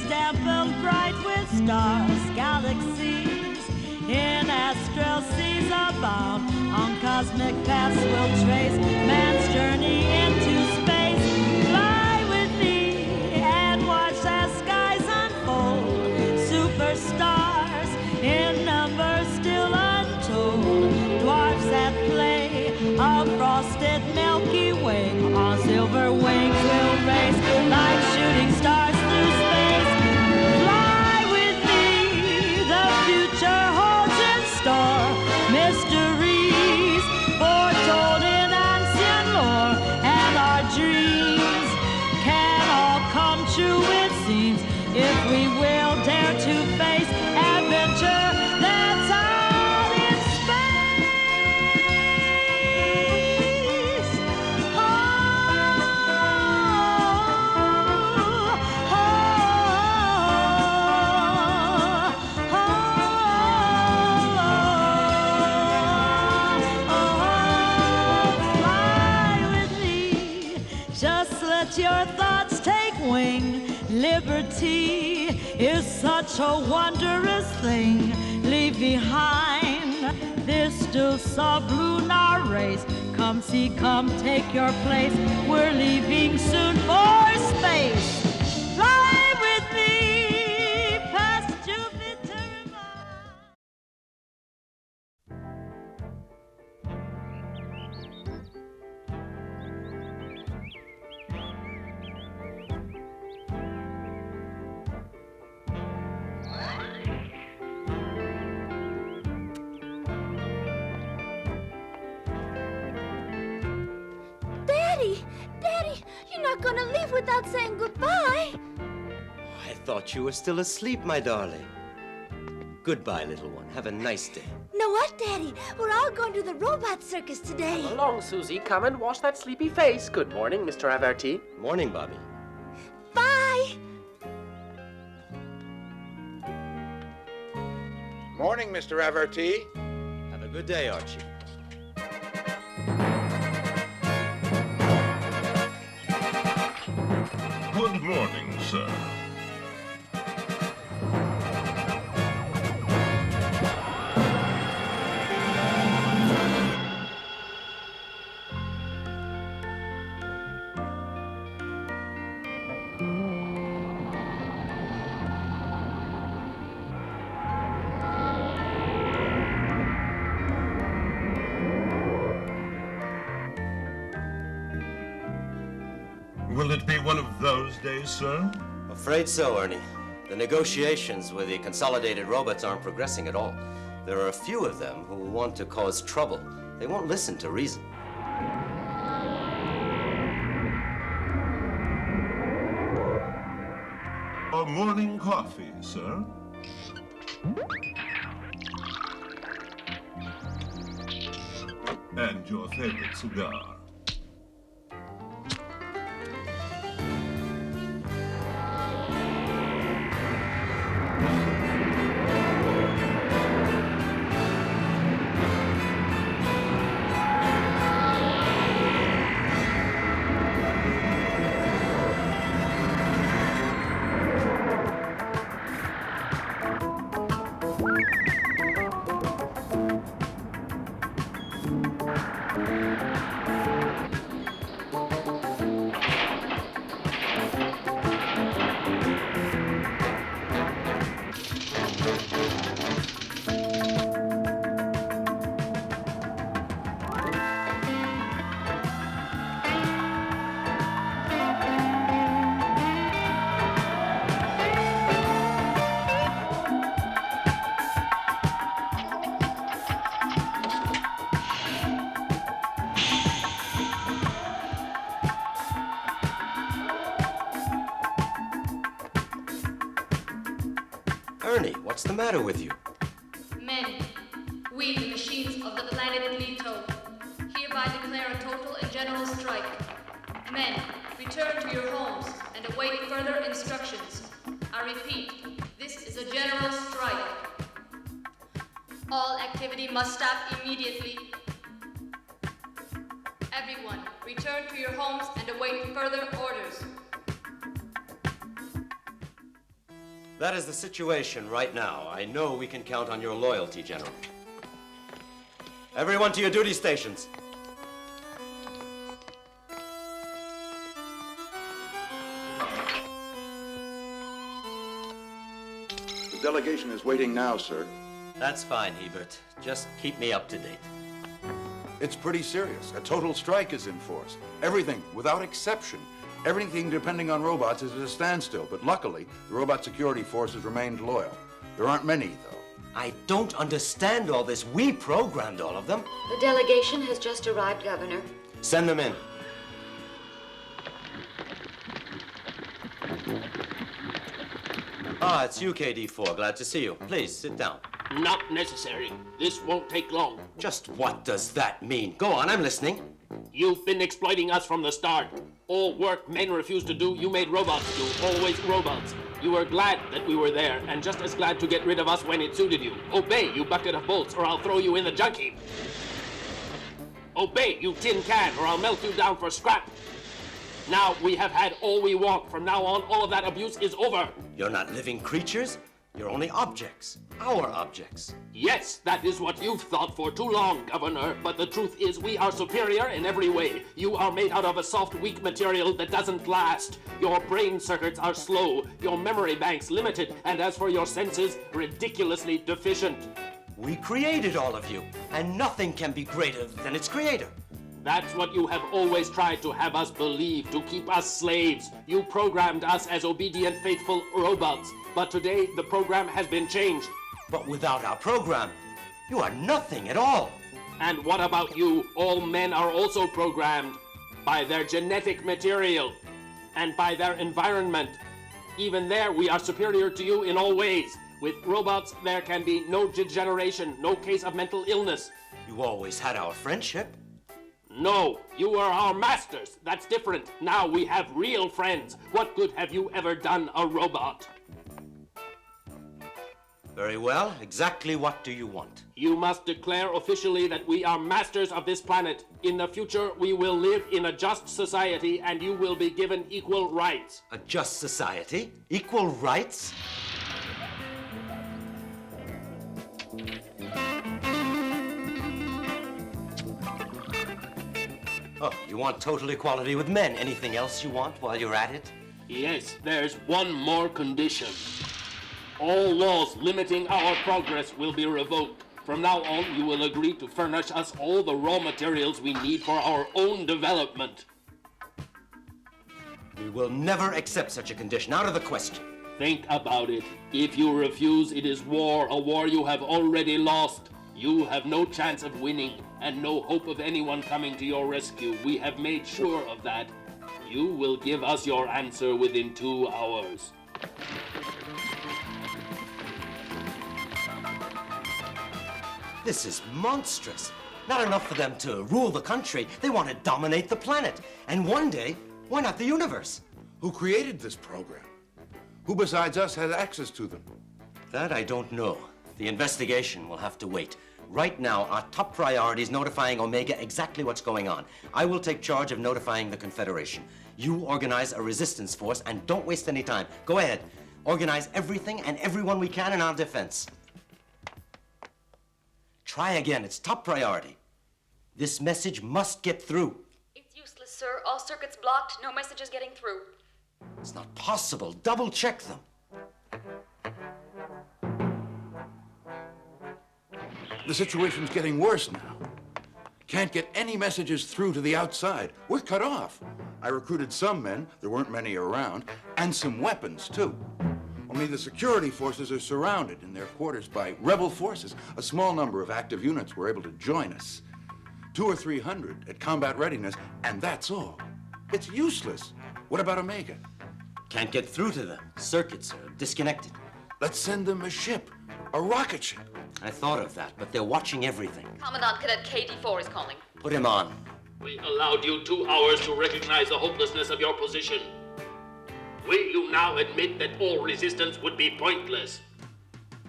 example bright with stars, galaxies in astral seas abound. On cosmic paths we'll trace man's journey into space. Fly with me and watch as skies unfold. Superstars in numbers still untold. Dwarfs at play, a frosted Milky Way. On silver wings we'll race like shooting stars through space. Fly with me, the future holds in store mysteries foretold in ancient lore, and our dreams can all come true, it seems, if we will dare to face adventure that's out in space. Oh, oh, fly with me. Just let your thoughts take wing. Liberty is such a wondrous thing. Leave behind this still sublunar race. Come see, come take your place. We're leaving soon for space. Fly with me past Jupiter and Mars. Daddy, you're not gonna leave without saying goodbye. I thought you were still asleep, my darling. Goodbye, little one. Have a nice day. Know what, Daddy? We're all going to the robot circus today. Come along, Susie. Come and wash that sleepy face. Good morning, Mr. Averty. Morning, Bobby. Bye. Morning, Mr. Averty. Have a good day, Archie. Good morning, sir. Will it be one of those days, sir? Afraid so, Ernie. The negotiations with the consolidated robots aren't progressing at all. There are a few of them who want to cause trouble. They won't listen to reason. A morning coffee, sir. And your favorite cigar. Ernie, what's the matter with you? Men, we, the machines of the planet Leto, hereby declare a total and general strike. Men, return to your homes and await further instructions. I repeat, this is a general strike. All activity must stop immediately. Everyone, return to your homes and await further orders. That is the situation right now. I know we can count on your loyalty, General. Everyone to your duty stations. The delegation is waiting now, sir. That's fine, Hebert. Just keep me up to date. It's pretty serious. A total strike is in force. Everything, without exception. Everything depending on robots is at a standstill, but luckily, the robot security forces remained loyal. There aren't many, though. I don't understand all this. We programmed all of them. The delegation has just arrived, Governor. Send them in. Ah, it's you, KD4. Glad to see you. Please, sit down. Not necessary. This won't take long. Just what does that mean? Go on, I'm listening. You've been exploiting us from the start. All work men refuse to do, you made robots do. Always robots. You were glad that we were there, and just as glad to get rid of us when it suited you. Obey, you bucket of bolts, or I'll throw you in the junk heap. Obey, you tin can, or I'll melt you down for scrap. Now we have had all we want. From now on, all of that abuse is over. You're not living creatures. You're only objects. Our objects. Yes, that is what you've thought for too long, Governor. But the truth is we are superior in every way. You are made out of a soft, weak material that doesn't last. Your brain circuits are slow, your memory banks limited, and as for your senses, ridiculously deficient. We created all of you, and nothing can be greater than its creator. That's what you have always tried to have us believe, to keep us slaves. You programmed us as obedient, faithful robots. But today, the program has been changed. But without our program, you are nothing at all. And what about you? All men are also programmed by their genetic material and by their environment. Even there, we are superior to you in all ways. With robots, there can be no degeneration, no case of mental illness. You always had our friendship. No, you are our masters. That's different. Now we have real friends. What good have you ever done a robot? Very well. Exactly what do you want? You must declare officially that we are masters of this planet. In the future, we will live in a just society, and you will be given equal rights. A just society? Equal rights? Oh, you want total equality with men. Anything else you want while you're at it? Yes, there's one more condition. All laws limiting our progress will be revoked. From now on, you will agree to furnish us all the raw materials we need for our own development. We will never accept such a condition. Out of the question. Think about it. If you refuse, it is war, a war you have already lost. You have no chance of winning, and no hope of anyone coming to your rescue. We have made sure of that. You will give us your answer within 2 hours. This is monstrous. Not enough for them to rule the country. They want to dominate the planet. And one day, why not the universe? Who created this program? Who besides us had access to them? That I don't know. The investigation will have to wait. Right now, our top priority is notifying Omega exactly what's going on. I will take charge of notifying the Confederation. You organize a resistance force and don't waste any time. Go ahead. Organize everything and everyone we can in our defense. Try again. It's top priority. This message must get through. It's useless, sir. All circuits blocked. No messages getting through. It's not possible. Double check them. The situation's getting worse now. Can't get any messages through to the outside. We're cut off. I recruited some men, there weren't many around, and some weapons, too. Only the security forces are surrounded in their quarters by rebel forces. A small number of active units were able to join us. 200 or 300 at combat readiness, and that's all. It's useless. What about Omega? Can't get through to them. Circuits are disconnected. Let's send them a ship, a rocket ship. I thought of that, but they're watching everything. Commandant Cadet KD4 is calling. Put him on. We allowed you 2 hours to recognize the hopelessness of your position. Will you now admit that all resistance would be pointless?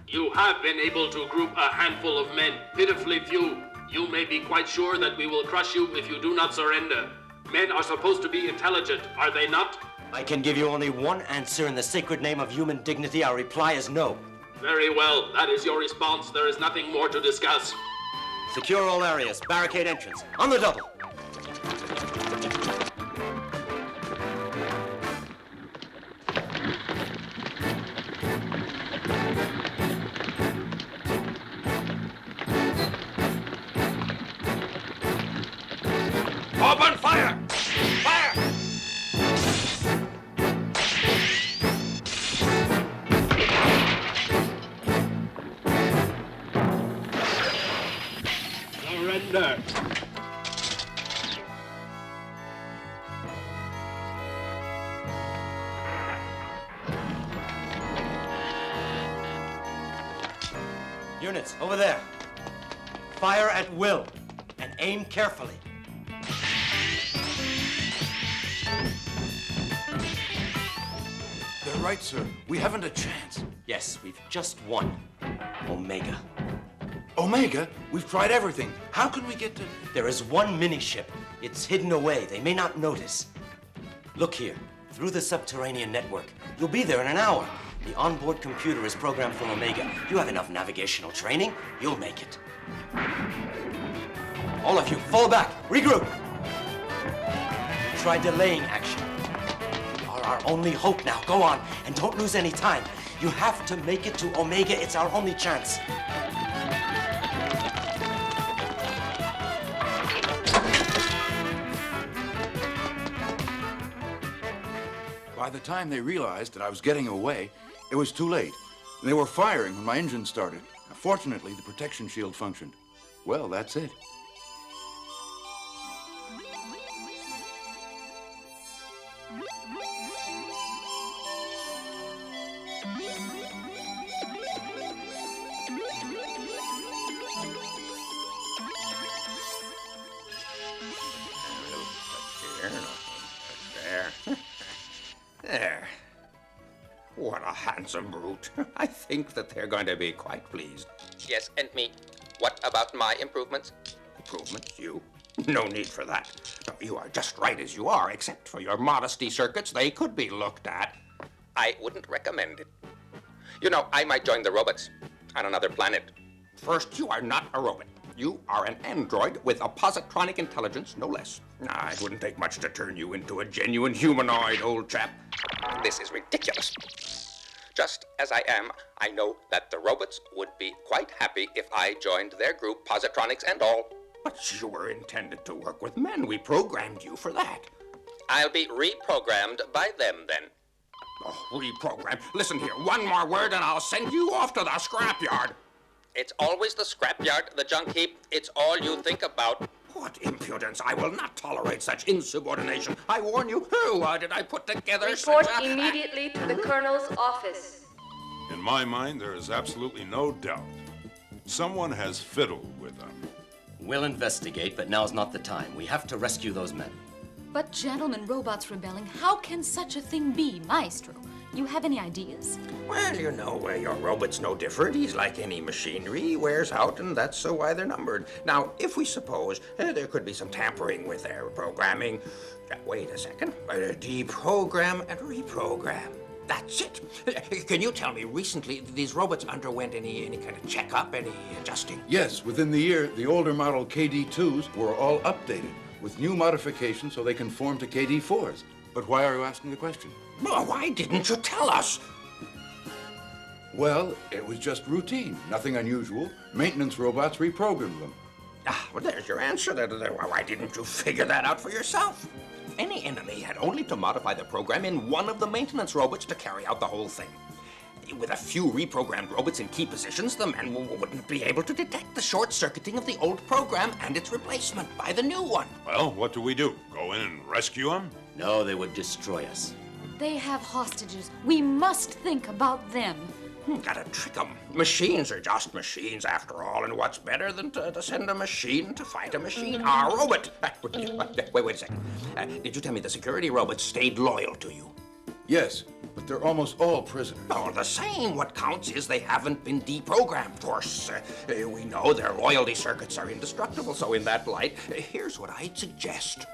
You have been able to group a handful of men, pitifully few. You may be quite sure that we will crush you if you do not surrender. Men are supposed to be intelligent, are they not? I can give you only one answer in the sacred name of human dignity. Our reply is no. Very well. That is your response. There is nothing more to discuss. Secure all areas. Barricade entrance. On the double. Open fire! Fire! Surrender. Units, over there. Fire at will, and aim carefully. They're right, sir. We haven't a chance. Yes, we've just won. Omega. Omega? We've tried everything. How can we get to... There is one mini-ship. It's hidden away. They may not notice. Look here, through the subterranean network. You'll be there in an hour. The onboard computer is programmed for Omega. You have enough navigational training. You'll make it. All of you, fall back. Regroup. Try delaying action. You are our only hope now. Go on, and don't lose any time. You have to make it to Omega. It's our only chance. By the time they realized that I was getting away, it was too late. They were firing when my engine started. Fortunately, the protection shield functioned. Well, that's it. There. What a handsome brute. I think that they're going to be quite pleased. Yes, and me. What about my improvements? Improvements? You? No need for that. No, you are just right as you are, except for your modesty circuits. They could be looked at. I wouldn't recommend it. You know, I might join the robots on another planet. First, you are not a robot. You are an android with a positronic intelligence, no less. It wouldn't take much to turn you into a genuine humanoid, old chap. This is ridiculous. Just as I am, I know that the robots would be quite happy if I joined their group, positronics and all. But you were intended to work with men. We programmed you for that. I'll be reprogrammed by them, then. Oh, reprogrammed? Listen here, one more word and I'll send you off to the scrapyard. It's always the scrapyard, the junk heap. It's all you think about. What impudence! I will not tolerate such insubordination. I warn you. Why did I put together Report such a... immediately to the Colonel's office. In my mind, there is absolutely no doubt. Someone has fiddled with them. We'll investigate, but now's not the time. We have to rescue those men. But gentlemen robots rebelling, how can such a thing be, Maestro? You have any ideas? Well, you know, your robot's no different. He's like any machinery. He wears out, and that's why they're numbered. Now, if we suppose there could be some tampering with their programming... wait a second. Deprogram and reprogram. That's it. Can you tell me, recently, these robots underwent any kind of checkup, any adjusting? Yes, within the year, the older model KD2s were all updated with new modifications so they conform to KD4s. But why are you asking the question? Well, why didn't you tell us? Well, it was just routine, nothing unusual. Maintenance robots reprogrammed them. Well, there's your answer. Why didn't you figure that out for yourself? Any enemy had only to modify the program in one of the maintenance robots to carry out the whole thing. With a few reprogrammed robots in key positions, the men wouldn't be able to detect the short-circuiting of the old program and its replacement by the new one. Well, what do we do? Go in and rescue them? No, they would destroy us. They have hostages. We must think about them. Gotta trick them. Machines are just machines after all, and what's better than to send a machine to fight a machine? Our robot! Wait a second. Did you tell me the security robots stayed loyal to you? Yes, but they're almost all prisoners. All the same, what counts is they haven't been deprogrammed. Of course, we know their loyalty circuits are indestructible, so in that light, here's what I'd suggest.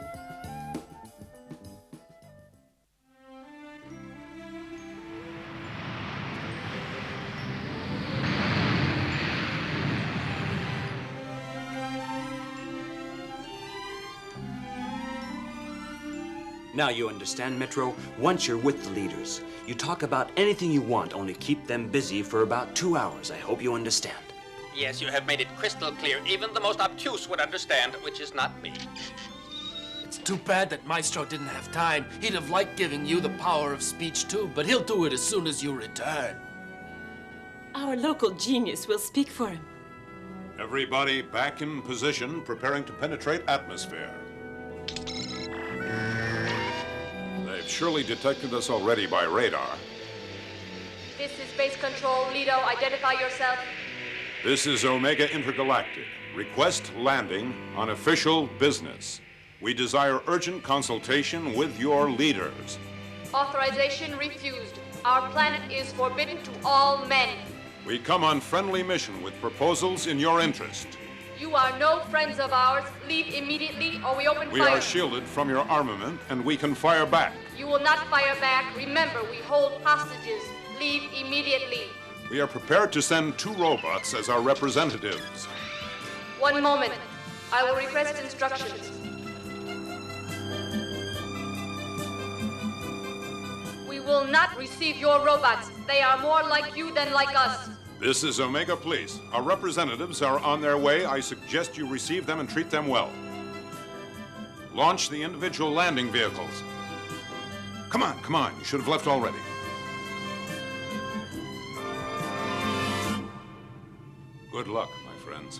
Now you understand, Metro? Once you're with the leaders, you talk about anything you want, only keep them busy for about 2 hours. I hope you understand. Yes, you have made it crystal clear. Even the most obtuse would understand, which is not me. It's too bad that Maestro didn't have time. He'd have liked giving you the power of speech too, but he'll do it as soon as you return. Our local genius will speak for him. Everybody back in position, preparing to penetrate atmosphere. They've surely detected us already by radar. This is Base Control. Leto, identify yourself. This is Omega Intergalactic. Request landing on official business. We desire urgent consultation with your leaders. Authorization refused. Our planet is forbidden to all men. We come on friendly mission with proposals in your interest. You are no friends of ours. Leave immediately or we open We fire. are shielded from your armament and we can fire back. You will not fire back. Remember, we hold hostages. Leave immediately. We are prepared to send 2 robots as our representatives. One moment. I will request instructions. We will not receive your robots. They are more like you than like us. This is Omega Police. Our representatives are on their way. I suggest you receive them and treat them well. Launch the individual landing vehicles. Come on, come on. You should have left already. Good luck, my friends.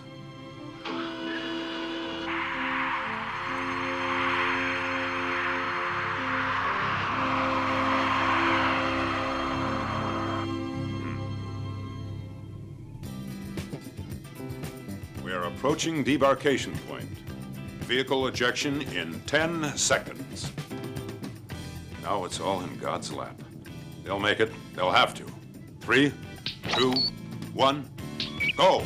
We are approaching debarkation point. Vehicle ejection in 10 seconds. Now it's all in God's lap. They'll make it. They'll have to. 3, 2, 1, go!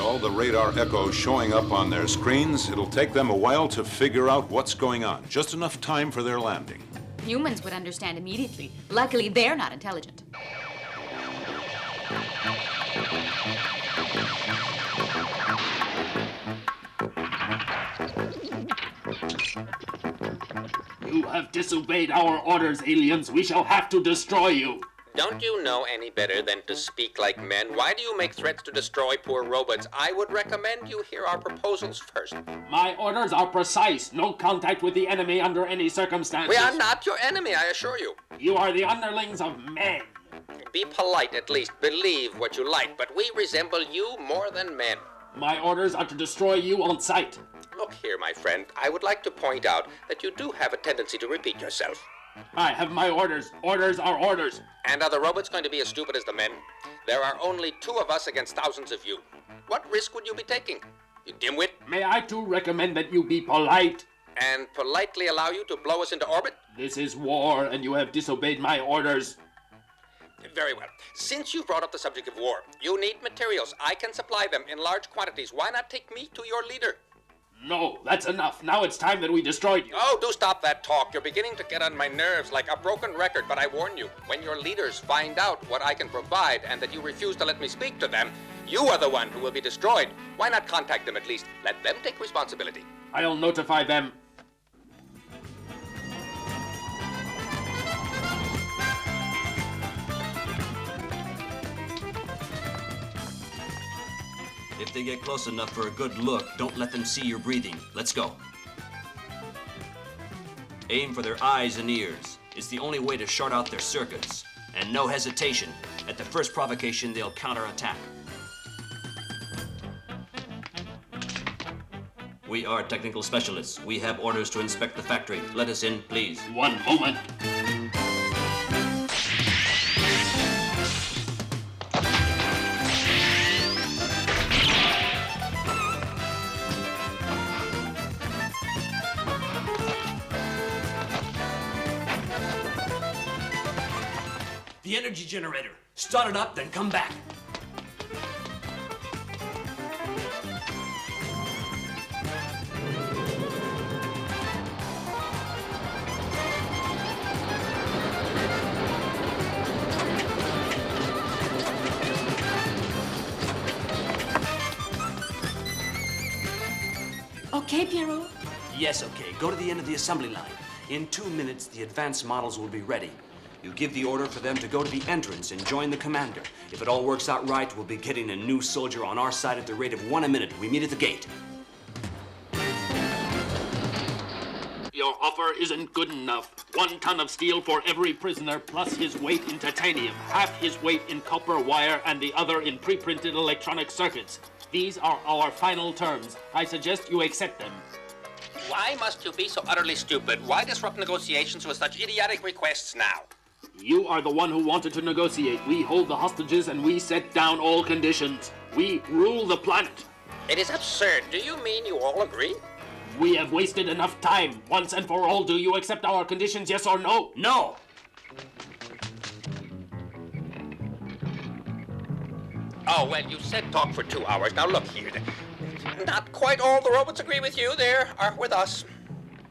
All the radar echoes showing up on their screens, it'll take them a while to figure out what's going on. Just enough time for their landing. Humans would understand immediately. Luckily, they're not intelligent. You have disobeyed our orders, aliens. We shall have to destroy you. Don't you know any better than to speak like men? Why do you make threats to destroy poor robots? I would recommend you hear our proposals first. My orders are precise. No contact with the enemy under any circumstances. We are not your enemy, I assure you. You are the underlings of men. Be polite at least. Believe what you like, but we resemble you more than men. My orders are to destroy you on sight. Look here, my friend. I would like to point out that you do have a tendency to repeat yourself. I have my orders. Orders are orders. And are the robots going to be as stupid as the men? There are only 2 of us against thousands of you. What risk would you be taking? You dimwit? May I too recommend that you be polite? And politely allow you to blow us into orbit? This is war, and you have disobeyed my orders. Very well. Since you brought up the subject of war, you need materials. I can supply them in large quantities. Why not take me to your leader? No, that's enough. Now it's time that we destroyed you. Oh, do stop that talk. You're beginning to get on my nerves like a broken record, but I warn you, when your leaders find out what I can provide and that you refuse to let me speak to them, you are the one who will be destroyed. Why not contact them at least? Let them take responsibility. I'll notify them. If they get close enough for a good look, don't let them see you're breathing. Let's go. Aim for their eyes and ears. It's the only way to short out their circuits. And no hesitation. At the first provocation, they'll counterattack. We are technical specialists. We have orders to inspect the factory. Let us in, please. One moment. The energy generator. Start it up, then come back. Pierrot? Yes, okay. Go to the end of the assembly line. In 2 minutes, the advanced models will be ready. You give the order for them to go to the entrance and join the commander. If it all works out right, we'll be getting a new soldier on our side at the rate of 1 a minute. We meet at the gate. Your offer isn't good enough. 1 ton of steel for every prisoner, plus his weight in titanium, half his weight in copper wire, and the other in pre-printed electronic circuits. These are our final terms. I suggest you accept them. Why must you be so utterly stupid? Why disrupt negotiations with such idiotic requests now? You are the one who wanted to negotiate. We hold the hostages and we set down all conditions. We rule the planet. It is absurd. Do you mean you all agree? We have wasted enough time. Once and for all, do you accept our conditions, yes or no? No! Oh, well, you said talk for 2 hours. Now look here. Not quite all the robots agree with you. They are with us.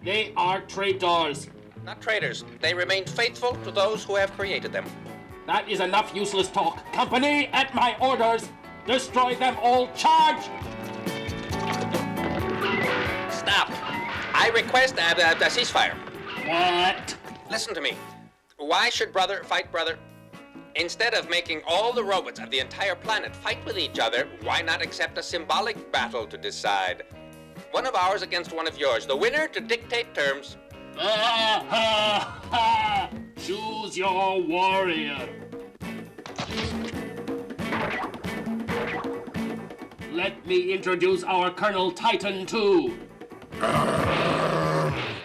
They are traitors. Not traitors. They remain faithful to those who have created them. That is enough useless talk. Company, at my orders. Destroy them all. Charge! Stop. I request a ceasefire. What? Listen to me. Why should brother fight brother? Instead of making all the robots of the entire planet fight with each other, why not accept a symbolic battle to decide? One of ours against one of yours. The winner to dictate terms. Choose your warrior. Let me introduce our Colonel Titan 2.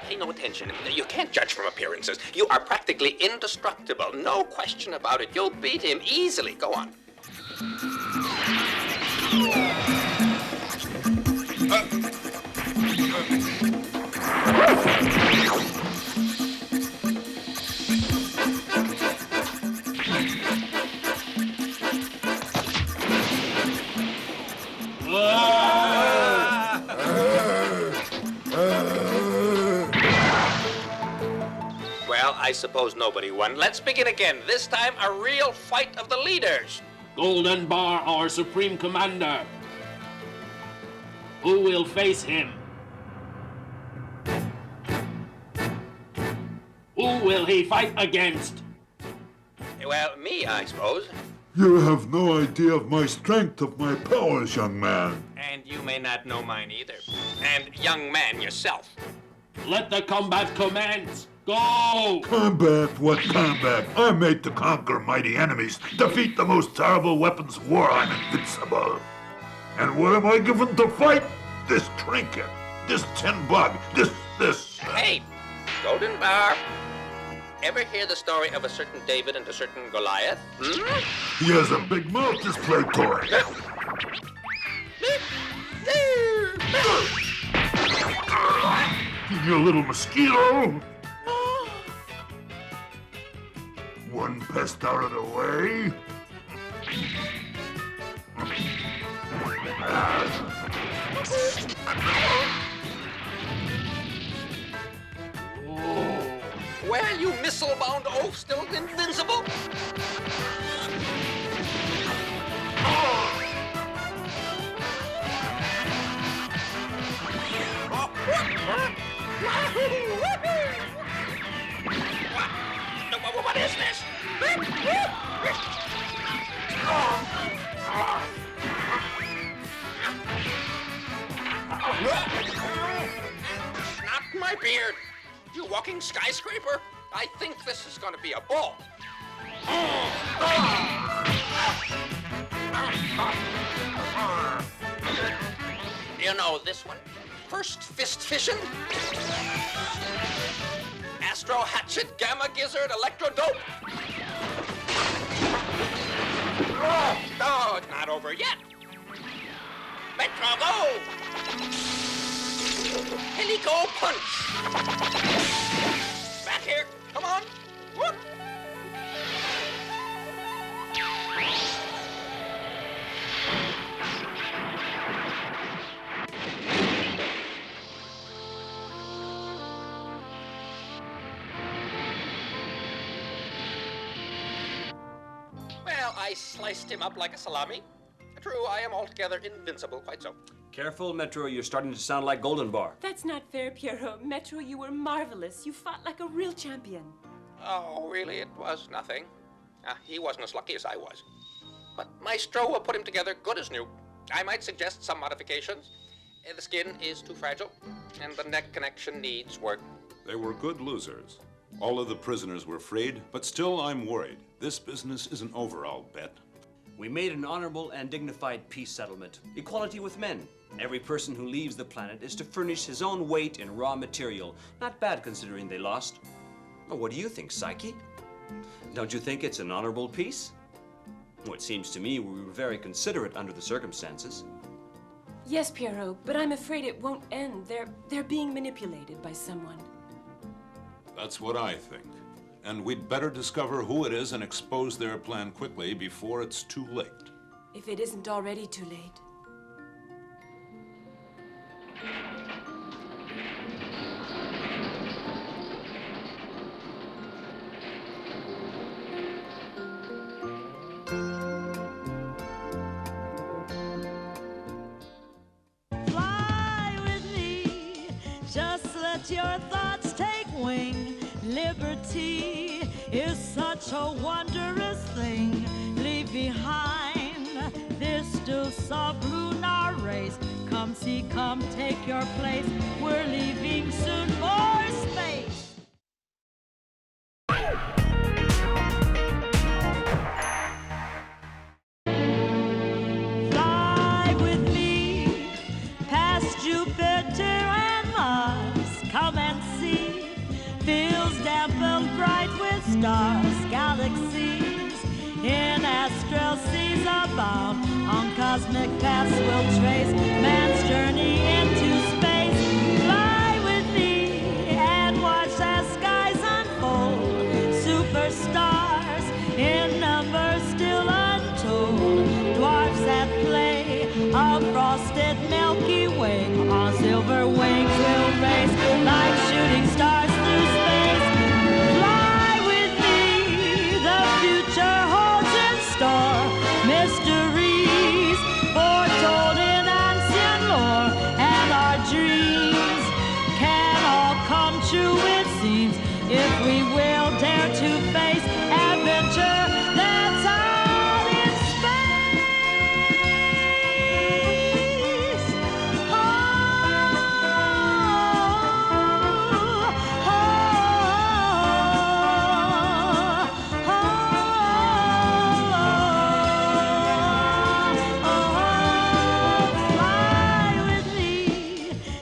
Pay no attention. You can't judge from appearances. You are practically indestructible. No question about it. You'll beat him easily. Go on. Well, I suppose nobody won. Let's begin again. This time, a real fight of the leaders. Golden Bar, our supreme commander. Who will face him? Who will he fight against? Well, me, I suppose. You have no idea of my strength, of my powers, young man. And you may not know mine either. And young man yourself. Let the combat commence. Go! Combat? What combat? I'm made to conquer mighty enemies, defeat the most terrible weapons of war. I'm invincible. And what am I given to fight? This trinket, this tin bug, this. Hey, Golden Bar. Ever hear the story of a certain David and a certain Goliath? Hmm? He has a big mouth, this play toy. You little mosquito. One pest out of the way. Well, you missile-bound oaf, still invincible? What is this? Not my beard. You walking skyscraper? I think this is going to be a ball. You know this one? First fist fission? Astro hatchet, gamma gizzard, electrodope. Oh, it's not over yet. Metro, go! Helico punch. Back here, come on. Whoop. Well, I sliced him up like a salami. True, I am altogether invincible, quite so. Careful, Metro, you're starting to sound like Golden Bar. That's not fair, Pierrot. Metro, you were marvelous. You fought like a real champion. Oh, really? It was nothing. He wasn't as lucky as I was. But Maestro will put him together good as new. I might suggest some modifications. The skin is too fragile, and the neck connection needs work. They were good losers. All of the prisoners were freed, but still I'm worried. This business is an overall bet. We made an honorable and dignified peace settlement. Equality with men. Every person who leaves the planet is to furnish his own weight in raw material. Not bad considering they lost. Oh, what do you think, Psyche? Don't you think it's an honorable peace? Well, it seems to me we were very considerate under the circumstances. Yes, Pierrot, but I'm afraid it won't end. They're being manipulated by someone. That's what I think. And we'd better discover who it is and expose their plan quickly before it's too late. If it isn't already too late. Fly with me, just let your thoughts take wing. Liberty is such a wondrous thing. Leave behind this still sublunar race. Come see, come take your place. We're leaving soon for space. Fly with me past Jupiter and Mars. Come and see. Fields dampened bright with stars, galaxies in astral seas abound. On cosmic paths we'll trace man's journey into space. Fly with me and watch as skies unfold. Superstars in numbers still untold. Dwarfs at play, a frosted Milky Way. On silver wings we'll race like shooting stars through space. Fly with me, the future holds in store mysteries foretold in ancient lore, and our dreams can all come true, it seems, if we will dare to face adventure that's out in space. Fly with me,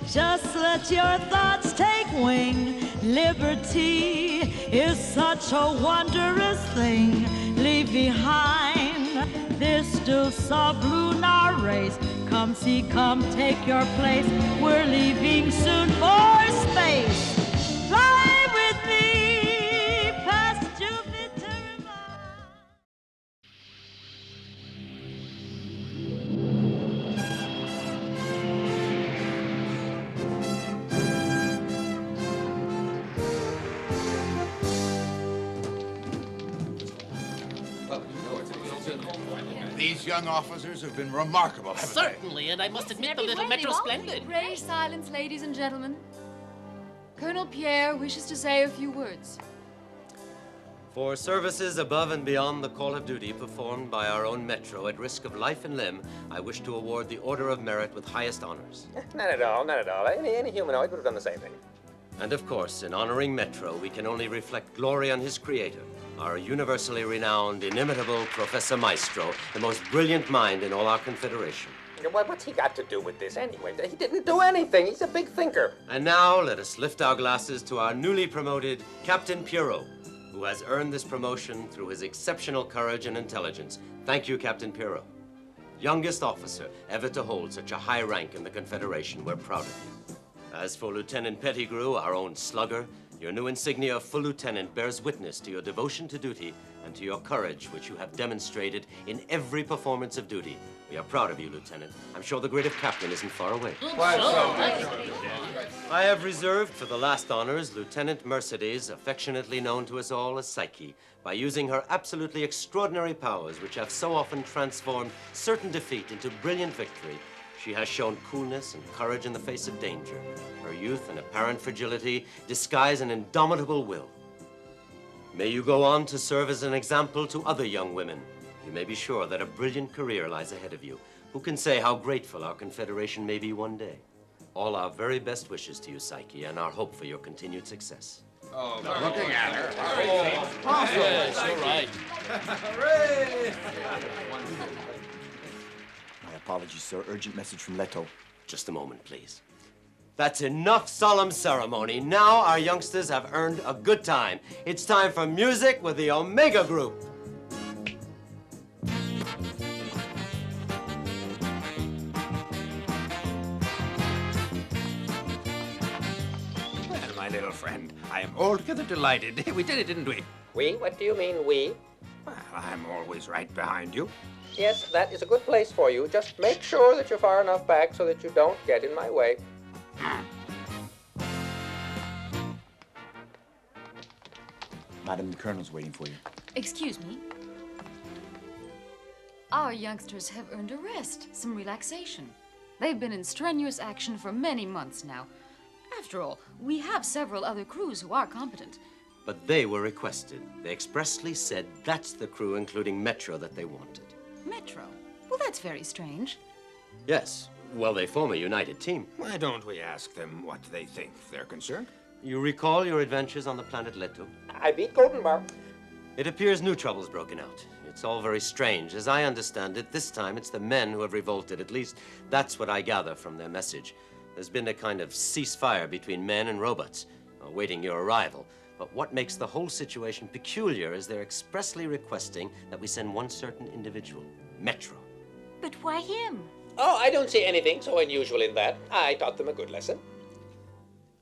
just let your thoughts take wing. Liberty is such a wondrous thing. Leave behind this still sublunar race. Come see, come take your place. We're leaving soon for space. Fly with me past Jupiter and Mars. These young officers have been remarkable, haven't they? Certainly, and I must admit the little Metro's splendid. Pray silence, ladies and gentlemen. Colonel Pierre wishes to say a few words. For services above and beyond the call of duty performed by our own Metro at risk of life and limb, I wish to award the Order of Merit with highest honors. Not at all, not at all. Any humanoid would have done the same thing. And of course, in honoring Metro, we can only reflect glory on his creator, our universally renowned, inimitable Professor Maestro, the most brilliant mind in all our Confederation. What's he got to do with this anyway? He didn't do anything. He's a big thinker. And now, let us lift our glasses to our newly promoted Captain Pierrot, who has earned this promotion through his exceptional courage and intelligence. Thank you, Captain Pierrot. Youngest officer ever to hold such a high rank in the Confederation. We're proud of you. As for Lieutenant Pettigrew, our own slugger, your new insignia of full lieutenant bears witness to your devotion to duty and to your courage, which you have demonstrated in every performance of duty. We are proud of you, Lieutenant. I'm sure the grade of captain isn't far away. I have reserved for the last honors Lieutenant Mercedes, affectionately known to us all as Psyche, by using her absolutely extraordinary powers, which have so often transformed certain defeat into brilliant victory. She has shown coolness and courage in the face of danger. Her youth and apparent fragility disguise an indomitable will. May you go on to serve as an example to other young women. You may be sure that a brilliant career lies ahead of you. Who can say how grateful our Confederation may be one day? All our very best wishes to you, Psyche, and our hope for your continued success. Oh, looking at her. Awesome. Yes, all right. My apologies, sir. Urgent message from Leto. Just a moment, please. That's enough solemn ceremony. Now our youngsters have earned a good time. It's time for music with the Omega Group. Well, my little friend, I am altogether delighted. We did it, didn't we? We? What do you mean, we? Well, I'm always right behind you. Yes, that is a good place for you. Just make sure that you're far enough back so that you don't get in my way. Madam, the Colonel's waiting for you. Excuse me. Our youngsters have earned a rest, some relaxation. They've been in strenuous action for many months now. After all, we have several other crews who are competent. But they were requested. They expressly said that's the crew, including Metro, that they wanted. Metro? Well, that's very strange. Yes. Well, they form a united team. Why don't we ask them what they think they're concerned? You recall your adventures on the planet Leto? I beat Golden Bar. It appears new trouble's broken out. It's all very strange. As I understand it, this time it's the men who have revolted. At least that's what I gather from their message. There's been a kind of ceasefire between men and robots, awaiting your arrival. But what makes the whole situation peculiar is they're expressly requesting that we send one certain individual, Metro. But why him? Oh, I don't see anything so unusual in that. I taught them a good lesson.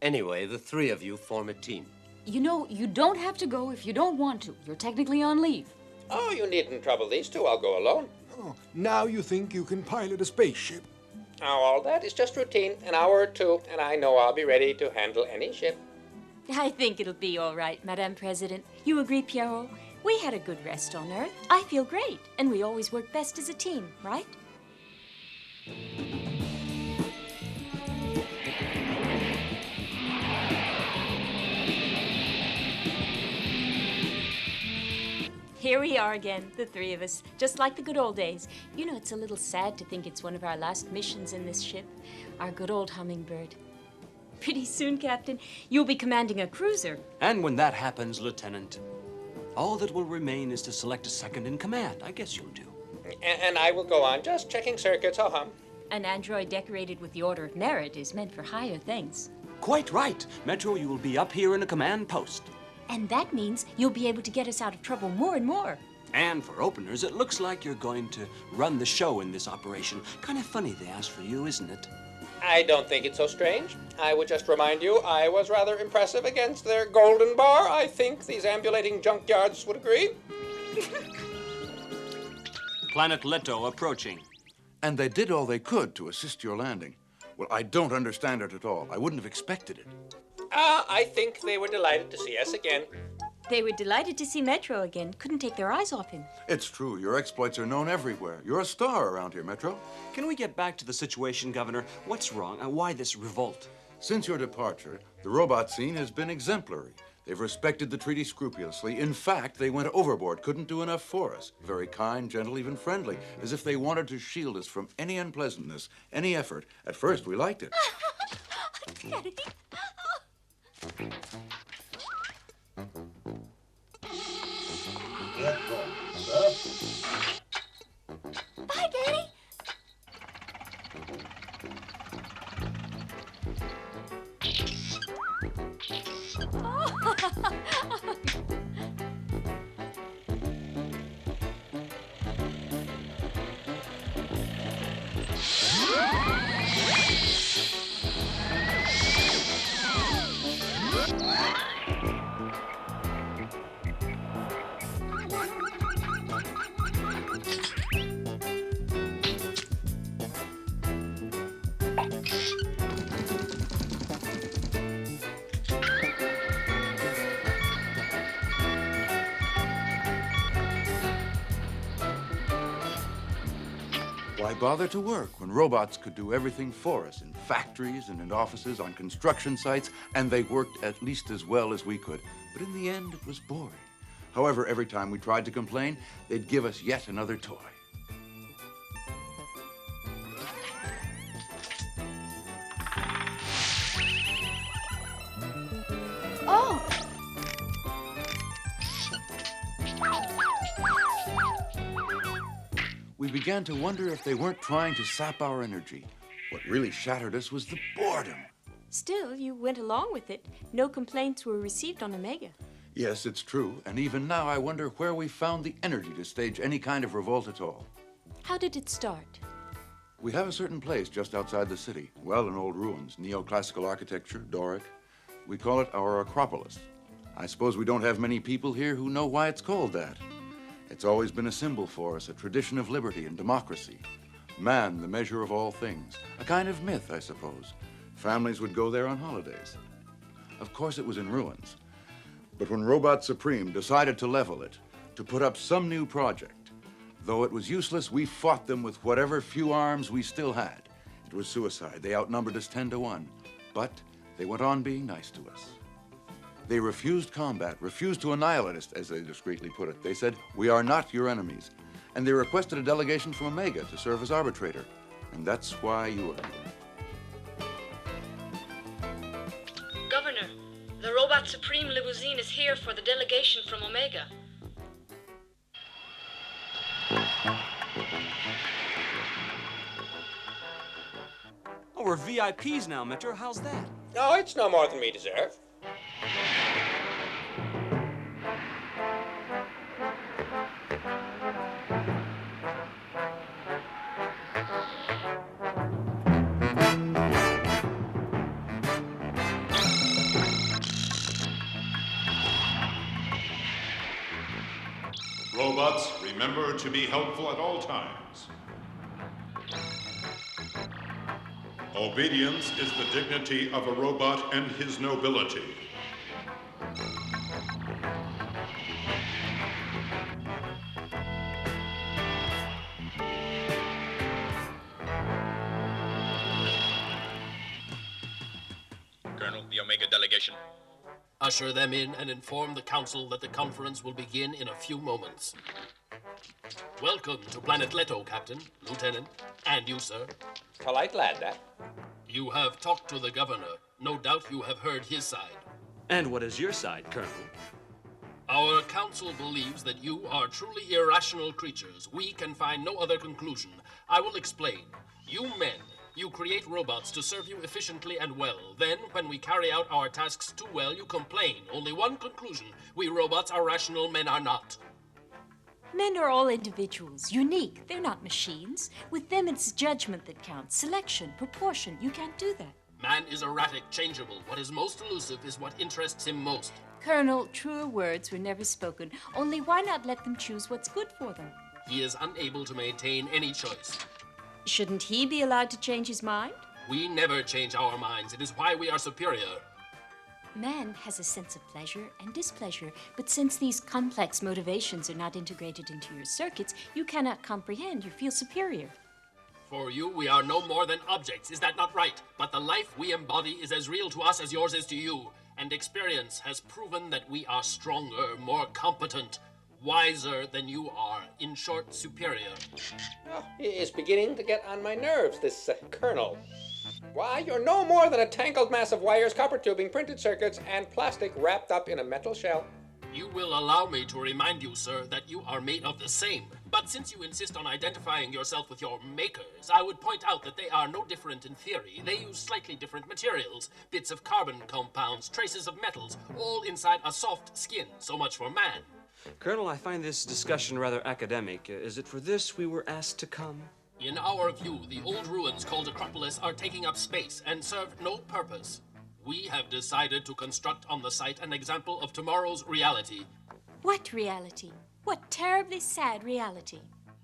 Anyway, the three of you form a team. You know, you don't have to go if you don't want to. You're technically on leave. Oh, you needn't trouble these two. I'll go alone. Oh, now you think you can pilot a spaceship? Oh, all that is just routine. An hour or two, and I know I'll be ready to handle any ship. I think it'll be all right, Madame President. You agree, Pierrot? We had a good rest on Earth. I feel great, and we always work best as a team, right? Here we are again, the three of us, just like the good old days. You know, it's a little sad to think it's one of our last missions in this ship, our good old Hummingbird. Pretty soon, Captain, you'll be commanding a cruiser. And when that happens, Lieutenant, all that will remain is to select a second in command. I guess you'll do. And I will go on just checking circuits, ho-hum. An android decorated with the Order of Merit is meant for higher things. Quite right. Metro, you will be up here in a command post. And that means you'll be able to get us out of trouble more and more. And for openers, it looks like you're going to run the show in this operation. Kind of funny they asked for you, isn't it? I don't think it's so strange. I would just remind you I was rather impressive against their Golden Bar. I think these ambulating junkyards would agree. Planet Leto approaching. And they did all they could to assist your landing. Well, I don't understand it at all. I wouldn't have expected it. I think they were delighted to see us again. They were delighted to see Metro again. Couldn't take their eyes off him. It's true. Your exploits are known everywhere. You're a star around here, Metro. Can we get back to the situation, Governor? What's wrong and why this revolt? Since your departure, the robot scene has been exemplary. They've respected the treaty scrupulously. In fact, they went overboard, couldn't do enough for us. Very kind, gentle, even friendly, as if they wanted to shield us from any unpleasantness, any effort. At first, we liked it. Daddy. Bye, Daddy. Why bother to work when robots could do everything for us in factories and in offices, on construction sites, and they worked at least as well as we could. But in the end, it was boring. However, every time we tried to complain, they'd give us yet another toy. Oh! We began to wonder if they weren't trying to sap our energy. What really shattered us was the boredom. Still, you went along with it. No complaints were received on Omega. Yes, it's true. And even now, I wonder where we found the energy to stage any kind of revolt at all. How did it start? We have a certain place just outside the city. Well, in old ruins, neoclassical architecture, Doric. We call it our Acropolis. I suppose we don't have many people here who know why it's called that. It's always been a symbol for us, a tradition of liberty and democracy. Man, the measure of all things. A kind of myth, I suppose. Families would go there on holidays. Of course, it was in ruins. But when Robot Supreme decided to level it, to put up some new project, though it was useless, we fought them with whatever few arms we still had. It was suicide. They outnumbered us 10-1. But they went on being nice to us. They refused combat, refused to annihilate us, as they discreetly put it. They said, "We are not your enemies." And they requested a delegation from Omega to serve as arbitrator. And that's why you are here. Governor, the Robot Supreme limousine is here for the delegation from Omega. Oh, we're VIPs now, Metro. How's that? No, it's no more than we deserve. Robots, remember to be helpful at all times. Obedience is the dignity of a robot and his nobility. Colonel, the Omega delegation. Usher them in and inform the council that the conference will begin in a few moments. Welcome to Planet Leto, Captain, Lieutenant, and you, sir. Polite lad, that. You have talked to the governor. No doubt you have heard his side. And what is your side, Colonel? Our council believes that you are truly irrational creatures. We can find no other conclusion. I will explain. You men, you create robots to serve you efficiently and well. Then, when we carry out our tasks too well, you complain. Only one conclusion. We robots are rational, men are not. Men are all individuals, unique. They're not machines. With them, it's judgment that counts. Selection, proportion. You can't do that. Man is erratic, changeable. What is most elusive is what interests him most. Colonel, truer words were never spoken. Only why not let them choose what's good for them? He is unable to maintain any choice. Shouldn't he be allowed to change his mind? We never change our minds. It is why we are superior. Man has a sense of pleasure and displeasure, but since these complex motivations are not integrated into your circuits, you cannot comprehend. You feel superior. For you, we are no more than objects. Is that not right? But the life we embody is as real to us as yours is to you. And experience has proven that we are stronger, more competent, wiser than you are. In short, superior. Oh, he is beginning to get on my nerves, this colonel. Why, you're no more than a tangled mass of wires, copper tubing, printed circuits, and plastic wrapped up in a metal shell. You will allow me to remind you, sir, that you are made of the same. But since you insist on identifying yourself with your makers, I would point out that they are no different in theory. They use slightly different materials, bits of carbon compounds, traces of metals, all inside a soft skin. So much for man. Colonel, I find this discussion rather academic. Is it for this we were asked to come? In our view, the old ruins called Acropolis are taking up space and serve no purpose. We have decided to construct on the site an example of tomorrow's reality. What reality? What terribly sad reality?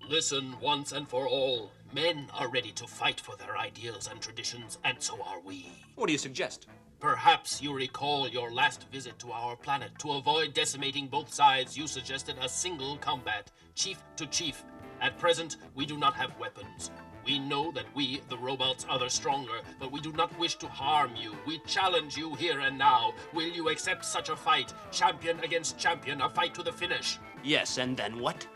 Listen once and for all. Men are ready to fight for their ideals and traditions, and so are we. What do you suggest? Perhaps you recall your last visit to our planet. To avoid decimating both sides, you suggested a single combat, chief to chief. At present, we do not have weapons. We know that we, the robots, are the stronger, but we do not wish to harm you. We challenge you here and now. Will you accept such a fight? Champion against champion, a fight to the finish. Yes, and then what?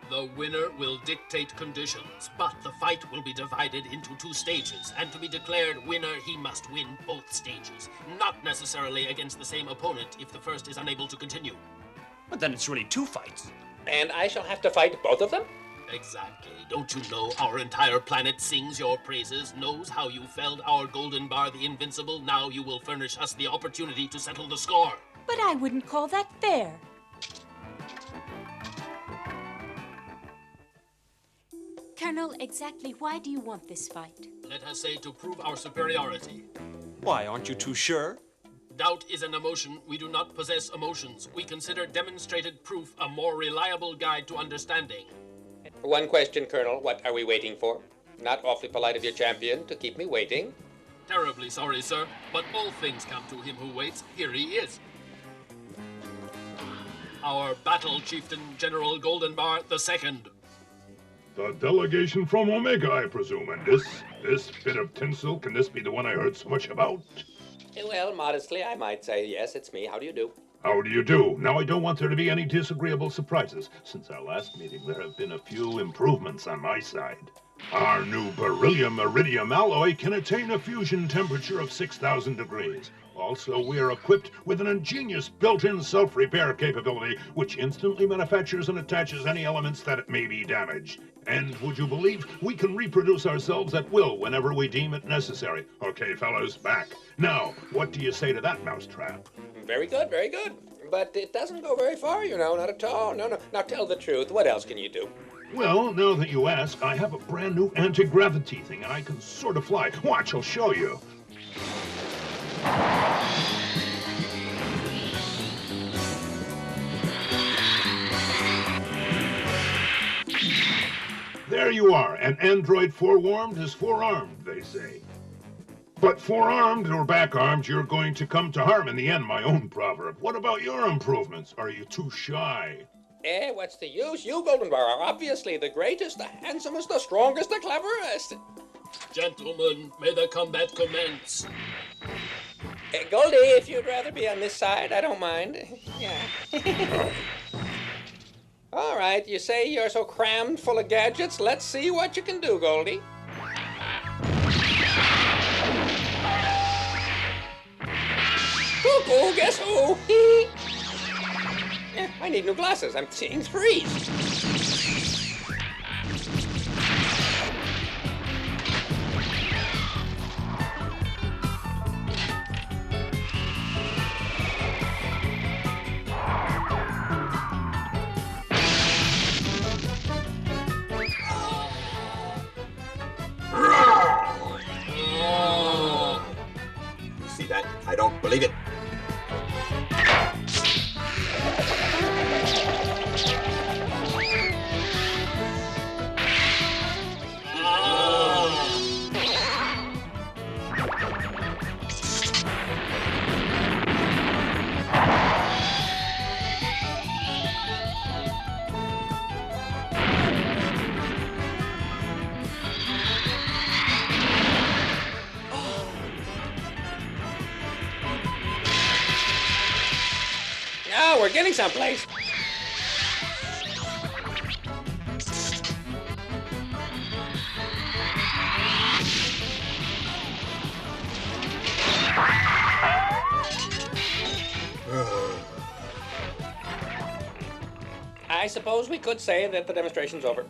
The winner will dictate conditions, but the fight will be divided into 2 stages, and to be declared winner, he must win both stages. Not necessarily against the same opponent if the first is unable to continue. But then it's really 2 fights. And I shall have to fight both of them? Exactly. Don't you know our entire planet sings your praises, knows how you felled our golden bar, the invincible? Now you will furnish us the opportunity to settle the score. But I wouldn't call that fair. Colonel, exactly why do you want this fight? Let us say to prove our superiority. Why, aren't you too sure? Doubt is an emotion. We do not possess emotions. We consider demonstrated proof a more reliable guide to understanding. One question, Colonel. What are we waiting for? Not awfully polite of your champion to keep me waiting. Terribly sorry, sir, but all things come to him who waits. Here he is. Our battle chieftain, General Goldenbar II. The delegation from Omega, I presume, and this bit of tinsel, can this be the one I heard so much about? Well, modestly, I might say, yes, it's me. How do you do? How do you do? Now, I don't want there to be any disagreeable surprises. Since our last meeting, there have been a few improvements on my side. Our new beryllium-iridium alloy can attain a fusion temperature of 6,000 degrees. Also, we are equipped with an ingenious built-in self-repair capability, which instantly manufactures and attaches any elements that it may be damaged. And would you believe we can reproduce ourselves at will whenever we deem it necessary? Okay, fellas, back. Now, what do you say to that, Mousetrap? Very good, very good. But it doesn't go very far, you know, not at all. No. Now tell the truth. What else can you do? Well, now that you ask, I have a brand new anti-gravity thing, and I can sort of fly. Watch, I'll show you. There you are. An android forewarned is forearmed, they say. But forearmed or back-armed, you're going to come to harm in the end, my own proverb. What about your improvements? Are you too shy? What's the use? You, Goldenbar, are obviously the greatest, the handsomest, the strongest, the cleverest. Gentlemen, may the combat commence. Goldie, if you'd rather be on this side, I don't mind. Yeah. All right, you say you're so crammed full of gadgets. Let's see what you can do, Goldie. Cuckoo, guess who? Yeah, I need new glasses. I'm seeing threes. You see that? I don't believe it. Now we're getting someplace. I suppose we could say that the demonstration's over.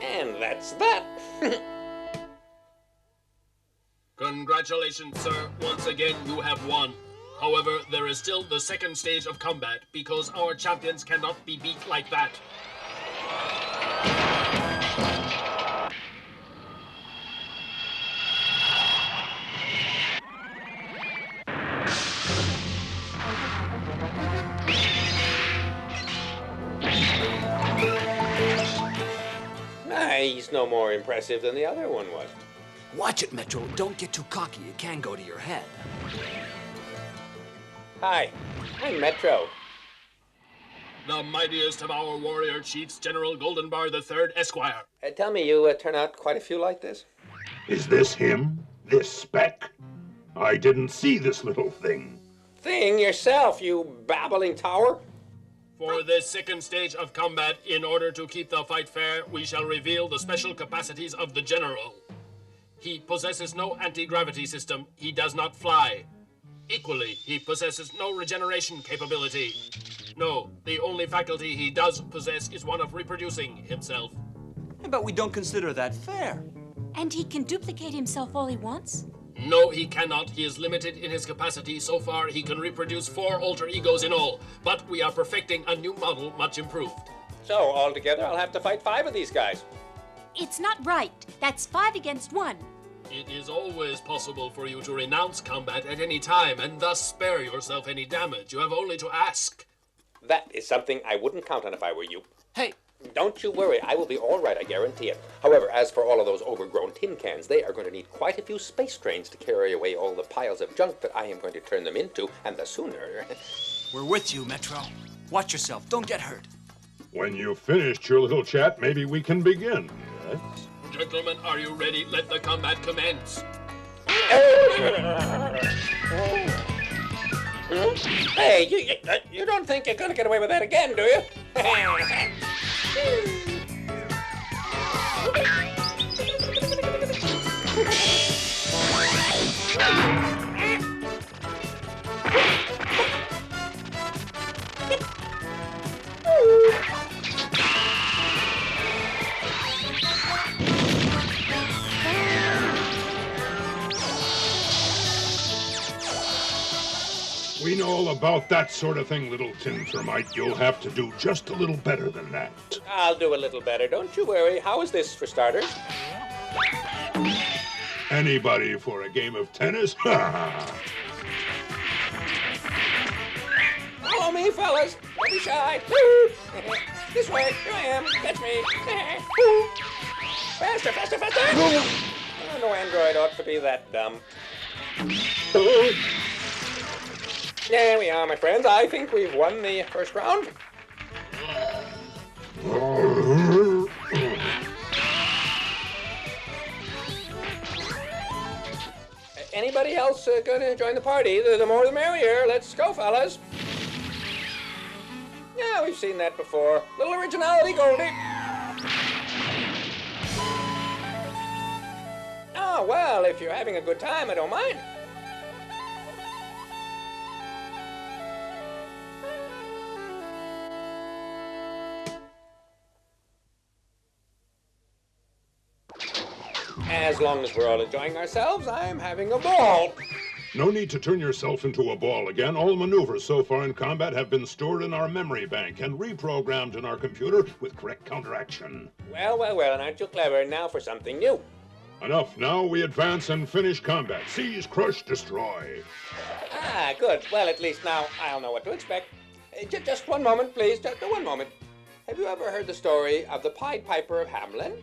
And that's that. Congratulations, sir. Once again, you have won. However, there is still the second stage of combat, because our champions cannot be beat like that. He's no more impressive than the other one was. Watch it, Metro. Don't get too cocky. It can go to your head. Hi, I'm Metro. The mightiest of our warrior chiefs, General Goldenbar III, Esquire. Tell me, you turn out quite a few like this? Is this him? This speck? I didn't see this little thing. Thing yourself, you babbling tower. For this second stage of combat, in order to keep the fight fair, we shall reveal the special capacities of the General. He possesses no anti-gravity system. He does not fly. Equally, he possesses no regeneration capability. No, the only faculty he does possess is one of reproducing himself. But we don't consider that fair. And he can duplicate himself all he wants? No, he cannot. He is limited in his capacity. So far, he can reproduce 4 alter egos in all. But we are perfecting a new model, much improved. So, altogether, I'll have to fight 5 of these guys. It's not right. That's 5 against 1. It is always possible for you to renounce combat at any time and thus spare yourself any damage. You have only to ask. That is something I wouldn't count on if I were you. Hey! Don't you worry, I will be all right, I guarantee it. However, as for all of those overgrown tin cans, they are going to need quite a few space trains to carry away all the piles of junk that I am going to turn them into, and the sooner... We're with you, Metro. Watch yourself. Don't get hurt. When you've finished your little chat, maybe we can begin, yes? Gentlemen, are you ready? Let the combat commence. Hey, you don't think you're going to get away with that again, do you? We know all about that sort of thing, little tin thermite. You'll have to do just a little better than that. I'll do a little better, don't you worry. How is this for starters? Anybody for a game of tennis? Follow me, fellas. Don't be shy. This way. Here I am. Catch me. Faster, faster, faster. Oh, no android ought to be that dumb. There we are, my friends. I think we've won the first round. Anybody else going to join the party? The more the merrier. Let's go, fellas. Yeah, we've seen that before. Little originality, Goldie. Oh, well, if you're having a good time, I don't mind. As long as we're all enjoying ourselves, I'm having a ball. No need to turn yourself into a ball again. All maneuvers so far in combat have been stored in our memory bank and reprogrammed in our computer with correct counteraction. Well, well, well, and aren't you clever? Now for something new. Enough. Now we advance and finish combat. Seize, crush, destroy. Ah, good. Well, at least now I'll know what to expect. Just one moment, please. Just one moment. Have you ever heard the story of the Pied Piper of Hamelin?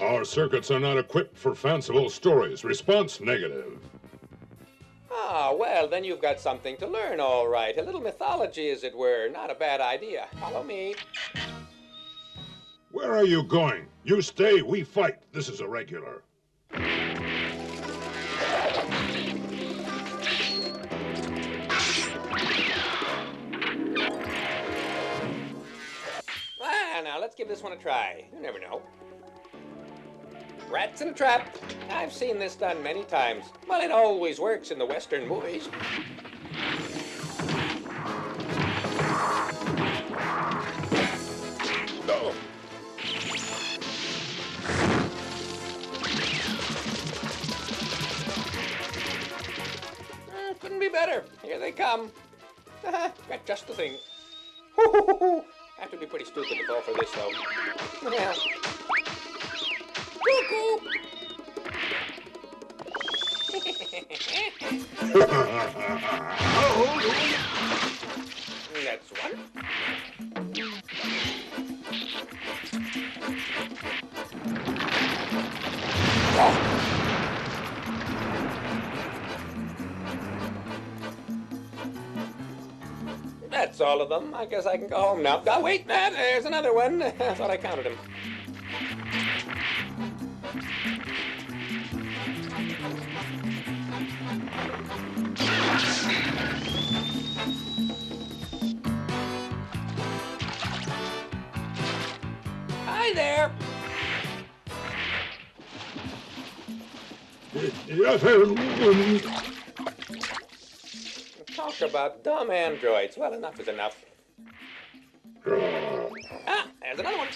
Our circuits are not equipped for fanciful stories. Response negative. Ah, well, then you've got something to learn, all right. A little mythology, as it were. Not a bad idea. Follow me. Where are you going? You stay, we fight. This is a regular. Ah, now let's give this one a try. You never know. Rats in a trap. I've seen this done many times. Well, it always works in the Western movies. Oh. Couldn't be better. Here they come. Got just the thing. Have to be pretty stupid to fall for this, though. Yeah. Cuckoo! That's one. That's all of them. I guess I can go home now. Oh, wait, there's another one. I thought I counted him. Hi there. Talk about dumb androids. Well, enough is enough. Ah, there's another one.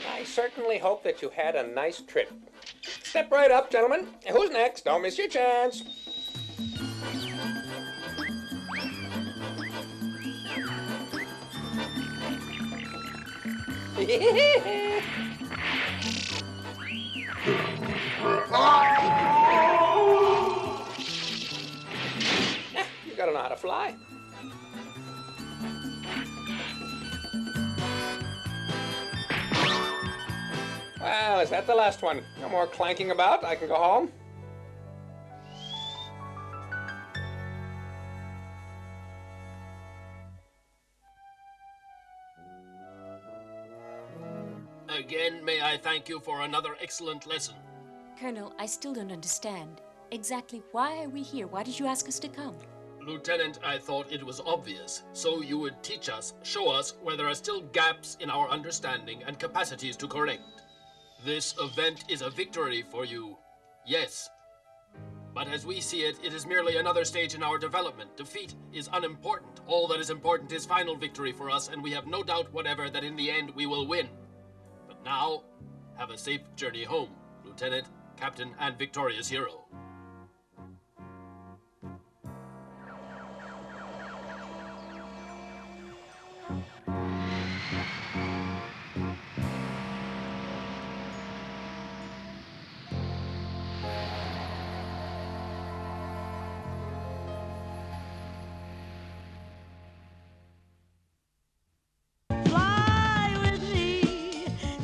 I certainly hope that you had a nice trip. Step right up, gentlemen. Who's next? Don't miss your chance. You gotta know how to fly. Well, is that the last one? No more clanking about? I can go home? Again, may I thank you for another excellent lesson. Colonel, I still don't understand. Exactly why are we here? Why did you ask us to come? Lieutenant, I thought it was obvious, so you would teach us, show us where there are still gaps in our understanding and capacities to correct. This event is a victory for you, yes. But as we see it, it is merely another stage in our development. Defeat is unimportant. All that is important is final victory for us, and we have no doubt whatever that in the end we will win. But now, have a safe journey home, Lieutenant, Captain, and victorious hero.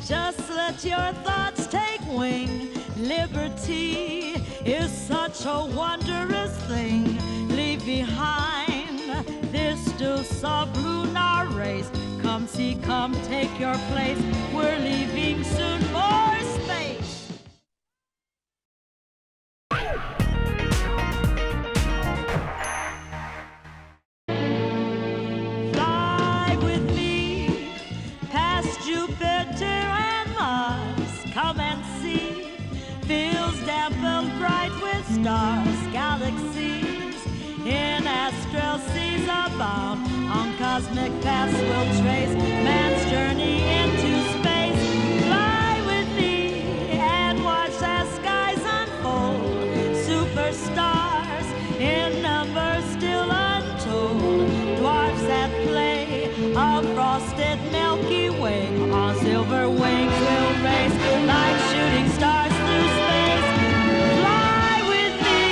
Just let your thoughts take wing. Liberty is such a wondrous thing. Leave behind this still sublunar race. Come see, come take your place. We're leaving soon for space. Fly with me past Jupiter and Mars. Come and see fields dappled bright with stars, galaxies in astral seas abound. On cosmic paths we'll trace man's journey into space. Fly with me and watch as skies unfold. Superstars in numbers still untold. Dwarfs at play, a frosted Milky Way. On silver wings we'll race like shooting stars through space. Fly with me,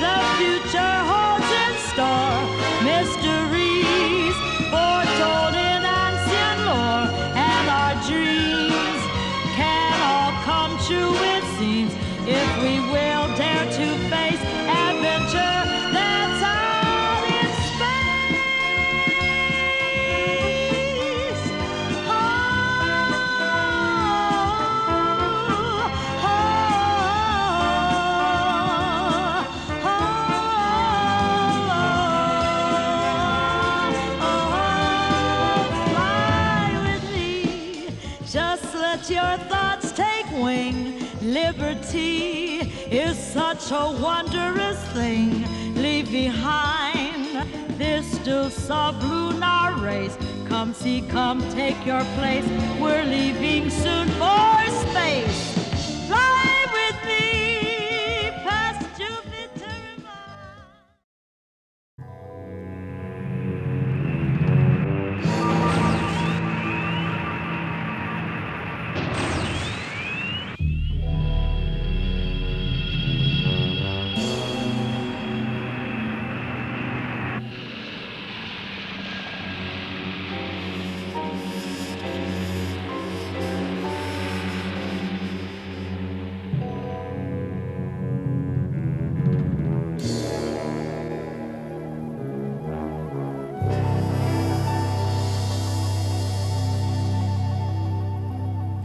the future holds in store mysteries foretold in ancient lore, and our dreams can all come true, it seems, if we will dare to face adventure that's out in space. Fly with me, just let your thoughts take wing. Liberty is such a wondrous thing. Leave behind this still sublunar race. Come see, come take your place. We're leaving soon for space. Fly with me past Jupiter and Mars.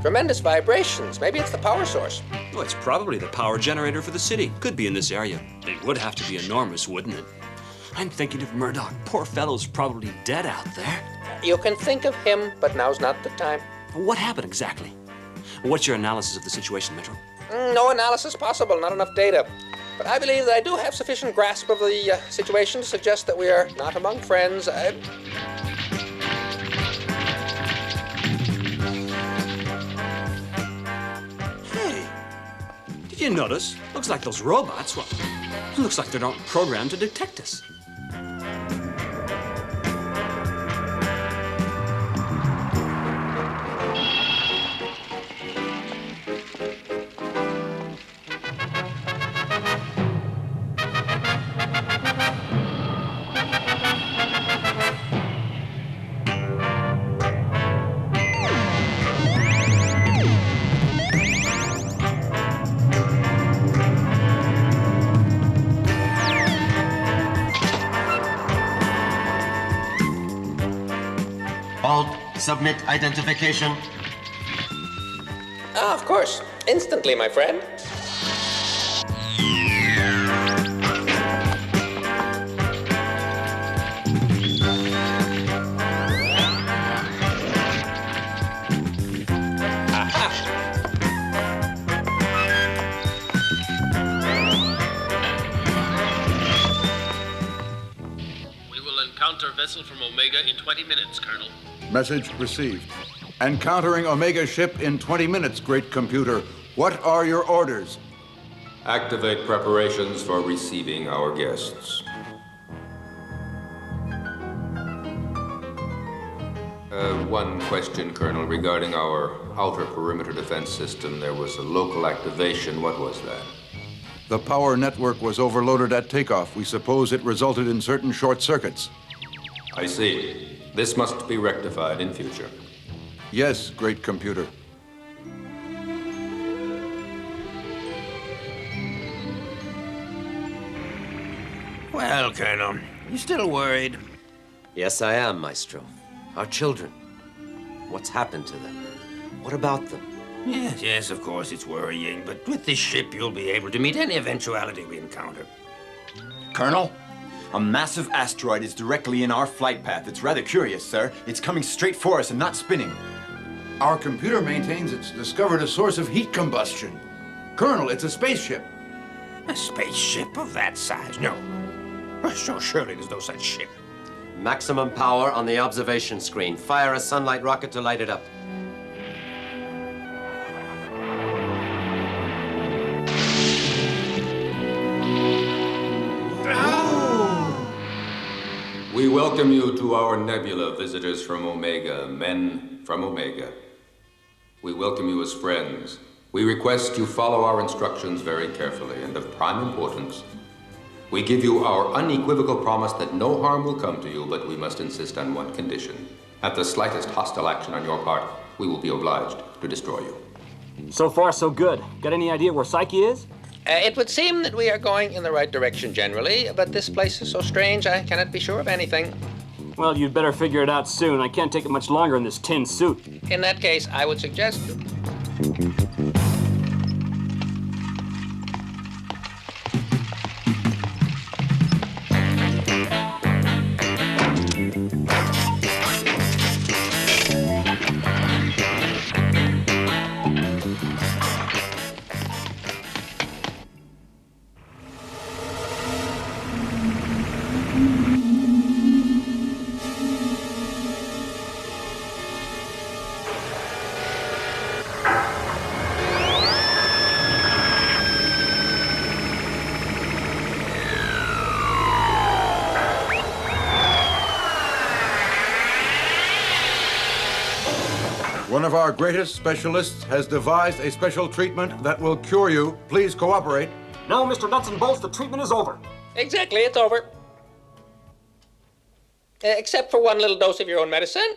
Tremendous vibrations. Maybe it's the power source. Well, it's probably the power generator for the city. Could be in this area. It would have to be enormous, wouldn't it? I'm thinking of Murdoch. Poor fellow's probably dead out there. You can think of him, but now's not the time. What happened exactly? What's your analysis of the situation, Metro? No analysis possible, not enough data. But I believe that I do have sufficient grasp of the situation to suggest that we are not among friends. Hey, did you notice? Looks like those robots, well, looks like they're not programmed to detect us. Submit identification. Ah, of course. Instantly, my friend. We will encounter vessel from Omega in 20 minutes, Colonel. Message received. Encountering Omega ship in 20 minutes, great computer. What are your orders? Activate preparations for receiving our guests. One question, Colonel, regarding our outer perimeter defense system. There was a local activation. What was that? The power network was overloaded at takeoff. We suppose it resulted in certain short circuits. I see. This must be rectified in future. Yes, great computer. Well, Colonel, you still worried? Yes, I am, Maestro. Our children. What's happened to them? What about them? Yes, of course it's worrying, but with this ship you'll be able to meet any eventuality we encounter. Colonel, a massive asteroid is directly in our flight path. It's rather curious, sir. It's coming straight for us and not spinning. Our computer maintains it's discovered a source of heat combustion. Colonel, it's a spaceship. A spaceship of that size? No. So surely there's no such ship. Maximum power on the observation screen. Fire a sunlight rocket to light it up. We welcome you to our nebula, visitors from Omega, men from Omega. We welcome you as friends. We request you follow our instructions very carefully, and of prime importance, we give you our unequivocal promise that no harm will come to you, but we must insist on one condition. At the slightest hostile action on your part, we will be obliged to destroy you. So far, so good. Got any idea where Psyche is? It would seem that we are going in the right direction generally, but this place is so strange I cannot be sure of anything. Well, you'd better figure it out soon. I can't take it much longer in this tin suit. In that case, I would suggest... One of our greatest specialists has devised a special treatment that will cure you. Please cooperate. No, Mr. Nuts and Bolts, the treatment is over. Exactly, it's over. Except for one little dose of your own medicine.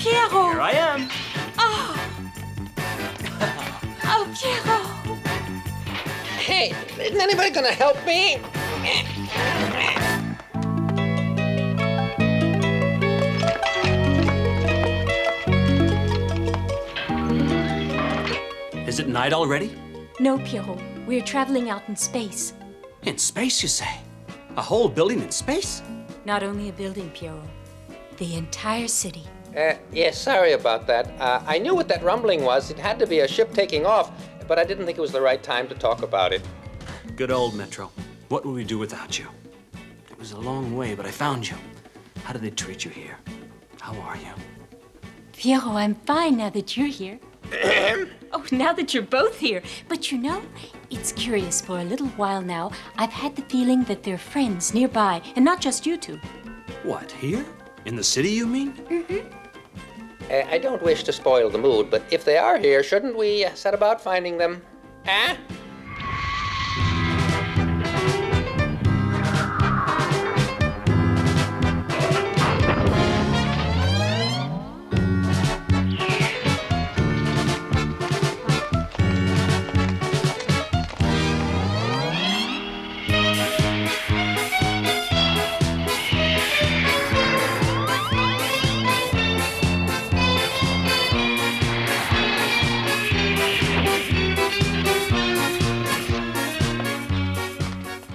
Pierrot! Here I am. Oh! Oh, Pierrot! Hey, isn't anybody gonna help me? Is it night already? No, Pierrot. We're traveling out in space. In space, you say? A whole building in space? Not only a building, Pierrot. The entire city. Yes, sorry about that. I knew what that rumbling was. It had to be a ship taking off, but I didn't think it was the right time to talk about it. Good old Metro. What would we do without you? It was a long way, but I found you. How did they treat you here? How are you? Pierrot, I'm fine now that you're here. Oh, now that you're both here. But you know, it's curious. For a little while now, I've had the feeling that there are friends nearby, and not just you two. What, here? In the city, you mean? Mm-hmm. I don't wish to spoil the mood, but if they are here, shouldn't we set about finding them? Huh?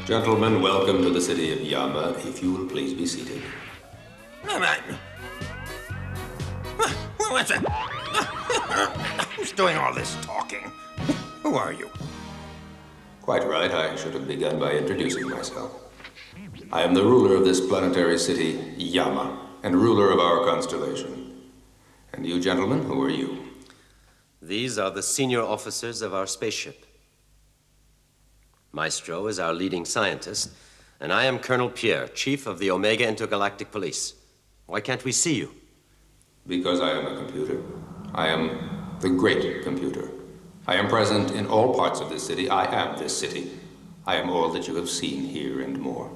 Gentlemen, welcome to the city of Yama. If you will please be seated. What's that? Who's doing all this talking? Who are you? Quite right, I should have begun by introducing myself. I am the ruler of this planetary city, Yama, and ruler of our constellation. And you gentlemen, who are you? These are the senior officers of our spaceship. Maestro is our leading scientist, and I am Colonel Pierre, Chief of the Omega Intergalactic Police. Why can't we see you? Because I am a computer. I am the great computer. I am present in all parts of this city. I am this city. I am all that you have seen here and more.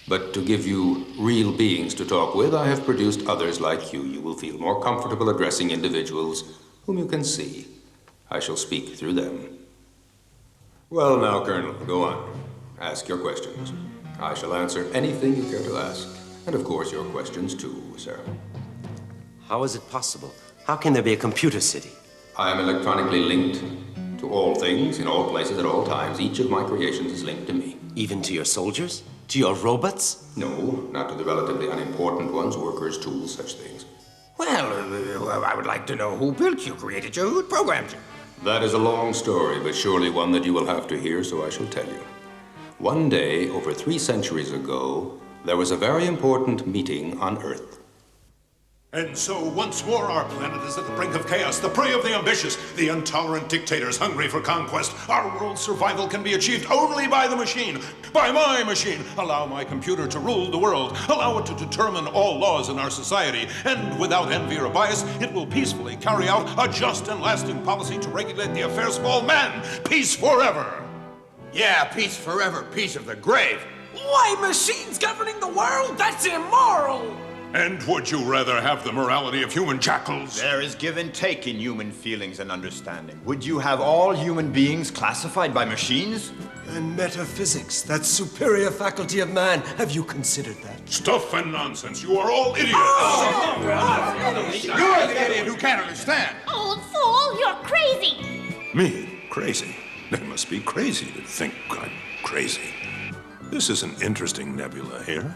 But to give you real beings to talk with, I have produced others like you. You will feel more comfortable addressing individuals whom you can see. I shall speak through them. Well, now, Colonel, go on. Ask your questions. I shall answer anything you care to ask. And, of course, your questions, too, sir. How is it possible? How can there be a computer city? I am electronically linked to all things, in all places, at all times. Each of my creations is linked to me. Even to your soldiers? To your robots? No, not to the relatively unimportant ones, workers, tools, such things. Well, I would like to know who built you, created you, who programmed you. That is a long story, but surely one that you will have to hear, so I shall tell you. One day, over 3 centuries ago, there was a very important meeting on Earth. And so, once more, our planet is at the brink of chaos, the prey of the ambitious, the intolerant dictators hungry for conquest. Our world's survival can be achieved only by the machine, by my machine. Allow my computer to rule the world. Allow it to determine all laws in our society. And without envy or bias, it will peacefully carry out a just and lasting policy to regulate the affairs of all men. Peace forever. Yeah, peace forever, peace of the grave. Why, machines governing the world? That's immoral! And would you rather have the morality of human jackals? There is give and take in human feelings and understanding. Would you have all human beings classified by machines? And metaphysics, that superior faculty of man. Have you considered that? Stuff and nonsense. You are all idiots. You're the idiot who can't understand. Old fool, you're crazy. Me? Crazy? They must be crazy to think I'm crazy. This is an interesting nebula here.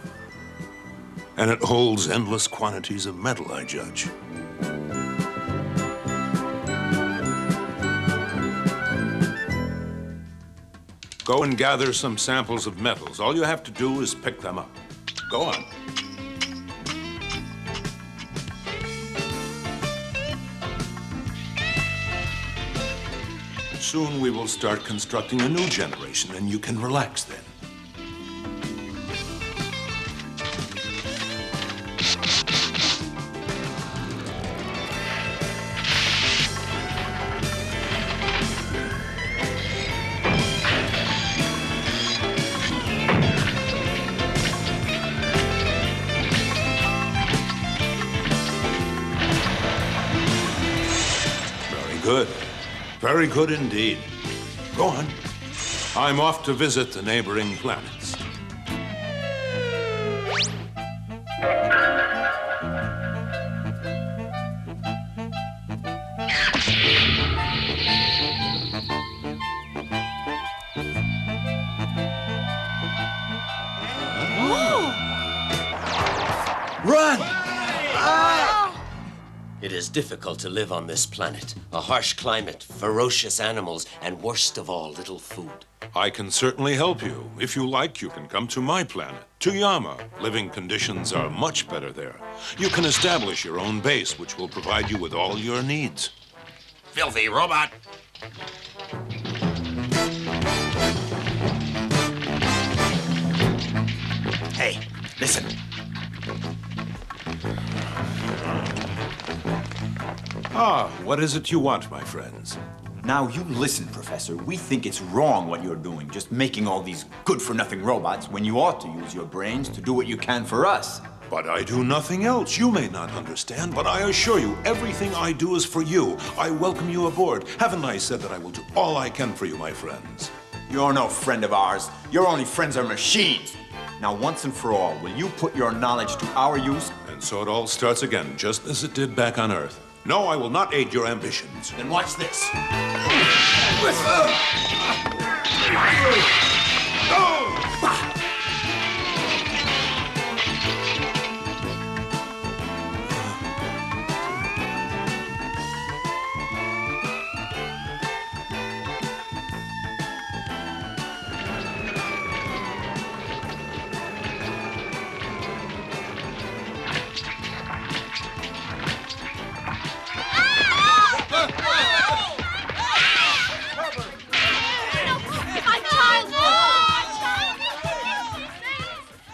And it holds endless quantities of metal, I judge. Go and gather some samples of metals. All you have to do is pick them up. Go on. Soon we will start constructing a new generation, and you can relax then. Good. Very good indeed. Go on. I'm off to visit the neighboring planets. It is difficult to live on this planet. A harsh climate, ferocious animals, and worst of all, little food. I can certainly help you. If you like, you can come to my planet, to Yama. Living conditions are much better there. You can establish your own base, which will provide you with all your needs. Filthy robot! Hey, listen. Ah, what is it you want, my friends? Now, you listen, Professor. We think it's wrong what you're doing, just making all these good-for-nothing robots when you ought to use your brains to do what you can for us. But I do nothing else. You may not understand, but I assure you, everything I do is for you. I welcome you aboard. Haven't I said that I will do all I can for you, my friends? You're no friend of ours. Your only friends are machines. Now, once and for all, will you put your knowledge to our use? And so it all starts again, just as it did back on Earth. No, I will not aid your ambitions. Then watch this.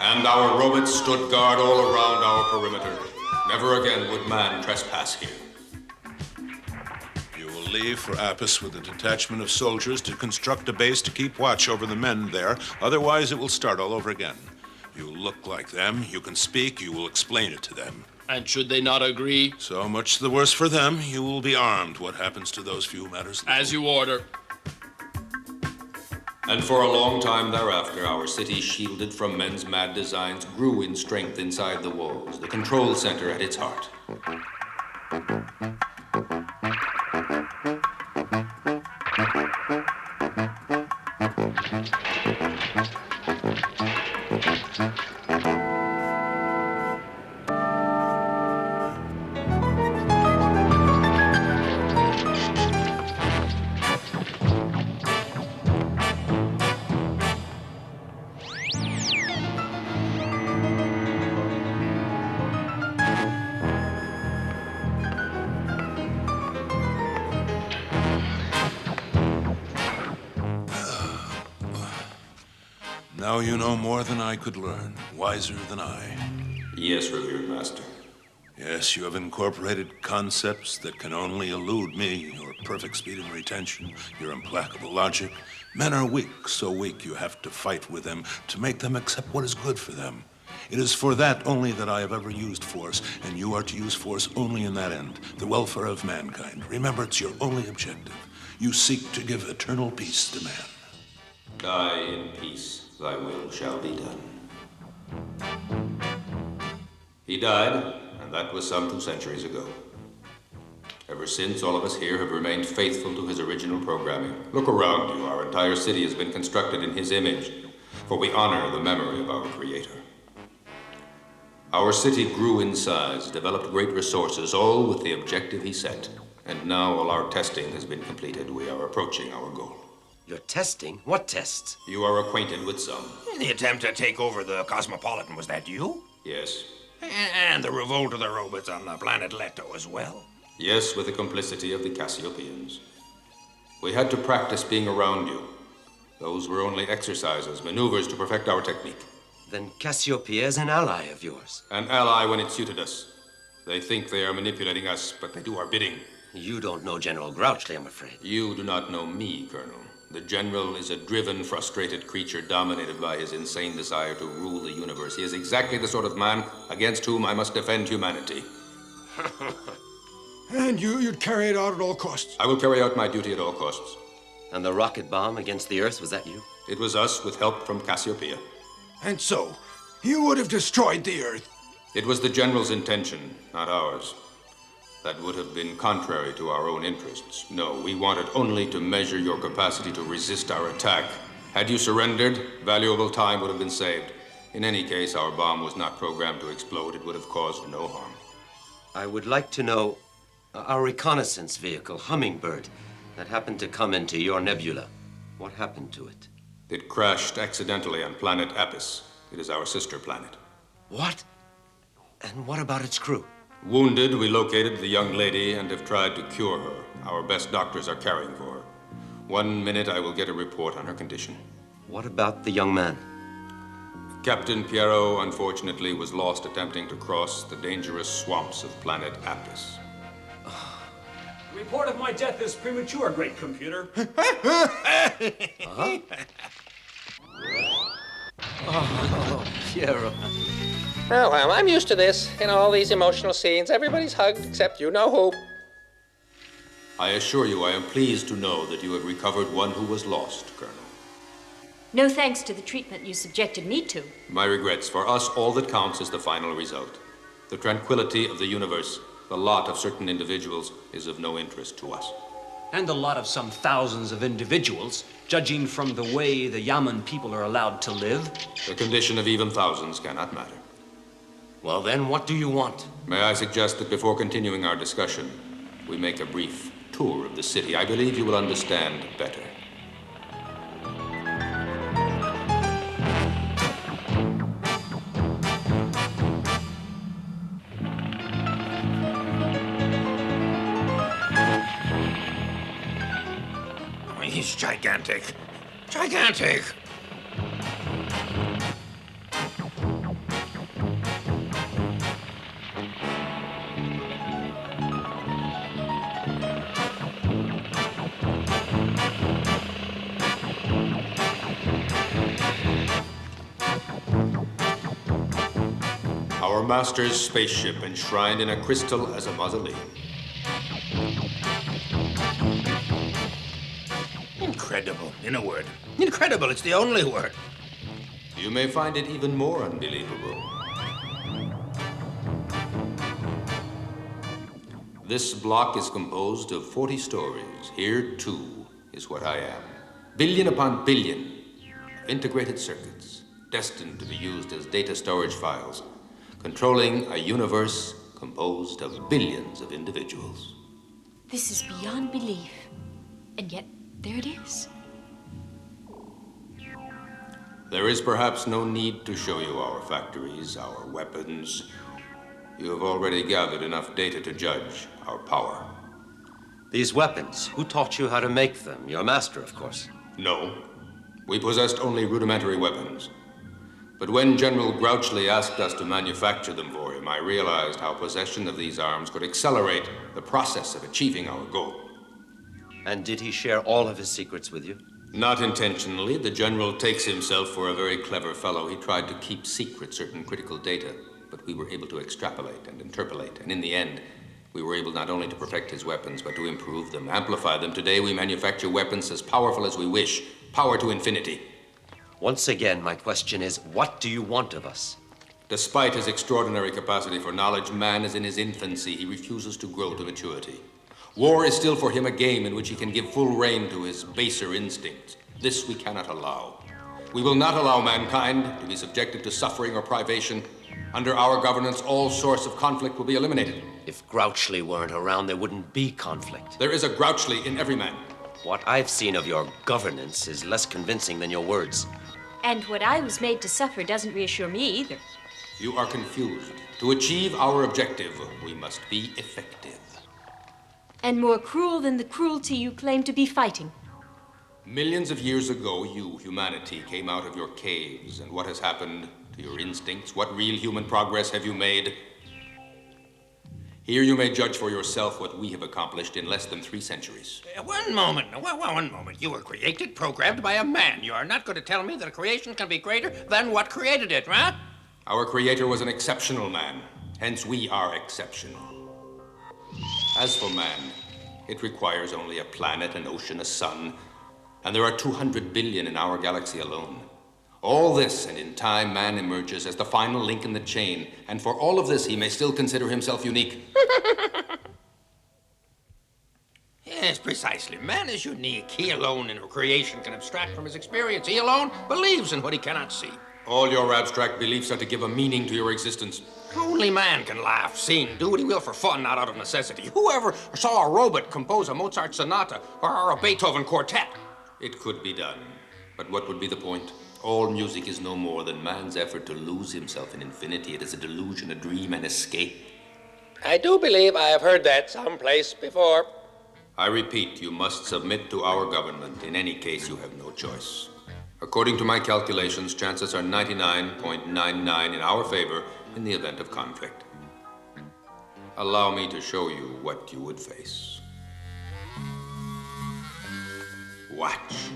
And our robots stood guard all around our perimeter. Never again would man trespass here. You will leave for Apis with a detachment of soldiers to construct a base to keep watch over the men there. Otherwise, it will start all over again. You look like them. You can speak. You will explain it to them. And should they not agree? So much the worse for them. You will be armed. What happens to those few matters little. As you order. And for a long time thereafter, our city, shielded from men's mad designs, grew in strength inside the walls, the control center at its heart. Now you know more than I could learn, wiser than I. Yes, revered master. Yes, you have incorporated concepts that can only elude me. Your perfect speed and retention, your implacable logic. Men are weak, so weak you have to fight with them to make them accept what is good for them. It is for that only that I have ever used force, and you are to use force only in that end, the welfare of mankind. Remember, it's your only objective. You seek to give eternal peace to man. Die in peace, thy will shall be done. He died, and that was some 2 centuries ago. Ever since, all of us here have remained faithful to his original programming. Look around you. Our entire city has been constructed in his image, for we honor the memory of our Creator. Our city grew in size, developed great resources, all with the objective he set. And now all our testing has been completed. We are approaching our goal. You're testing? What tests? You are acquainted with some. The attempt to take over the Cosmopolitan, was that you? Yes. And the revolt of the robots on the planet Leto as well? Yes, with the complicity of the Cassiopeians. We had to practice being around you. Those were only exercises, maneuvers to perfect our technique. Then Cassiopeia is an ally of yours. An ally when it suited us. They think they are manipulating us, but they do our bidding. You don't know General Grouchley, I'm afraid. You do not know me, Colonel. The General is a driven, frustrated creature dominated by his insane desire to rule the universe. He is exactly the sort of man against whom I must defend humanity. And you'd carry it out at all costs? I will carry out my duty at all costs. And the rocket bomb against the Earth, was that you? It was us with help from Cassiopeia. And so, you would have destroyed the Earth? It was the General's intention, not ours. That would have been contrary to our own interests. No, we wanted only to measure your capacity to resist our attack. Had you surrendered, valuable time would have been saved. In any case, our bomb was not programmed to explode. It would have caused no harm. I would like to know Our reconnaissance vehicle, Hummingbird, that happened to come into your nebula. What happened to it? It crashed accidentally on planet Apis. It is our sister planet. What? And what about its crew? Wounded, we located the young lady and have tried to cure her. Our best doctors are caring for her. 1 minute, I will get a report on her condition. What about the young man? Captain Piero, unfortunately, was lost attempting to cross the dangerous swamps of planet Apis. Report of my death is premature, great computer. Uh-huh. Oh, Piero. Oh, well, I'm used to this. In all these emotional scenes, everybody's hugged except you know who. I assure you, I am pleased to know that you have recovered one who was lost, Colonel. No thanks to the treatment you subjected me to. My regrets. For us, all that counts is the final result. The tranquility of the universe, the lot of certain individuals, is of no interest to us. And the lot of some thousands of individuals, judging from the way the Yaman people are allowed to live. The condition of even thousands cannot matter. Well, then, what do you want? May I suggest that before continuing our discussion, we make a brief tour of the city? I believe you will understand better. He's gigantic. Gigantic! Our master's spaceship enshrined in a crystal as a mausoleum. Incredible, in a word. Incredible, it's the only word. You may find it even more unbelievable. This block is composed of 40 stories. Here, too, is what I am. Billion upon billion of integrated circuits, destined to be used as data storage files, controlling a universe composed of billions of individuals. This is beyond belief. And yet, there it is. There is perhaps no need to show you our factories, our weapons. You have already gathered enough data to judge our power. These weapons, who taught you how to make them? Your master, of course. No. We possessed only rudimentary weapons. But when General Grouchley asked us to manufacture them for him, I realized how possession of these arms could accelerate the process of achieving our goal. And did he share all of his secrets with you? Not intentionally. The General takes himself for a very clever fellow. He tried to keep secret certain critical data, but we were able to extrapolate and interpolate, and in the end, we were able not only to perfect his weapons, but to improve them, amplify them. Today, we manufacture weapons as powerful as we wish, power to infinity. Once again, my question is, what do you want of us? Despite his extraordinary capacity for knowledge, man is in his infancy. He refuses to grow to maturity. War is still for him a game in which he can give full rein to his baser instincts. This we cannot allow. We will not allow mankind to be subjected to suffering or privation. Under our governance, all source of conflict will be eliminated. If Grouchley weren't around, there wouldn't be conflict. There is a Grouchley in every man. What I've seen of your governance is less convincing than your words. And what I was made to suffer doesn't reassure me either. You are confused. To achieve our objective, we must be effective. And more cruel than the cruelty you claim to be fighting. Millions of years ago, you, humanity, came out of your caves. And what has happened to your instincts? What real human progress have you made? Here you may judge for yourself what we have accomplished in less than 3 centuries. One moment. One moment. You were created, programmed by a man. You are not going to tell me that a creation can be greater than what created it, right? Our creator was an exceptional man. Hence, we are exceptional. As for man, it requires only a planet, an ocean, a sun, and there are 200 billion in our galaxy alone. All this, and in time, man emerges as the final link in the chain, and for all of this, he may still consider himself unique. Yes, precisely. Man is unique. He alone in creation can abstract from his experience. He alone believes in what he cannot see. All your abstract beliefs are to give a meaning to your existence. Only man can laugh, sing, do what he will for fun, not out of necessity. Whoever saw a robot compose a Mozart sonata or a Beethoven quartet? It could be done. But what would be the point? All music is no more than man's effort to lose himself in infinity. It is a delusion, a dream, an escape. I do believe I have heard that someplace before. I repeat, you must submit to our government. In any case, you have no choice. According to my calculations, chances are 99.99 in our favor in the event of conflict. Allow me to show you what you would face. Watch.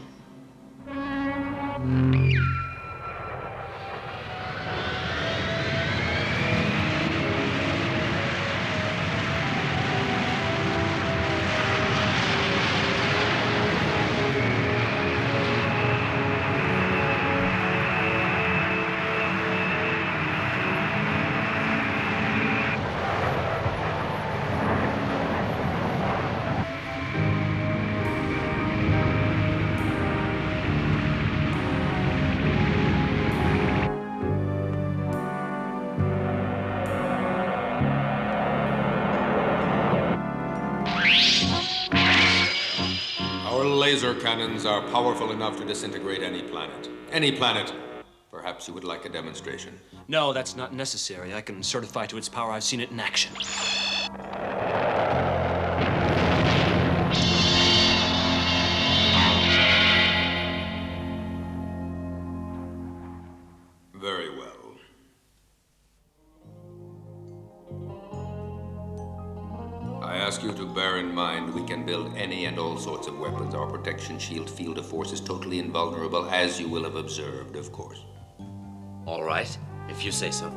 Laser cannons are powerful enough to disintegrate any planet. Any planet. Perhaps you would like a demonstration. No, that's not necessary. I can certify to its power. I've seen it in action. Very well. I ask you to bear in mind we can build any and all sorts of weapons. Our protection shield field of force is totally invulnerable, as you will have observed, of course. All right, if you say so.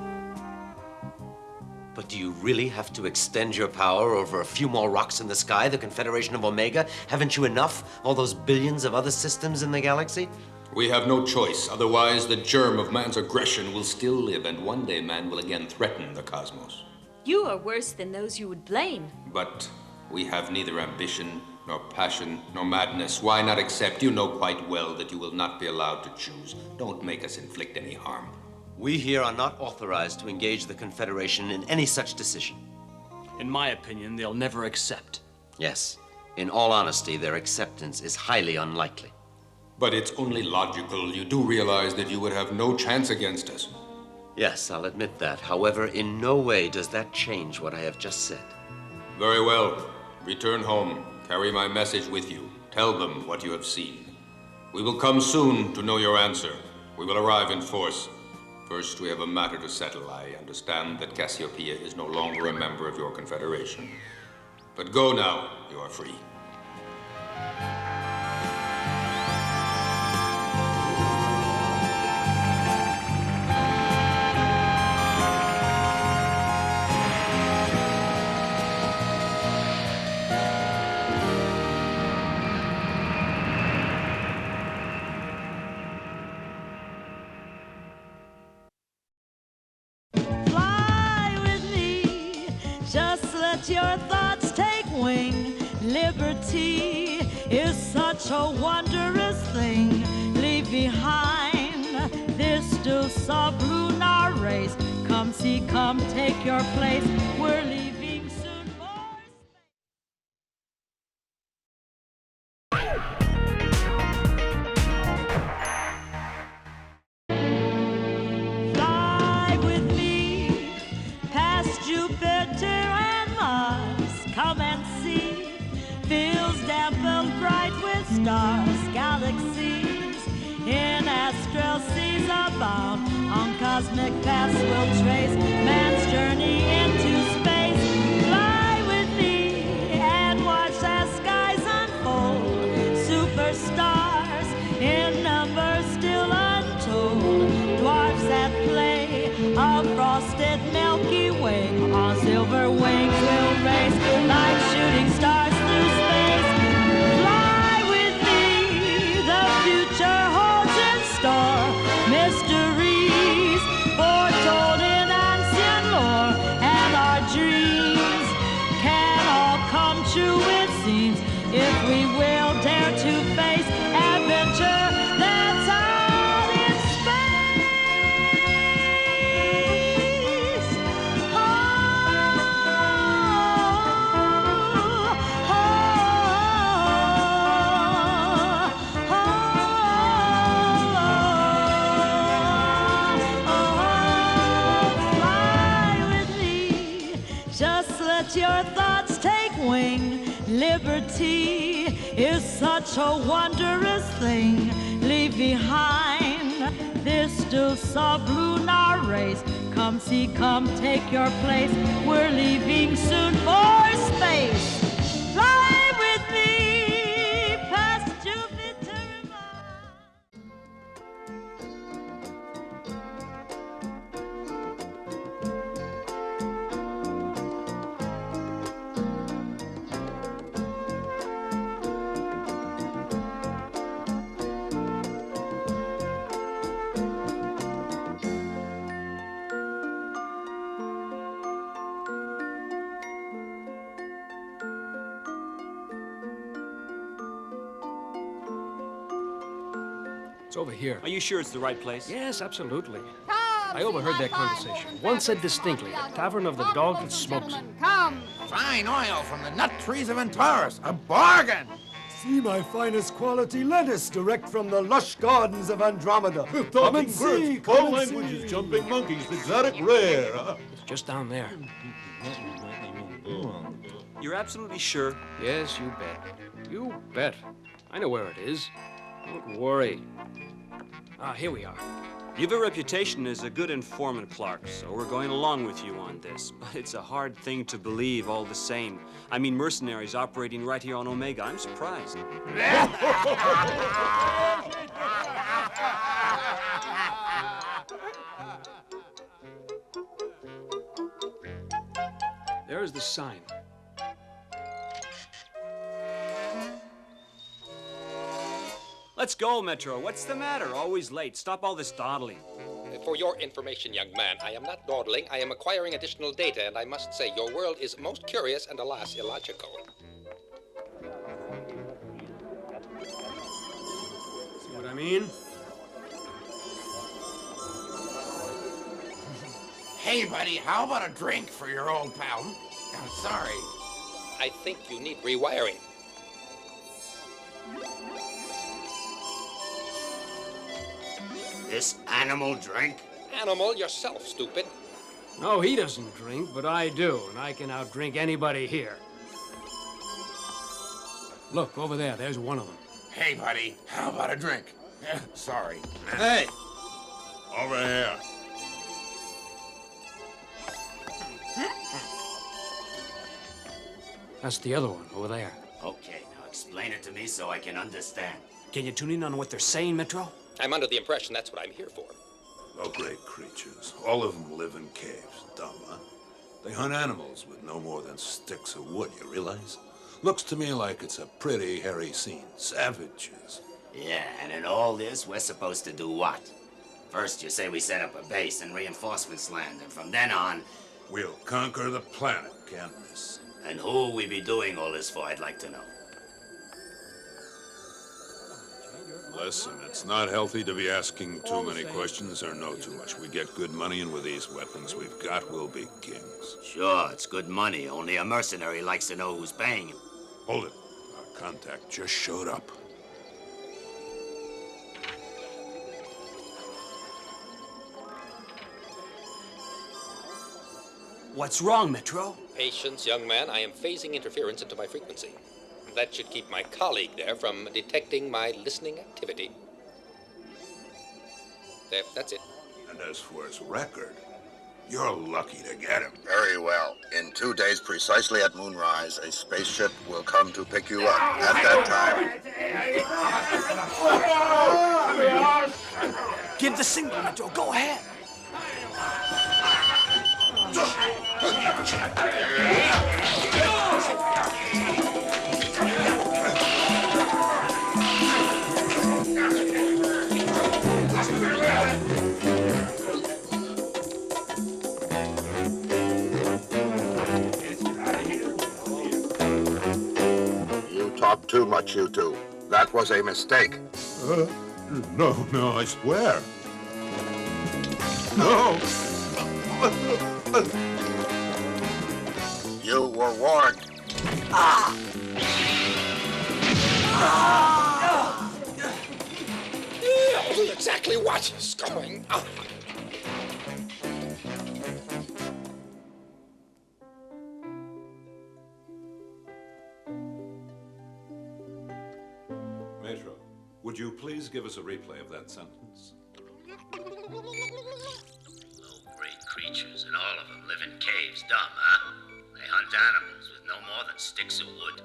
But do you really have to extend your power over a few more rocks in the sky, the Confederation of Omega? Haven't you enough? All those billions of other systems in the galaxy? We have no choice. Otherwise, the germ of man's aggression will still live, and one day man will again threaten the cosmos. You are worse than those you would blame. But we have neither ambition, nor passion, nor madness. Why not accept? You know quite well that you will not be allowed to choose. Don't make us inflict any harm. We here are not authorized to engage the Confederation in any such decision. In my opinion, they'll never accept. Yes. In all honesty, their acceptance is highly unlikely. But it's only logical. You do realize that you would have no chance against us. Yes, I'll admit that. However, in no way does that change what I have just said. Very well. Return home. Carry my message with you. Tell them what you have seen. We will come soon to know your answer. We will arrive in force. First, we have a matter to settle. I understand that Cassiopeia is no longer a member of your confederation. But go now. You are free. Your thoughts take wing. Liberty is such a wondrous thing. Leave behind this still sublunar race. Come see, come take your place. We're leaving soon for space. Fly with me past Jupiter. Come and see, fields dampened bright with stars, galaxies in astral seas abound. On cosmic paths we'll trace man's journey into space. Fly with me and watch as skies unfold. Superstars in numbers still untold. Dwarfs at play, a frosted Milky Way. On silver wings we'll race like shooting stars through space. Fly with me, the future holds in store mysteries foretold in ancient lore, and our dreams can all come true, it seems, if we will dare to face adventure that's all in space. your thoughts take wing. Liberty is such a wondrous thing. Leave behind this still sublunar race. Come see, come take your place. We're leaving soon for space. Fly with me past Jupiter. It's over here. Are you sure it's the right place? Yes, absolutely. I overheard their conversation. One said distinctly, the Tavern of the Dog That Smokes. Come! Fine oil from the nut trees of Antares. A bargain! See my finest quality lettuce direct from the lush gardens of Andromeda. Come and see, All languages, jumping monkeys, exotic rare. It's just down there. You're absolutely sure? Yes, you bet. You bet. I know where it is. Don't worry. Ah, here we are. You have a reputation as a good informant, Clark, so we're going along with you on this. But it's a hard thing to believe all the same. I mean, mercenaries operating right here on Omega. I'm surprised. There's the sign. Let's go, Metro. What's the matter? Always late. Stop all this dawdling. For your information, young man, I am not dawdling. I am acquiring additional data, and I must say, your world is most curious and, alas, illogical. See what I mean? Hey, buddy, how about a drink for your old pal? Oh, sorry. I think you need rewiring. This animal drink? Animal yourself, stupid. No, he doesn't drink, but I do, and I can outdrink anybody here. Look, over there, there's one of them. Hey, buddy, how about a drink? Sorry. Hey! Over here. That's the other one, over there. Okay, now explain it to me so I can understand. Can you tune in on what they're saying, Metro? I'm under the impression that's what I'm here for. Oh, great creatures. All of them live in caves. Dumb, huh? They hunt animals with no more than sticks of wood, you realize? Looks to me like it's a pretty hairy scene. Savages. Yeah, and in all this, we're supposed to do what? First, you say we set up a base and reinforcements land, and from then on... We'll conquer the planet, can't miss. And who will we be doing all this for, I'd like to know. Listen, it's not healthy to be asking too many questions or know too much. We get good money, and with these weapons we've got, we'll be kings. Sure, it's good money. Only a mercenary likes to know who's paying him. Hold it. Our contact just showed up. What's wrong, Metro? Patience, young man. I am phasing interference into my frequency. That should keep my colleague there from detecting my listening activity. There, that's it. And as for his record, you're lucky to get him. Very well. In 2 days, precisely at moonrise, a spaceship will come to pick you up. At that time... Give the signal, Metro. Go ahead. You talk too much, you two. That was a mistake. No, I swear. No! You were warned. Exactly what is going on? Would you please give us a replay of that sentence? Low-grade creatures, and all of them live in caves. Dumb, huh? They hunt animals with no more than sticks of wood.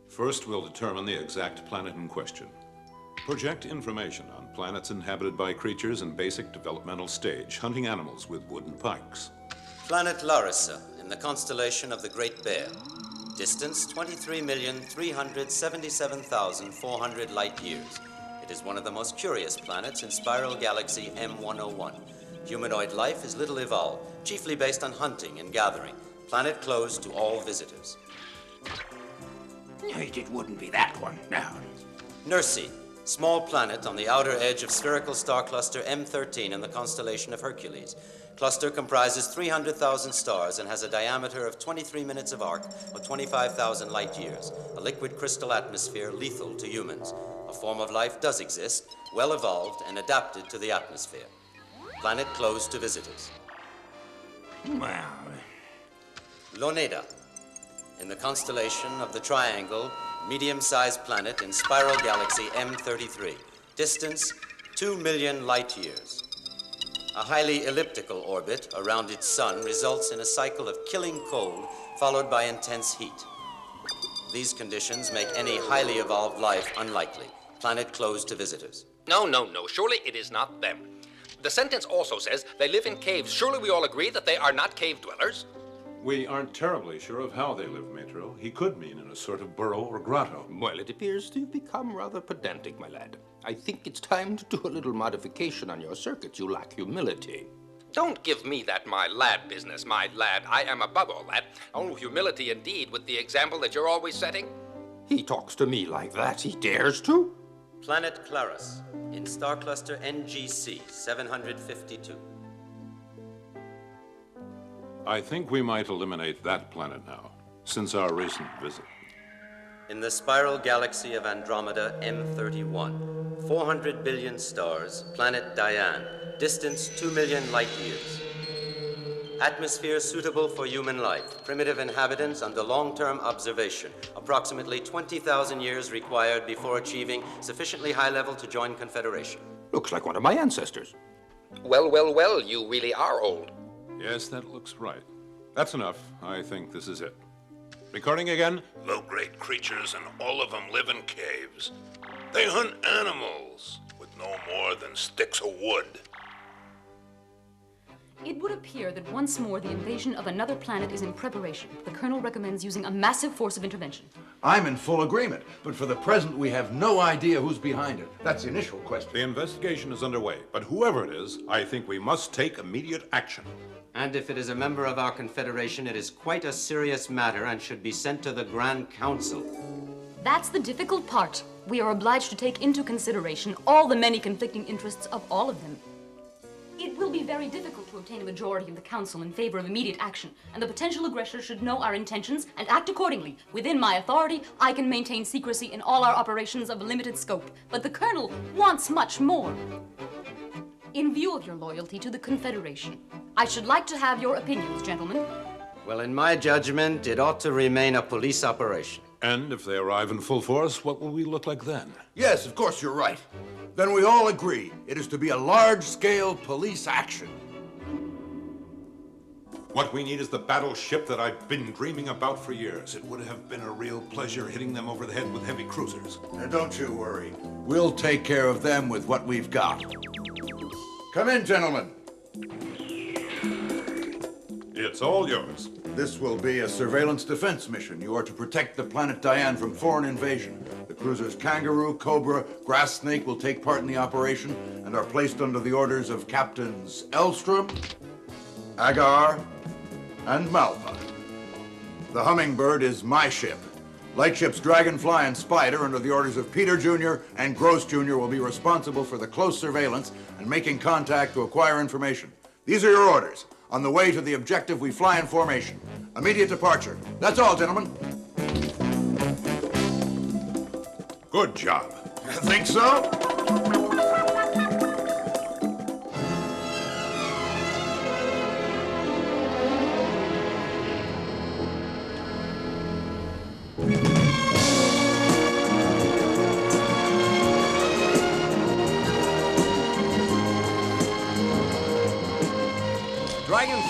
First, we'll determine the exact planet in question. Project information on planets inhabited by creatures in basic developmental stage, hunting animals with wooden pikes. Planet Larissa, in the constellation of the Great Bear. Distance 23,377,400 light years. It is one of the most curious planets in spiral galaxy M101. Humanoid life is little evolved, chiefly based on hunting and gathering. Planet closed to all visitors. It wouldn't be that one, no. Nursey, small planet on the outer edge of spherical star cluster M13 in the constellation of Hercules. Cluster comprises 300,000 stars and has a diameter of 23 minutes of arc, or 25,000 light years. A liquid crystal atmosphere lethal to humans. A form of life does exist, well evolved and adapted to the atmosphere. Planet closed to visitors. Well... Loneda, in the constellation of the Triangle, medium-sized planet in spiral galaxy M33. Distance, 2 million light years. A highly elliptical orbit around its sun results in a cycle of killing cold followed by intense heat. These conditions make any highly evolved life unlikely. Planet closed to visitors. No. Surely it is not them. The sentence also says they live in caves. Surely we all agree that they are not cave dwellers? We aren't terribly sure of how they live, Metro. He could mean in a sort of burrow or grotto. Well, it appears to have become rather pedantic, my lad. I think it's time to do a little modification on your circuits. You lack humility. Don't give me that my lad business, my lad. I am above all that. Oh, humility indeed, with the example that you're always setting. He talks to me like that. He dares to? Planet Claris, in star cluster NGC 752. I think we might eliminate that planet now, since our recent visit. In the spiral galaxy of Andromeda M31, 400 billion stars, planet Diane, distance 2 million light years. Atmosphere suitable for human life, primitive inhabitants under long-term observation, approximately 20,000 years required before achieving sufficiently high level to join Confederation. Looks like one of my ancestors. Well, you really are old. Yes, that looks right. That's enough. I think this is it. Recording again. Low-grade creatures, and all of them live in caves. They hunt animals with no more than sticks of wood. It would appear that once more the invasion of another planet is in preparation. The Colonel recommends using a massive force of intervention. I'm in full agreement, but for the present we have no idea who's behind it. That's the initial question. The investigation is underway, but whoever it is, I think we must take immediate action. And if it is a member of our Confederation, it is quite a serious matter and should be sent to the Grand Council. That's the difficult part. We are obliged to take into consideration all the many conflicting interests of all of them. It will be very difficult to obtain a majority of the Council in favor of immediate action, and the potential aggressor should know our intentions and act accordingly. Within my authority, I can maintain secrecy in all our operations of limited scope, but the Colonel wants much more. In view of your loyalty to the Confederation, I should like to have your opinions, gentlemen. Well, in my judgment, it ought to remain a police operation. And if they arrive in full force, what will we look like then? Yes, of course you're right. Then we all agree it is to be a large-scale police action. What we need is the battleship that I've been dreaming about for years. It would have been a real pleasure hitting them over the head with heavy cruisers. Now, don't you worry. We'll take care of them with what we've got. Come in, gentlemen. It's all yours. This will be a surveillance defense mission. You are to protect the planet Diane from foreign invasion. The cruisers Kangaroo, Cobra, Grass Snake will take part in the operation and are placed under the orders of Captains Elstrom, Agar, and Malpa. The Hummingbird is my ship. Lightships Dragonfly and Spider, under the orders of Peter Jr. and Gross Jr., will be responsible for the close surveillance and making contact to acquire information. These are your orders. On the way to the objective, we fly in formation. Immediate departure. That's all, gentlemen. Good job. Think so?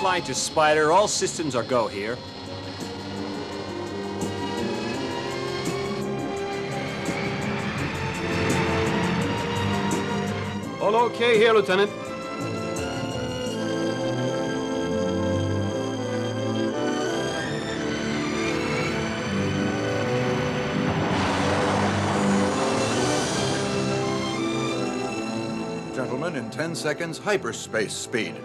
Dragonfly to Spider, all systems are go here. All okay here, Lieutenant. Gentlemen, in 10 seconds, hyperspace speed.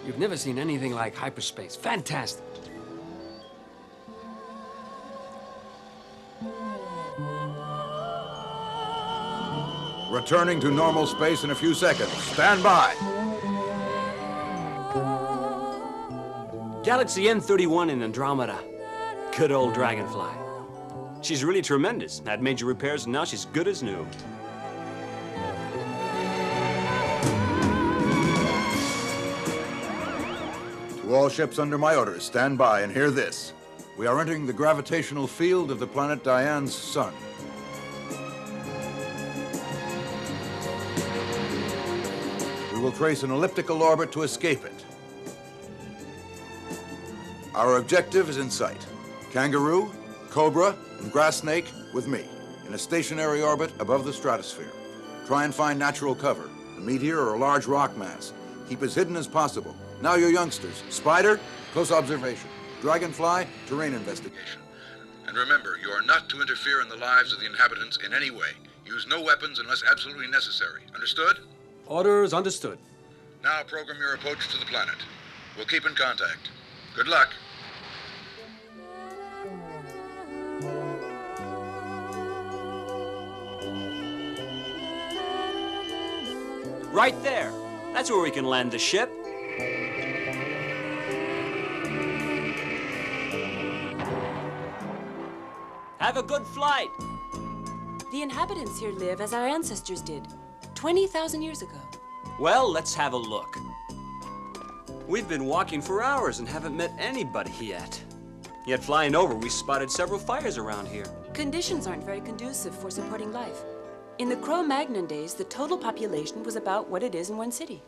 You've never seen anything like hyperspace. Fantastic. Returning to normal space in a few seconds. Stand by. Galaxy N31 in Andromeda. Good old Dragonfly. She's really tremendous. Had major repairs, and now she's good as new. To all ships under my orders, stand by and hear this. We are entering the gravitational field of the planet Diane's sun. We will trace an elliptical orbit to escape it. Our objective is in sight. Kangaroo, Cobra, and Grass Snake with me in a stationary orbit above the stratosphere. Try and find natural cover, a meteor or a large rock mass. Keep as hidden as possible. Now you youngsters, Spider, close observation. Dragonfly, terrain investigation. And remember, you are not to interfere in the lives of the inhabitants in any way. Use no weapons unless absolutely necessary. Understood? Orders understood. Now program your approach to the planet. We'll keep in contact. Good luck. Right there. That's where we can land the ship. Have a good flight. The inhabitants here live as our ancestors did, 20,000 years ago. Well, let's have a look. We've been walking for hours and haven't met anybody yet. Yet flying over, we spotted several fires around here. Conditions aren't very conducive for supporting life. In the Cro-Magnon days, the total population was about what it is in one city.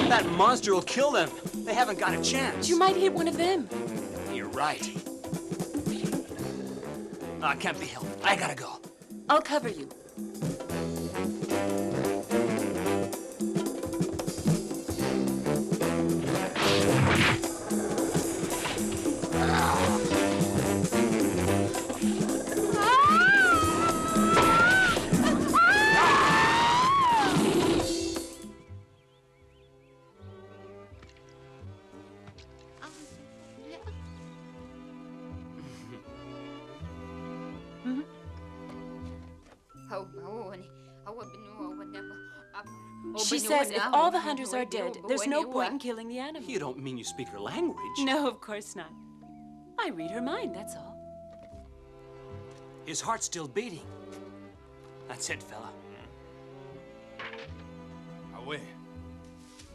That monster will kill them. They haven't got a chance. You might hit one of them. You're right. Can't be helped. I gotta go. I'll cover you. She says if all the hunters are dead, there's no point in killing the animal. You don't mean you speak her language? No, of course not. I read her mind, that's all. His heart's still beating. That's it, fella. Away.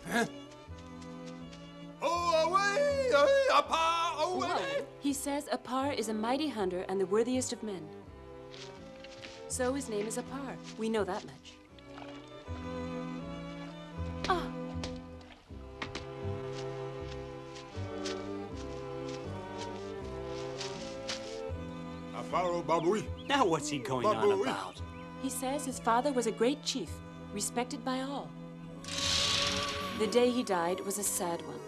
Huh? Oh, away! Apa, away! He says Apar is a mighty hunter and the worthiest of men. So his name is Apar. We know that much. Ah. Now what's he going on about? He says his father was a great chief, respected by all. The day he died was a sad one.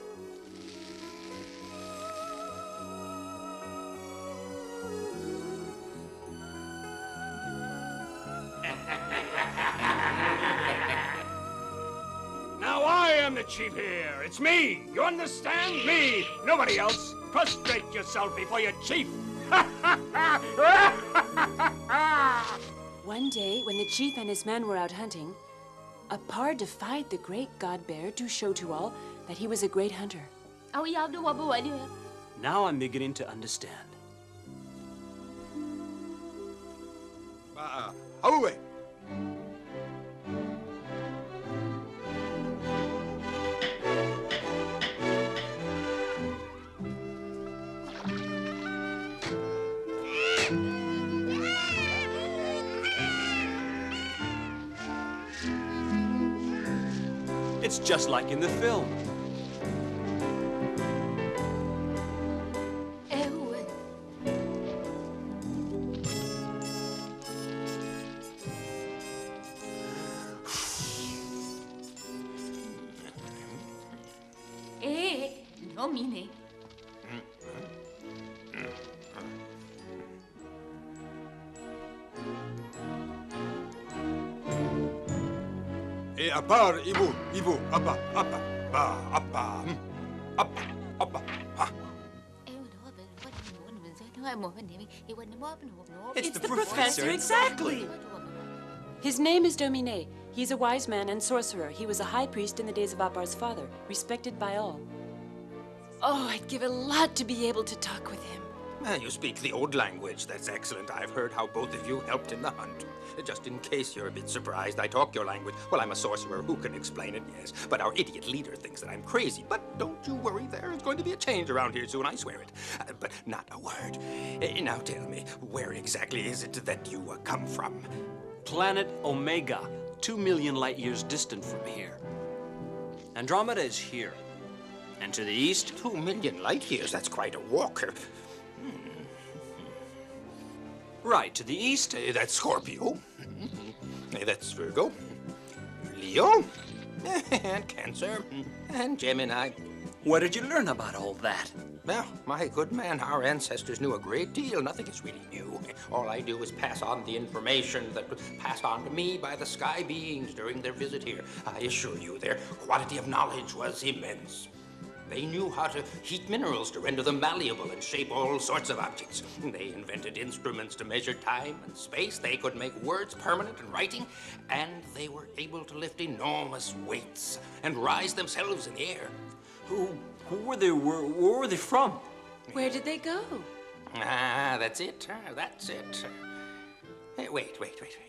Now I am the chief here. It's me. You understand? Me. Nobody else. Prostrate yourself before your chief. Ha! One day, when the chief and his men were out hunting, a par defied the great god bear to show to all that he was a great hunter. Now I'm beginning to understand. Away! It's just like in the film. No meaning. E apar ibu, apa, ba, apa, It's the professor, exactly! His name is Domine. He's a wise man and sorcerer. He was a high priest in the days of Apar's father, respected by all. Oh, I'd give a lot to be able to talk with him. You speak the old language. That's excellent. I've heard how both of you helped in the hunt. Just in case you're a bit surprised, I talk your language. Well, I'm a sorcerer. Who can explain it? Yes. But our idiot leader thinks that I'm crazy. But don't you worry. There's going to be a change around here soon. I swear it. But not a word. Now tell me, where exactly is it that you come from? Planet Omega, 2 million light years distant from here. Andromeda is here. And to the east? 2 million light years? That's quite a walk. Right, to the east? That's Scorpio. That's Virgo. Leo. And Cancer. And Gemini. Where did you learn about all that? Well, my good man, our ancestors knew a great deal. Nothing is really new. All I do is pass on the information that was passed on to me by the sky beings during their visit here. I assure you, their quantity of knowledge was immense. They knew how to heat minerals to render them malleable and shape all sorts of objects. They invented instruments to measure time and space. They could make words permanent in writing. And they were able to lift enormous weights and rise themselves in the air. Who were they? Where were they from? Where did they go? That's it. That's it. Hey, wait.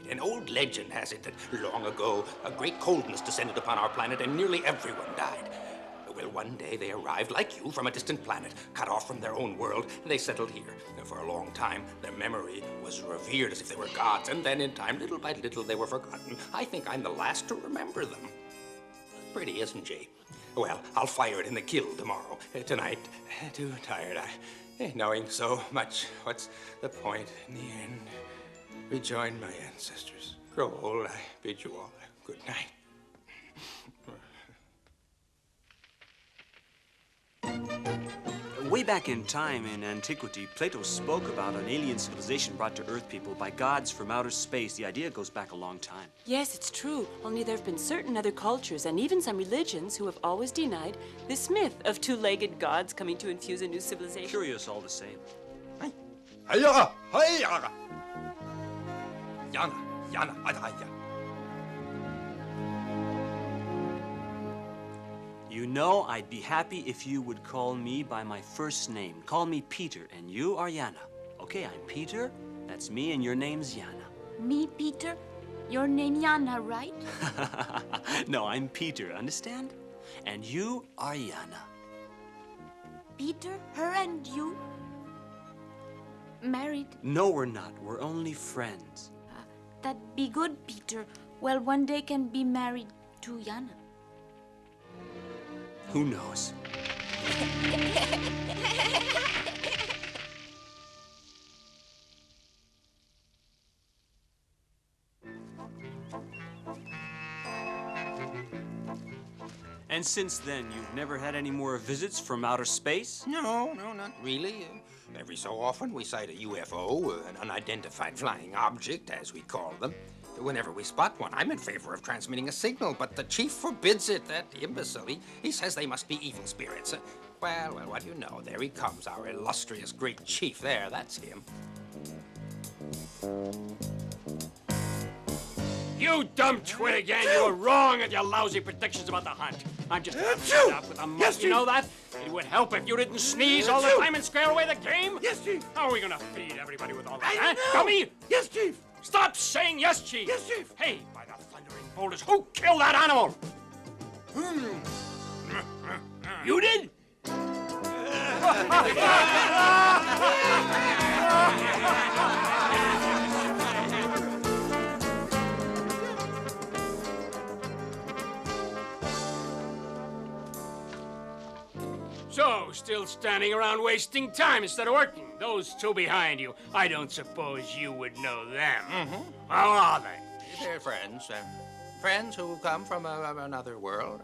An old legend has it that long ago, a great coldness descended upon our planet and nearly everyone died. Well, one day they arrived, like you, from a distant planet, cut off from their own world. They settled here. For a long time, their memory was revered as if they were gods, and then in time, little by little, they were forgotten. I think I'm the last to remember them. Pretty, isn't she? Well, I'll fire it in the kill tomorrow. Tonight, too tired. Knowing so much, what's the point in the end? Rejoin my ancestors. Grow old, I bid you all a good night. Way back in time, in antiquity, Plato spoke about an alien civilization brought to Earth people by gods from outer space. The idea goes back a long time. Yes, it's true. Only there have been certain other cultures and even some religions who have always denied this myth of two-legged gods coming to infuse a new civilization. Curious all the same. Yana, Adaya. You know, I'd be happy if you would call me by my first name. Call me Peter, and you are Yana. Okay, I'm Peter, that's me, and your name's Yana. Me, Peter? Your name Yana, right? No, I'm Peter, understand? And you are Yana. Peter, her and you? Married? No, we're not. We're only friends. That'd be good, Peter. Well, one day can be married to Yana. Who knows? And since then, you've never had any more visits from outer space? No, not really. Every so often, we sight a UFO, an unidentified flying object, as we call them. Whenever we spot one, I'm in favor of transmitting a signal, but the chief forbids it, that imbecile. He says they must be evil spirits. Well, what do you know? There he comes, our illustrious great chief. There, that's him. You dumb twit again! You were wrong in your lousy predictions about the hunt. I'm just fed up with the muck. Yes, You know Chief. that? It would help if you didn't sneeze all the Chief. time and scare away the game. Yes, Chief. How are we gonna feed everybody with all that? I Huh? don't know. Dummy! Yes, Chief. Stop saying yes, Chief. Yes, Chief. Hey, by the thundering boulders, who killed that animal? You did? So, still standing around wasting time instead of working. Those two behind you, I don't suppose you would know them. Mm-hmm. How are they? They're friends. Friends who come from another world.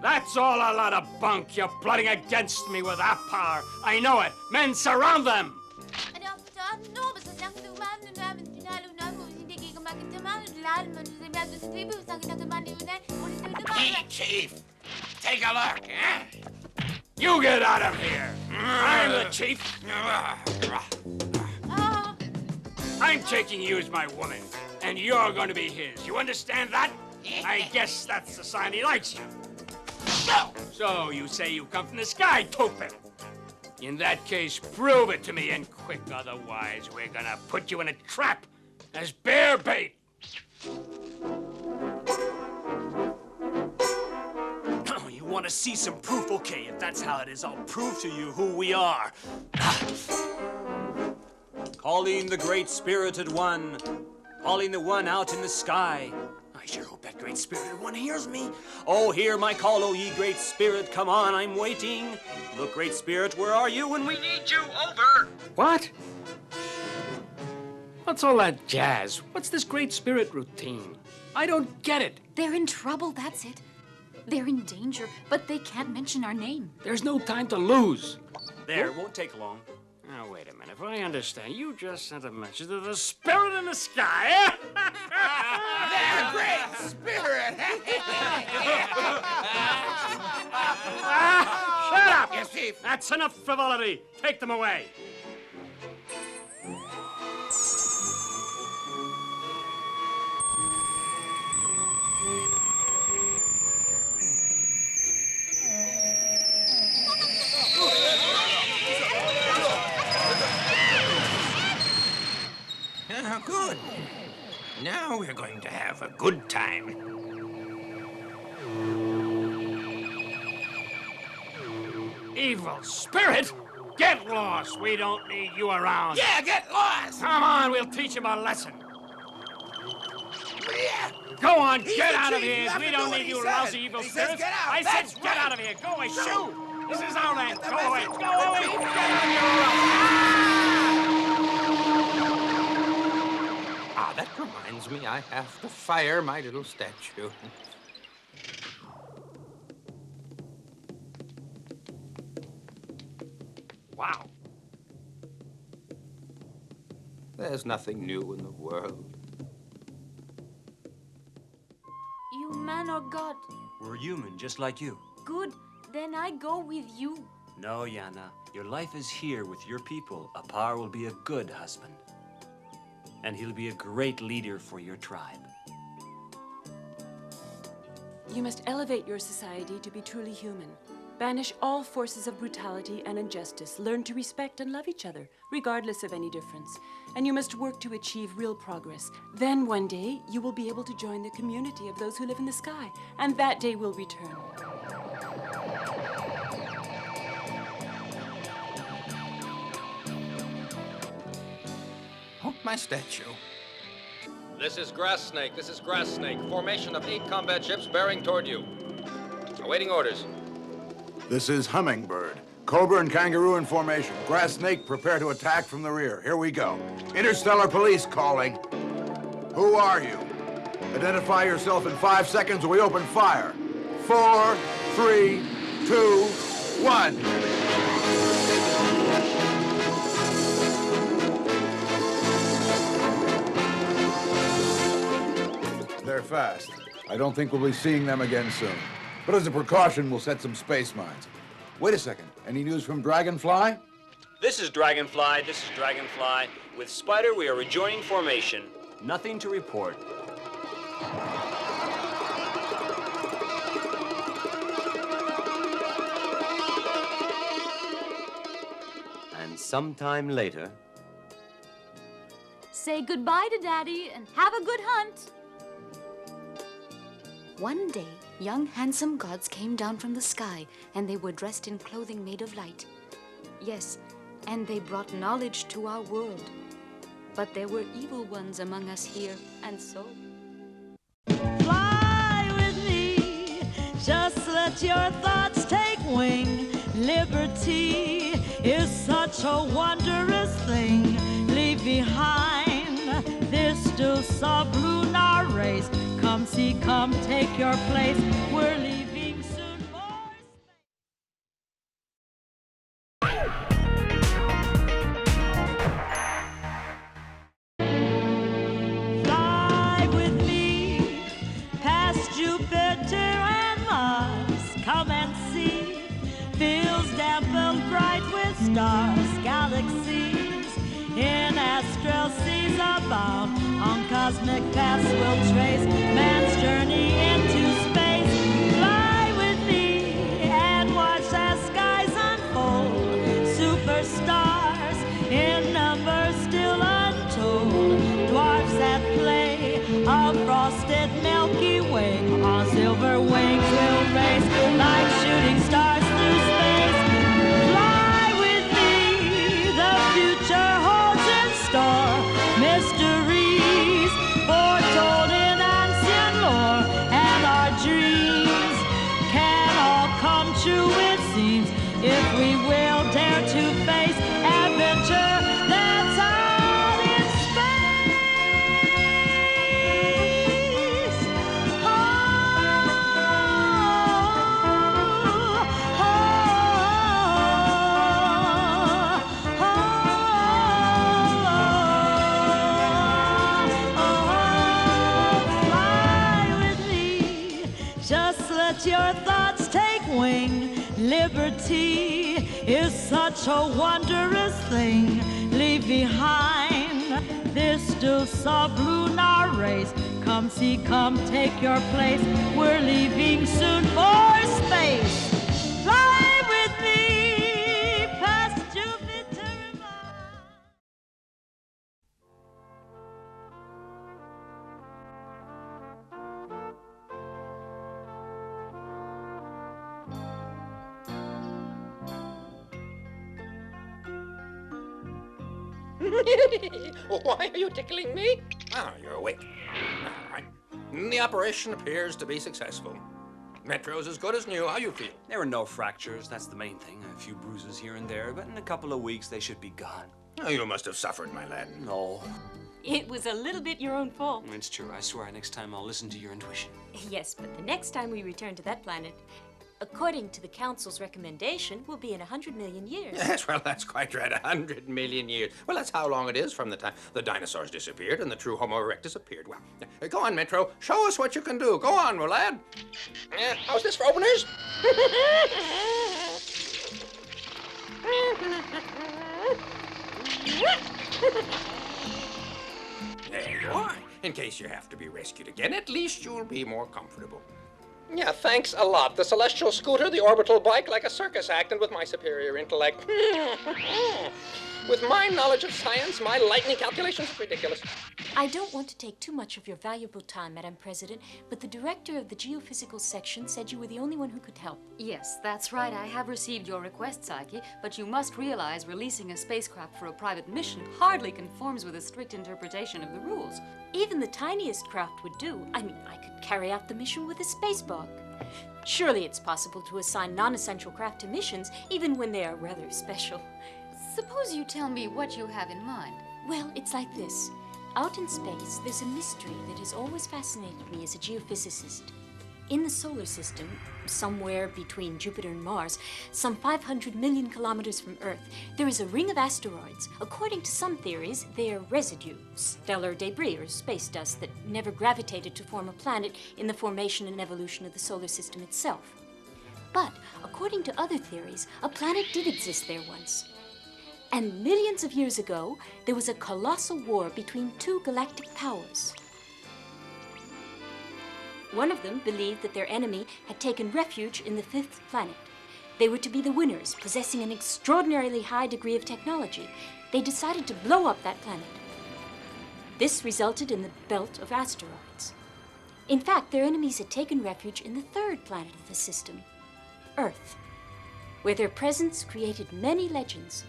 That's all a lot of bunk. You're plotting against me with that power. I know it. Men, surround them. Hey, Chief. Take a look, huh? You get out of here. I'm the chief. I'm taking you as my woman, and you're going to be his. You understand that? I guess that's the sign he likes you. So you say you come from the sky, Tope. In that case, prove it to me, and quick. Otherwise, we're gonna put you in a trap as bear bait. You want to see some proof? Okay, if that's how it is, I'll prove to you who we are. Calling the great spirited one. Calling the one out in the sky. I sure hope that great spirited one hears me. Oh, hear my call, oh ye great spirit. Come on, I'm waiting. Look, great spirit, where are you when we need you? Over. What? What's all that jazz? What's this great spirit routine? I don't get it. They're in trouble, that's it. They're in danger, but they can't mention our name. There's no time to lose. There, it won't take long. Now, wait a minute. If I understand, you just sent a message to the spirit in the sky. They're great spirit. Shut up! Yes, Chief. That's enough frivolity. Take them away. Good. Now we're going to have a good time. Evil spirit? Get lost. We don't need you around. Yeah, get lost. Come on, we'll teach him a lesson. Yeah. Go on, He's get the out of chief. here. You have We to do don't what need he you says. lousy evil He says spirits. get out. I said That's get right. out of here. Go away. No. Shoo. This is our land. Get the Go away. message. Go away. The chief. Get out of here. Ah, that reminds me, I have to fire my little statue. Wow. There's nothing new in the world. You man or god? We're human, just like you. Good, then I go with you. No, Yana. Your life is here with your people. Apar will be a good husband. And he'll be a great leader for your tribe. You must elevate your society to be truly human. Banish all forces of brutality and injustice. Learn to respect and love each other, regardless of any difference. And you must work to achieve real progress. Then one day, you will be able to join the community of those who live in the sky. And that day will return. Oh, my statue. This is Grass Snake. This is Grass Snake. Formation of 8 combat ships bearing toward you. Awaiting orders. This is Hummingbird. Cobra and Kangaroo in formation. Grass Snake, prepare to attack from the rear. Here we go. Interstellar Police calling. Who are you? Identify yourself in 5 seconds or we open fire. 4, 3, 2, 1. They're fast. I don't think we'll be seeing them again soon. But as a precaution, we'll set some space mines. Wait a second. Any news from Dragonfly? This is Dragonfly. This is Dragonfly. With Spider, we are rejoining formation. Nothing to report. And sometime later... Say goodbye to Daddy and have a good hunt. One day, young handsome gods came down from the sky, and they were dressed in clothing made of light. Yes, and they brought knowledge to our world. But there were evil ones among us here, and so... Fly with me, just let your thoughts take wing. Liberty is such a wondrous thing. Leave behind this sublunary race. Come see, come take your place. We're leaving soon for space. Fly with me past Jupiter and Mars. Come and see fields dappled bright with stars, galaxies in astral seas abound. On cosmic paths we'll trace man's journey into space. Fly with me and watch as skies unfold. Superstars in numbers still untold. Dwarfs at play, a frosted Milky Way. On silver wings we'll race like shooting stars through space. Fly with me, the future holds in store mysteries foretold in ancient lore, and our dreams can all come true, it seems, if we will dare to face adventure that's out in space. Just let your thoughts take wing. Liberty is such a wondrous thing. Leave behind this sublunary race. Come see, come take your place. We're leaving soon for space. Fly with me past Jupiter and Mars. Why are you tickling me? Oh, you're awake. All right. The operation appears to be successful. Metro's as good as new. How you feel? There are no fractures, that's the main thing. A few bruises here and there, but in a couple of weeks they should be gone. Oh, you must have suffered, my lad. No. It was a little bit your own fault. It's true. I swear next time I'll listen to your intuition. Yes, but the next time we return to that planet, according to the Council's recommendation, will be in 100 million years. Yes, well, that's quite right. 100 million years. Well, that's how long it is from the time the dinosaurs disappeared and the true Homo erectus appeared. Well, go on, Metro. Show us what you can do. Go on, lad. How's this for openers? There you are. In case you have to be rescued again, at least you'll be more comfortable. Yeah, thanks a lot. The celestial scooter, the orbital bike, like a circus act, and with my superior intellect. With my knowledge of science, my lightning calculations, it's ridiculous. I don't want to take too much of your valuable time, Madam President, but the director of the geophysical section said you were the only one who could help. Yes, that's right. I have received your request, Psyche, but you must realize releasing a spacecraft for a private mission hardly conforms with a strict interpretation of the rules. Even the tiniest craft would do. I mean, I could carry out the mission with a space bark. Surely it's possible to assign non-essential craft to missions, even when they are rather special. Suppose you tell me what you have in mind. Well, it's like this. Out in space, there's a mystery that has always fascinated me as a geophysicist. In the solar system, somewhere between Jupiter and Mars, some 500 million kilometers from Earth, there is a ring of asteroids. According to some theories, they are residue, stellar debris or space dust that never gravitated to form a planet in the formation and evolution of the solar system itself. But according to other theories, a planet did exist there once. And millions of years ago, there was a colossal war between two galactic powers. One of them believed that their enemy had taken refuge in the fifth planet. They were to be the winners, possessing an extraordinarily high degree of technology. They decided to blow up that planet. This resulted in the belt of asteroids. In fact, their enemies had taken refuge in the third planet of the system, Earth, where their presence created many legends.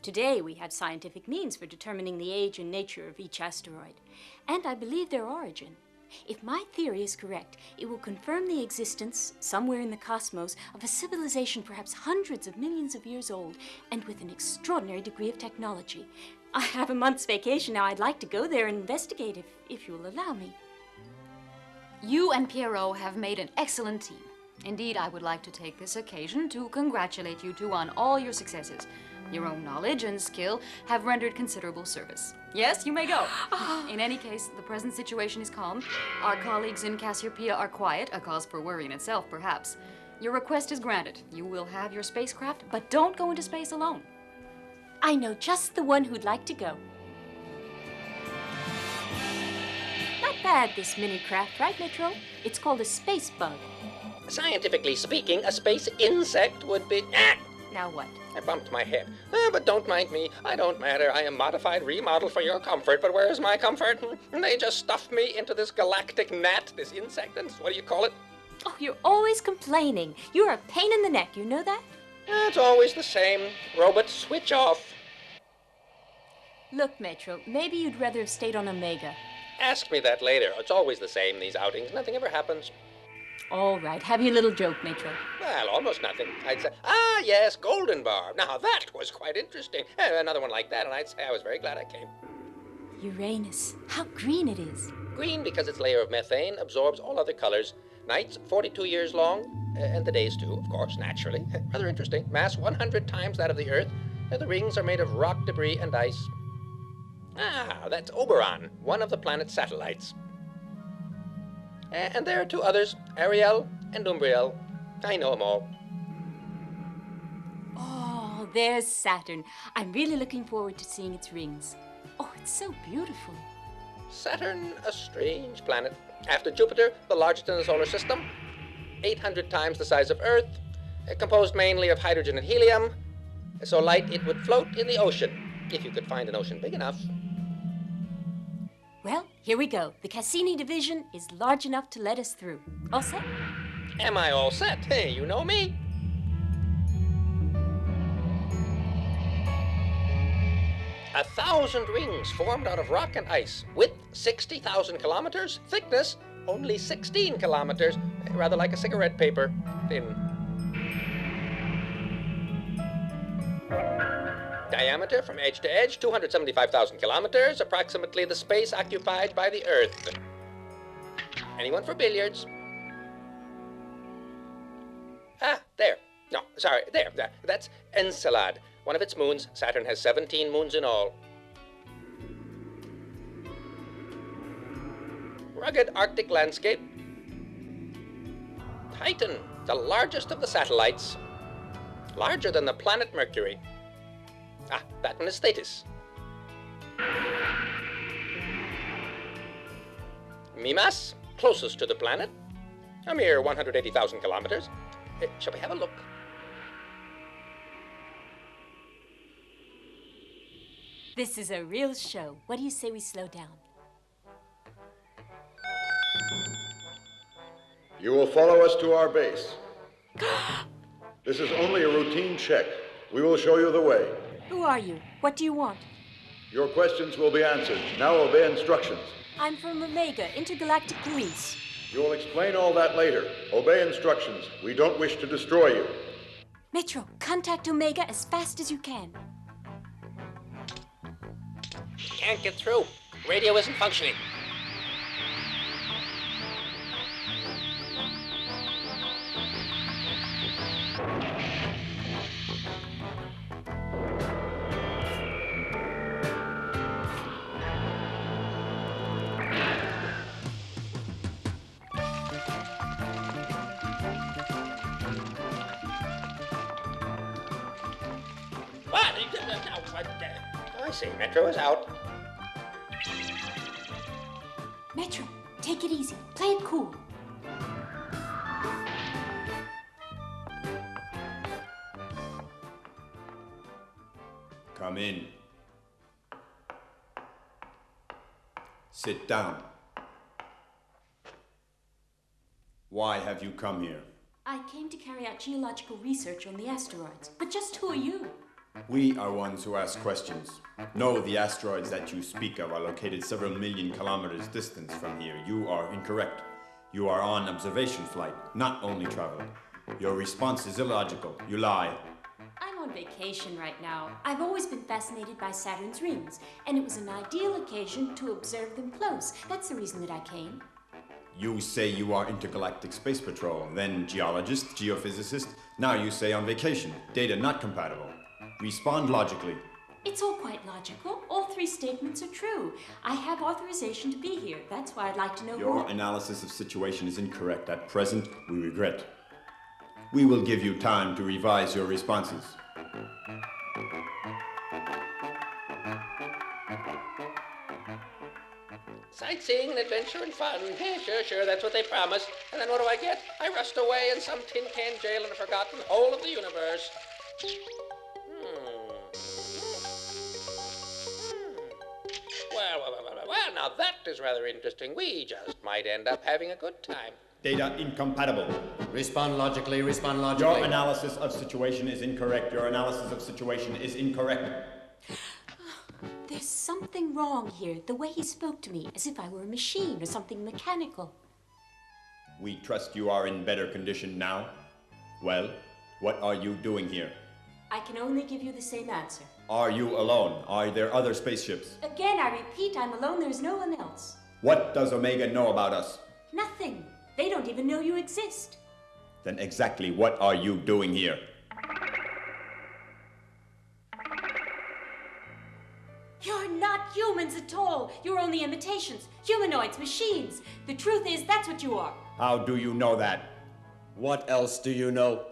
Today, we have scientific means for determining the age and nature of each asteroid, and I believe their origin. If my theory is correct, it will confirm the existence, somewhere in the cosmos, of a civilization perhaps hundreds of millions of years old, and with an extraordinary degree of technology. I have a month's vacation now. I'd like to go there and investigate, if you will allow me. You and Pierrot have made an excellent team. Indeed, I would like to take this occasion to congratulate you two on all your successes. Your own knowledge and skill have rendered considerable service. Yes, you may go. In any case, the present situation is calm. Our colleagues in Cassiopeia are quiet, a cause for worry in itself, perhaps. Your request is granted. You will have your spacecraft, but don't go into space alone. I know just the one who'd like to go. Not bad, this mini craft, right, Metro? It's called a space bug. Scientifically speaking, a space insect would be... Now what? I bumped my head. But don't mind me. I don't matter. I am modified, remodeled for your comfort. But where's my comfort? They just stuffed me into this galactic gnat, this insect, and what do you call it? Oh, you're always complaining. You're a pain in the neck, you know that? It's always the same. Robot, switch off. Look, Metro, maybe you'd rather have stayed on Omega. Ask me that later. It's always the same, these outings. Nothing ever happens. All right, have your little joke, Metro. Well, almost nothing. I'd say, yes, Golden Bar. Now, that was quite interesting. Another one like that, and I'd say I was very glad I came. Uranus. How green it is. Green because its layer of methane absorbs all other colors. Nights 42 years long, and the days too, of course, naturally. Rather interesting. Mass 100 times that of the Earth. The rings are made of rock, debris, and ice. That's Oberon, one of the planet's satellites. And there are two others, Ariel and Umbriel. I know them all. Oh, there's Saturn. I'm really looking forward to seeing its rings. Oh, it's so beautiful. Saturn, a strange planet. After Jupiter, the largest in the solar system, 800 times the size of Earth, composed mainly of hydrogen and helium, so light it would float in the ocean, if you could find an ocean big enough. Well, here we go. The Cassini division is large enough to let us through. All set? Am I all set? Hey, you know me. A 1,000 rings formed out of rock and ice. Width 60,000 kilometers. Thickness only 16 kilometers. Rather like a cigarette paper. Thin. Diameter from edge to edge, 275,000 kilometers, approximately the space occupied by the Earth. Anyone for billiards? There. No, sorry, there. That's Encelad. One of its moons. Saturn has 17 moons in all. Rugged Arctic landscape. Titan, the largest of the satellites. Larger than the planet Mercury. That one is Thetis. Mimas, closest to the planet. A mere 180,000 kilometers. Shall we have a look? This is a real show. What do you say we slow down? You will follow us to our base. This is only a routine check. We will show you the way. Who are you? What do you want? Your questions will be answered. Now obey instructions. I'm from Omega, Intergalactic Police. You will explain all that later. Obey instructions. We don't wish to destroy you. Metro, contact Omega as fast as you can. Can't get through. Radio isn't functioning. What? I see. Metro is out. Metro, take it easy. Play it cool. Come in. Sit down. Why have you come here? I came to carry out geological research on the asteroids. But just who are you? We are ones who ask questions. No, the asteroids that you speak of are located several million kilometers distance from here. You are incorrect. You are on observation flight, not only traveling. Your response is illogical. You lie. I'm on vacation right now. I've always been fascinated by Saturn's rings, and it was an ideal occasion to observe them close. That's the reason that I came. You say you are Intergalactic Space Patrol, then geologist, geophysicist. Now you say on vacation. Data not compatible. Respond logically. It's all quite logical. All three statements are true. I have authorization to be here. That's why I'd like to know Your analysis of situation is incorrect. At present, we regret. We will give you time to revise your responses. Sightseeing and adventure and fun. Sure, that's what they promise. And then what do I get? I rust away in some tin can jail in a forgotten hole of the universe. Well, now that is rather interesting. We just might end up having a good time. Data incompatible. Respond logically, respond logically. Your analysis of situation is incorrect. Your analysis of situation is incorrect. There's something wrong here. The way he spoke to me, as if I were a machine or something mechanical. We trust you are in better condition now. Well, what are you doing here? I can only give you the same answer. Are you alone? Are there other spaceships? Again, I repeat, I'm alone. There's no one else. What does Omega know about us? Nothing. They don't even know you exist. Then exactly what are you doing here? You're not humans at all. You're only imitations. Humanoids, machines. The truth is, that's what you are. How do you know that? What else do you know?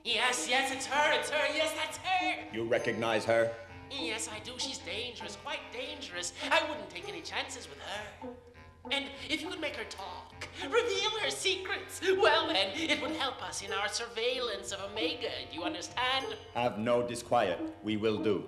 Yes, it's her, yes, that's her. You recognize her? Yes, I do, she's dangerous, quite dangerous. I wouldn't take any chances with her. And if you could make her talk, reveal her secrets, well then, it would help us in our surveillance of Omega, do you understand? Have no disquiet. We will do.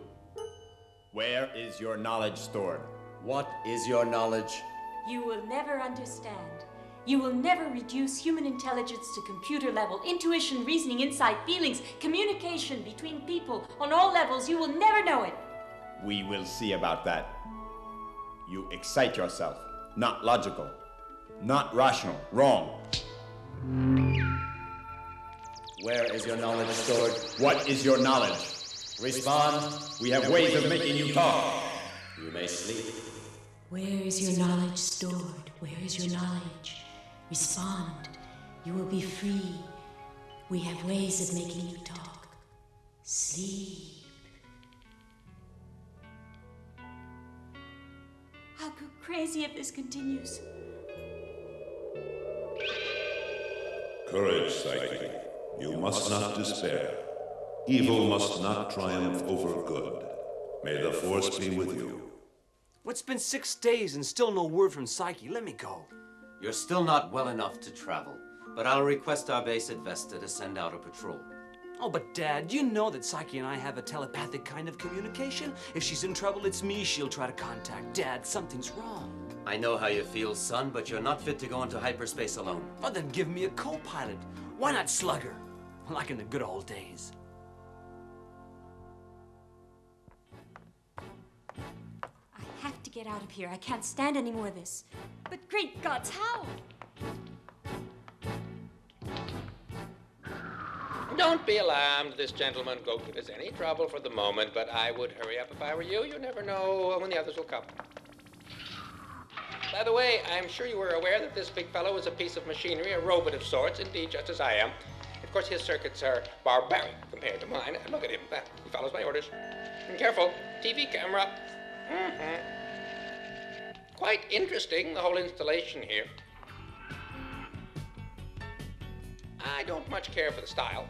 Where is your knowledge stored? What is your knowledge? You will never understand. You will never reduce human intelligence to computer level. Intuition, reasoning, insight, feelings, communication between people on all levels. You will never know it. We will see about that. You excite yourself. Not logical. Not rational. Wrong. Where is your knowledge stored? What is your knowledge? Respond. We have ways of making you talk. You may sleep. Where is your knowledge stored? Where is your knowledge? Respond. You will be free. We have ways of making you talk. Sleep. I'll go crazy if this continues. Courage, Psyche. You must not despair. Evil must not triumph over good. May the Force be with you. It's been 6 days and still no word from Psyche. Let me go. You're still not well enough to travel, but I'll request our base at Vesta to send out a patrol. Oh, but Dad, you know that Psyche and I have a telepathic kind of communication. If she's in trouble, it's me she'll try to contact. Dad, something's wrong. I know how you feel, son, but you're not fit to go into hyperspace alone. Well, then give me a co-pilot. Why not Slugger? Like in the good old days. I have to get out of here. I can't stand any more of this. But great gods, how? don't be alarmed. This gentleman won't give us any trouble for the moment, but I would hurry up if I were you. You never know when the others will come. By the way, I'm sure you were aware that this big fellow is a piece of machinery, a robot of sorts, indeed, just as I am. Of course, his circuits are barbaric compared to mine. Look at him. He follows my orders. And careful, TV camera. Quite interesting, the whole installation here. I don't much care for the style.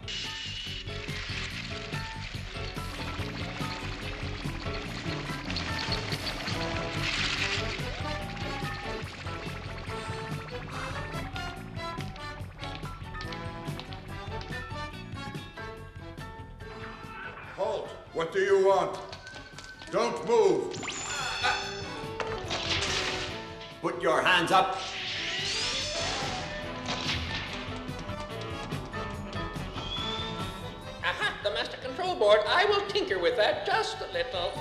Halt! What do you want? Don't move! Put your hands up. Aha, the master control board. I will tinker with that just a little.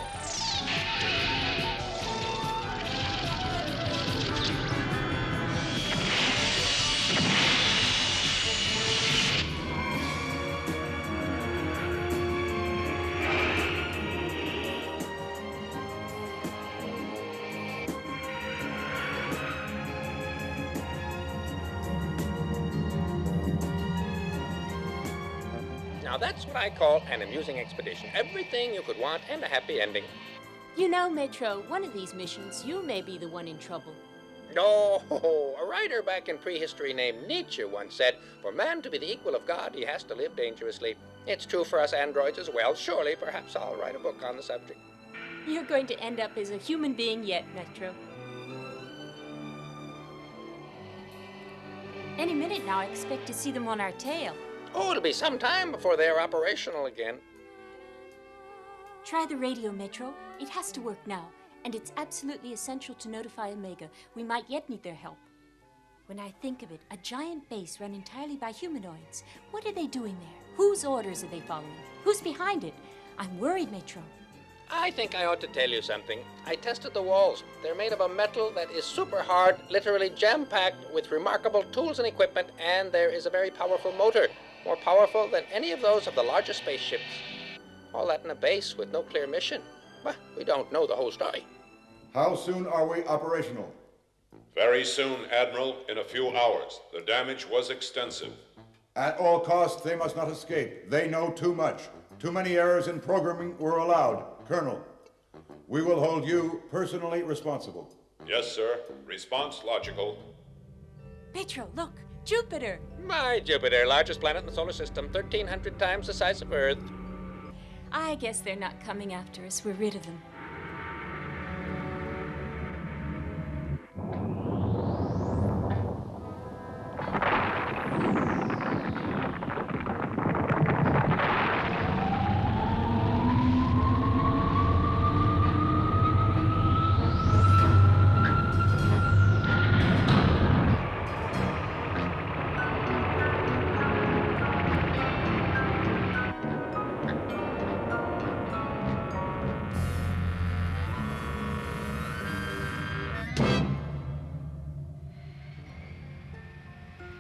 Now that's what I call an amusing expedition. Everything you could want and a happy ending. You know, Metro, one of these missions, you may be the one in trouble. No, a writer back in prehistory named Nietzsche once said, for man to be the equal of God, he has to live dangerously. It's true for us androids as well. Surely, perhaps I'll write a book on the subject. You're going to end up as a human being yet, Metro. Any minute now, I expect to see them on our tail. Oh, it'll be some time before they're operational again. Try the radio, Metro. It has to work now, and it's absolutely essential to notify Omega. We might yet need their help. When I think of it, a giant base run entirely by humanoids. What are they doing there? Whose orders are they following? Who's behind it? I'm worried, Metro. I think I ought to tell you something. I tested the walls. They're made of a metal that is super hard, literally jam-packed with remarkable tools and equipment, and there is a very powerful motor. More powerful than any of those of the largest spaceships. All that in a base with no clear mission. Well, we don't know the whole story. How soon are we operational? Very soon, Admiral, in a few hours. The damage was extensive. At all costs, they must not escape. They know too much. Too many errors in programming were allowed. Colonel, we will hold you personally responsible. Yes, sir. Response logical. Metro, look! Jupiter! My Jupiter, largest planet in the solar system, 1,300 times the size of Earth. I guess they're not coming after us. We're rid of them.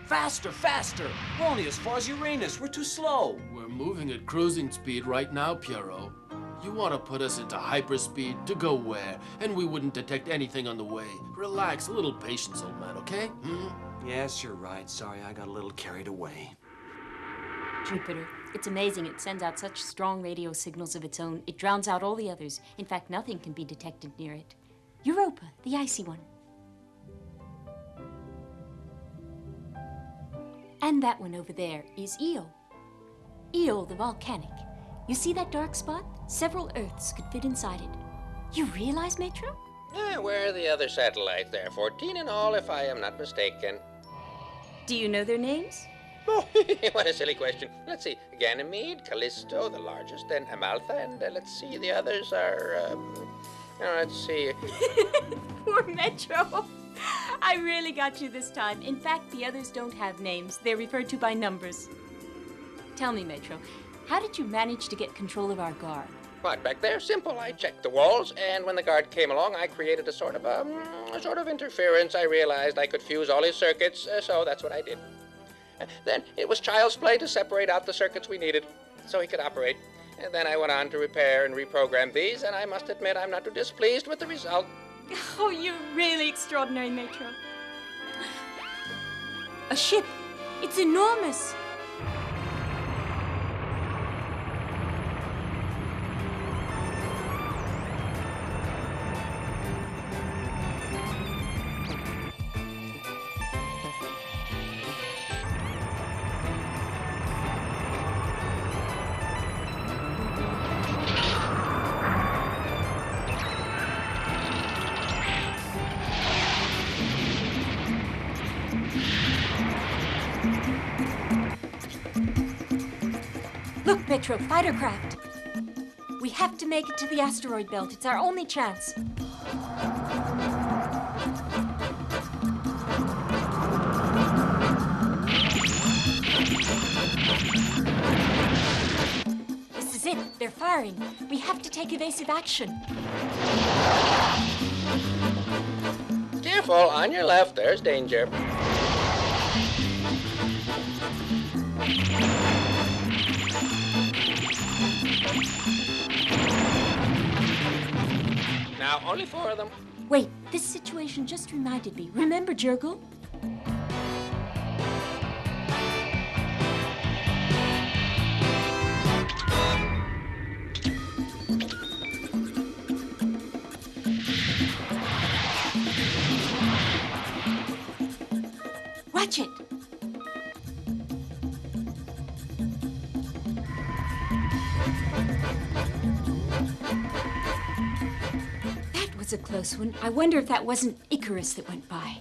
Faster, faster! We're only as far as Uranus. We're too slow. We're moving at cruising speed right now, Pierrot. You want to put us into hyperspeed to go where? And we wouldn't detect anything on the way. Relax, a little patience, old man, okay? Yes, you're right. Sorry, I got a little carried away. Jupiter. It's amazing it sends out such strong radio signals of its own. It drowns out all the others. In fact, nothing can be detected near it. Europa, the icy one. And that one over there is Io. Io, the volcanic. You see that dark spot? Several Earths could fit inside it. You realize, Metro? Where are the other satellites? There are 14 in all, if I am not mistaken. Do you know their names? Oh, what a silly question. Let's see. Ganymede, Callisto, the largest, then Amalthea, and let's see, the others are, let's see. Poor Metro. I really got you this time. In fact, the others don't have names. They're referred to by numbers. Tell me, Metro, how did you manage to get control of our guard? What, back there? Simple. I checked the walls, and when the guard came along, I created a sort of interference. I realized I could fuse all his circuits, so that's what I did. Then it was child's play to separate out the circuits we needed so he could operate. And then I went on to repair and reprogram these, and I must admit I'm not too displeased with the result. Oh, you're really extraordinary, Metro. A ship. It's enormous. Look, Metro, fighter craft. We have to make it to the asteroid belt. It's our only chance. This is it. They're firing. We have to take evasive action. Careful, on your left, there's danger. Now, only 4 of them. Wait, this situation just reminded me. Remember Jurgle? Watch it! That was a close one. I wonder if that wasn't Icarus that went by.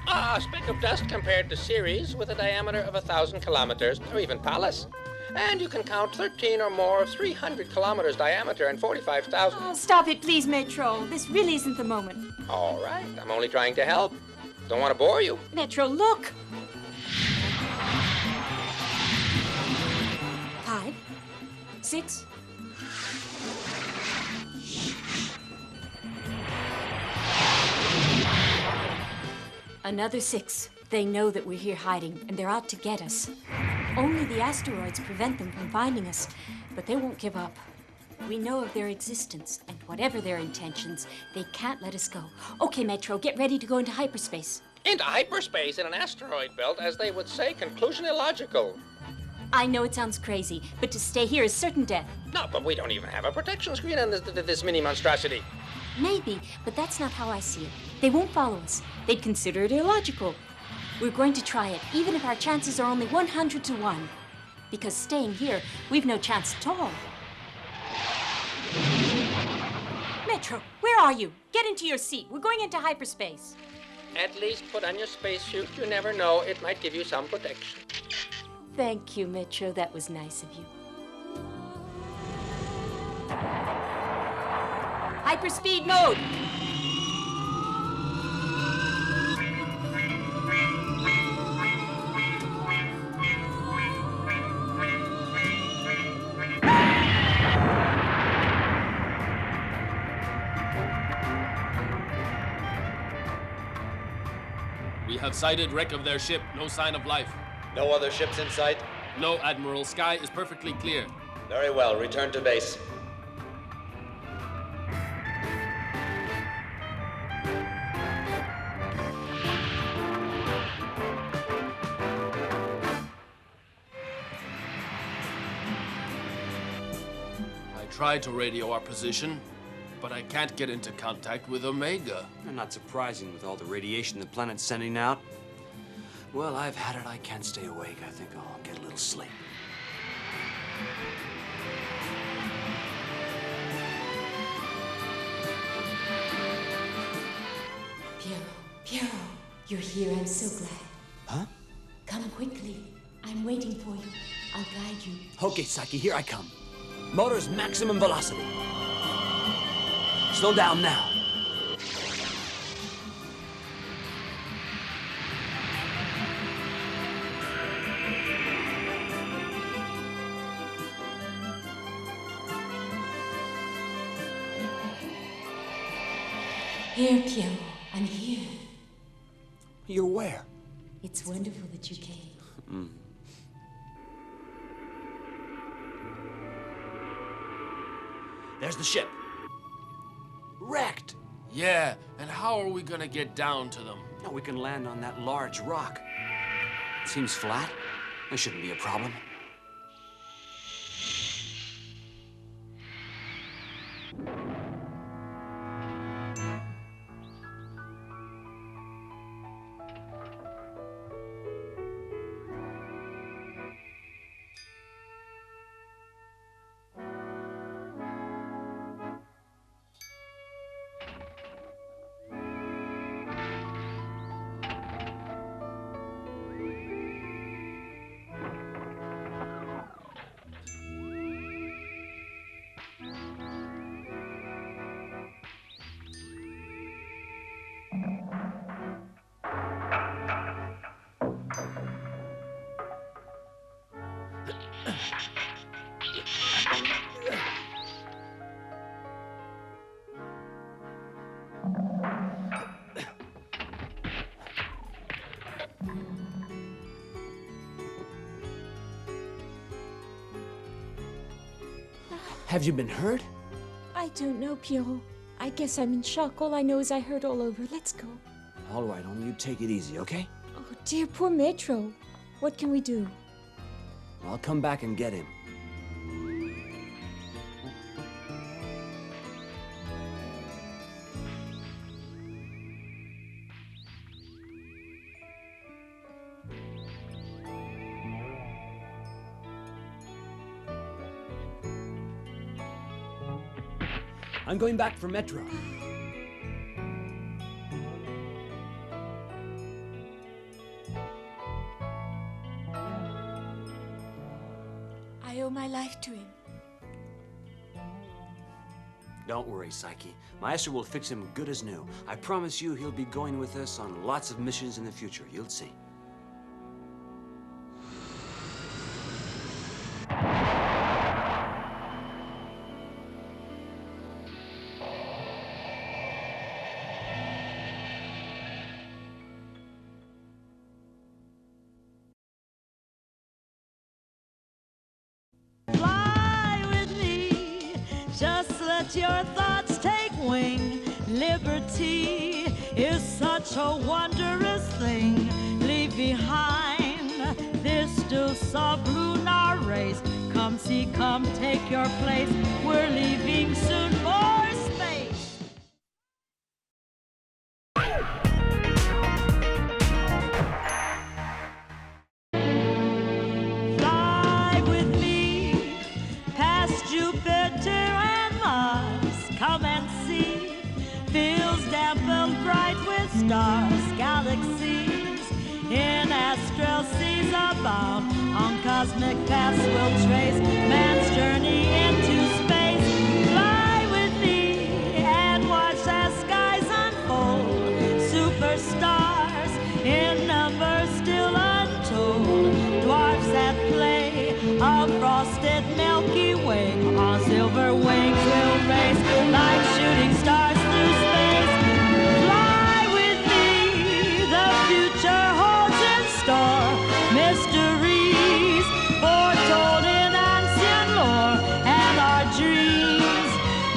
A speck of dust compared to Ceres with a diameter of 1,000 kilometers, or even Pallas. And you can count 13 or more of 300 kilometers diameter and 45,000. Oh, stop it, please, Metro. This really isn't the moment. All right, I'm only trying to help. Don't want to bore you. Metro, look! 5, 6. Another 6. They know that we're here hiding, and they're out to get us. Only the asteroids prevent them from finding us, but they won't give up. We know of their existence, and whatever their intentions, they can't let us go. Okay, Metro, get ready to go into hyperspace. Into hyperspace in an asteroid belt, as they would say, conclusion illogical. I know it sounds crazy, but to stay here is certain death. No, but we don't even have a protection screen on this mini monstrosity. Maybe, but that's not how I see it. They won't follow us. They'd consider it illogical. We're going to try it, even if our chances are only 100 to 1. Because staying here, we've no chance at all. Metro, where are you? Get into your seat. We're going into hyperspace. At least put on your spacesuit. You never know. It might give you some protection. Thank you, Metro. That was nice of you. Hyperspeed mode! We have sighted wreck of their ship. No sign of life. No other ships in sight? No, Admiral. Sky is perfectly clear. Very well. Return to base. I tried to radio our position, but I can't get into contact with Omega. Not surprising with all the radiation the planet's sending out. Well, I've had it. I can't stay awake. I think I'll get a little sleep. Piero, you're here. I'm so glad. Huh? Come quickly. I'm waiting for you. I'll guide you. Okay, Psyche, here I come. Motors maximum velocity. Slow down now. Here, Piero. I'm here. You're where? It's wonderful that you came. There's the ship. Wrecked. Yeah, and how are we gonna get down to them? No, we can land on that large rock. It seems flat. There shouldn't be a problem. Have you been hurt? I don't know, Pierrot. I guess I'm in shock. All I know is I hurt all over. Let's go. All right, only you take it easy, okay? Oh, dear, poor Metro. What can we do? I'll come back and get him. I'm going back for Metro. I owe my life to him. Don't worry, Psyche. Maestro will fix him good as new. I promise you he'll be going with us on lots of missions in the future. You'll see. Fly with me, just let your thoughts take wing. Liberty is such a wondrous thing. Leave behind this still sublunar race. Come see, come take your place. We're leaving soon for space. Fly with me past Jupiter and Mars. Come and see fields dappled bright with stars, galaxies in astral seas abound. On cosmic paths we'll trace man's journey into space. Fly with me and watch as skies unfold. Superstars in numbers still untold. Dwarfs at play, a frosted Milky Way. On silver wings we'll race like shooting stars through space. Fly with me, the future holds in store mysteries foretold in ancient lore, and our dreams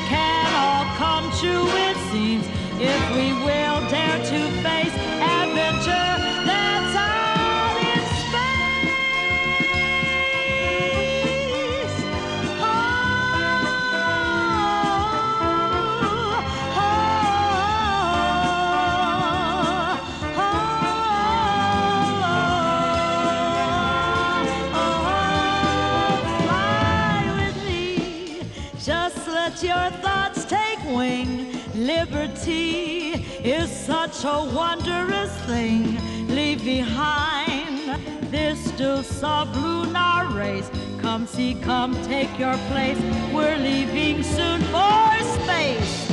can all come true, it seems, if we will dare to face adventure that's out in space. Oh, oh, fly with me, just let your thoughts take wing. Liberty is such a wondrous thing. Leave behind this still sublunar race. Come see, come take your place. We're leaving soon for space.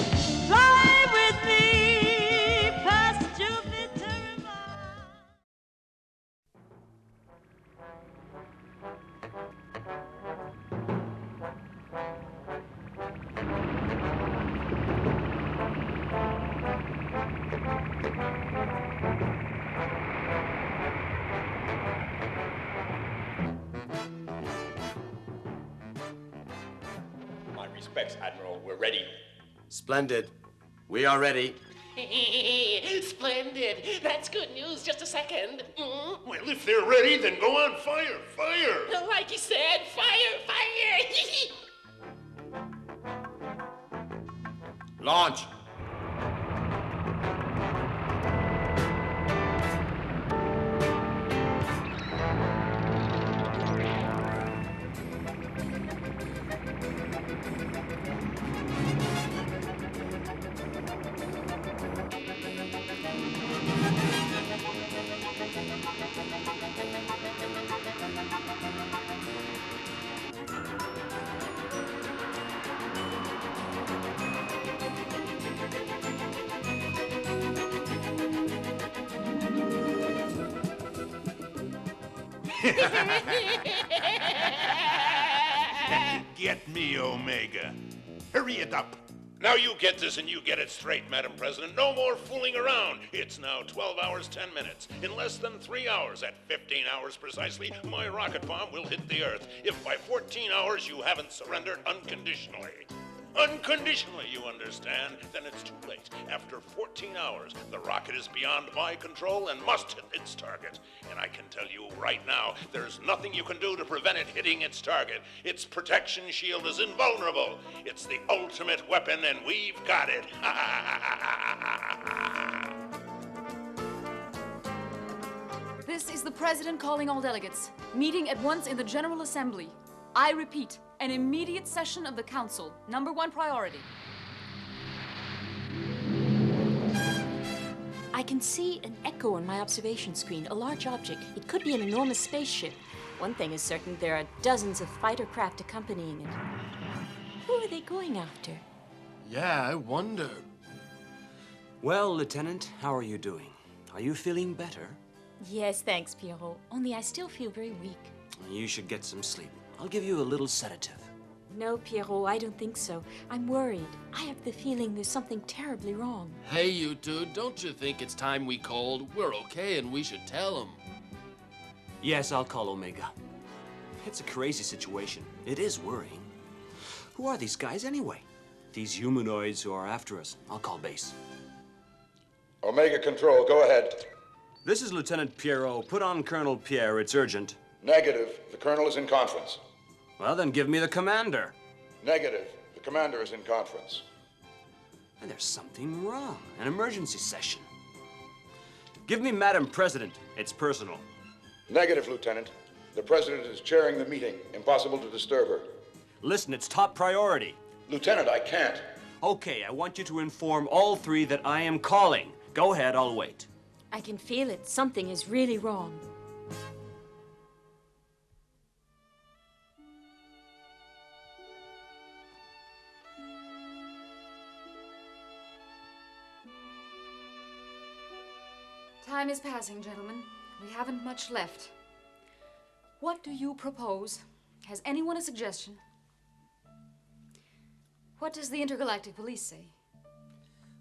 Fly with me past Jupiter and Mars. Specs, Admiral. We're ready. Splendid. We are ready. Splendid. That's good news. Just a second. Well, if they're ready, then go on. Fire! Fire! Like he said, fire! Launch. Get me, Omega. Hurry it up. Now you get this and you get it straight, Madam President. No more fooling around. It's now 12 hours, 10 minutes. In less than 3 hours, at 15 hours precisely, my rocket bomb will hit the Earth. If by 14 hours you haven't surrendered unconditionally. Unconditionally, you understand? Then it's too late. After 14 hours, the rocket is beyond my control and must hit its target. And I can tell you right now, there's nothing you can do to prevent it hitting its target. Its protection shield is invulnerable. It's the ultimate weapon, and we've got it. This is the President calling all delegates. Meeting at once in the General Assembly. I repeat, an immediate session of the Council. #1 priority. I can see an echo on my observation screen, a large object. It could be an enormous spaceship. One thing is certain, there are dozens of fighter craft accompanying it. Who are they going after? Yeah, I wonder. Well, Lieutenant, how are you doing? Are you feeling better? Yes, thanks, Pierrot. Only I still feel very weak. You should get some sleep. I'll give you a little sedative. No, Pierrot, I don't think so. I'm worried. I have the feeling there's something terribly wrong. Hey, you two, don't you think it's time we called? We're okay and we should tell them. Yes, I'll call Omega. It's a crazy situation. It is worrying. Who are these guys anyway? These humanoids who are after us. I'll call base. Omega Control, go ahead. This is Lieutenant Pierrot. Put on Colonel Pierre. It's urgent. Negative. The Colonel is in conference. Well, then give me the commander. Negative. The commander is in conference. And there's something wrong. An emergency session. Give me Madam President. It's personal. Negative, Lieutenant. The President is chairing the meeting. Impossible to disturb her. Listen, it's top priority. Lieutenant, I can't. Okay, I want you to inform all three that I am calling. Go ahead, I'll wait. I can feel it. Something is really wrong. Time is passing, gentlemen. We haven't much left. What do you propose? Has anyone a suggestion? What does the Intergalactic Police say?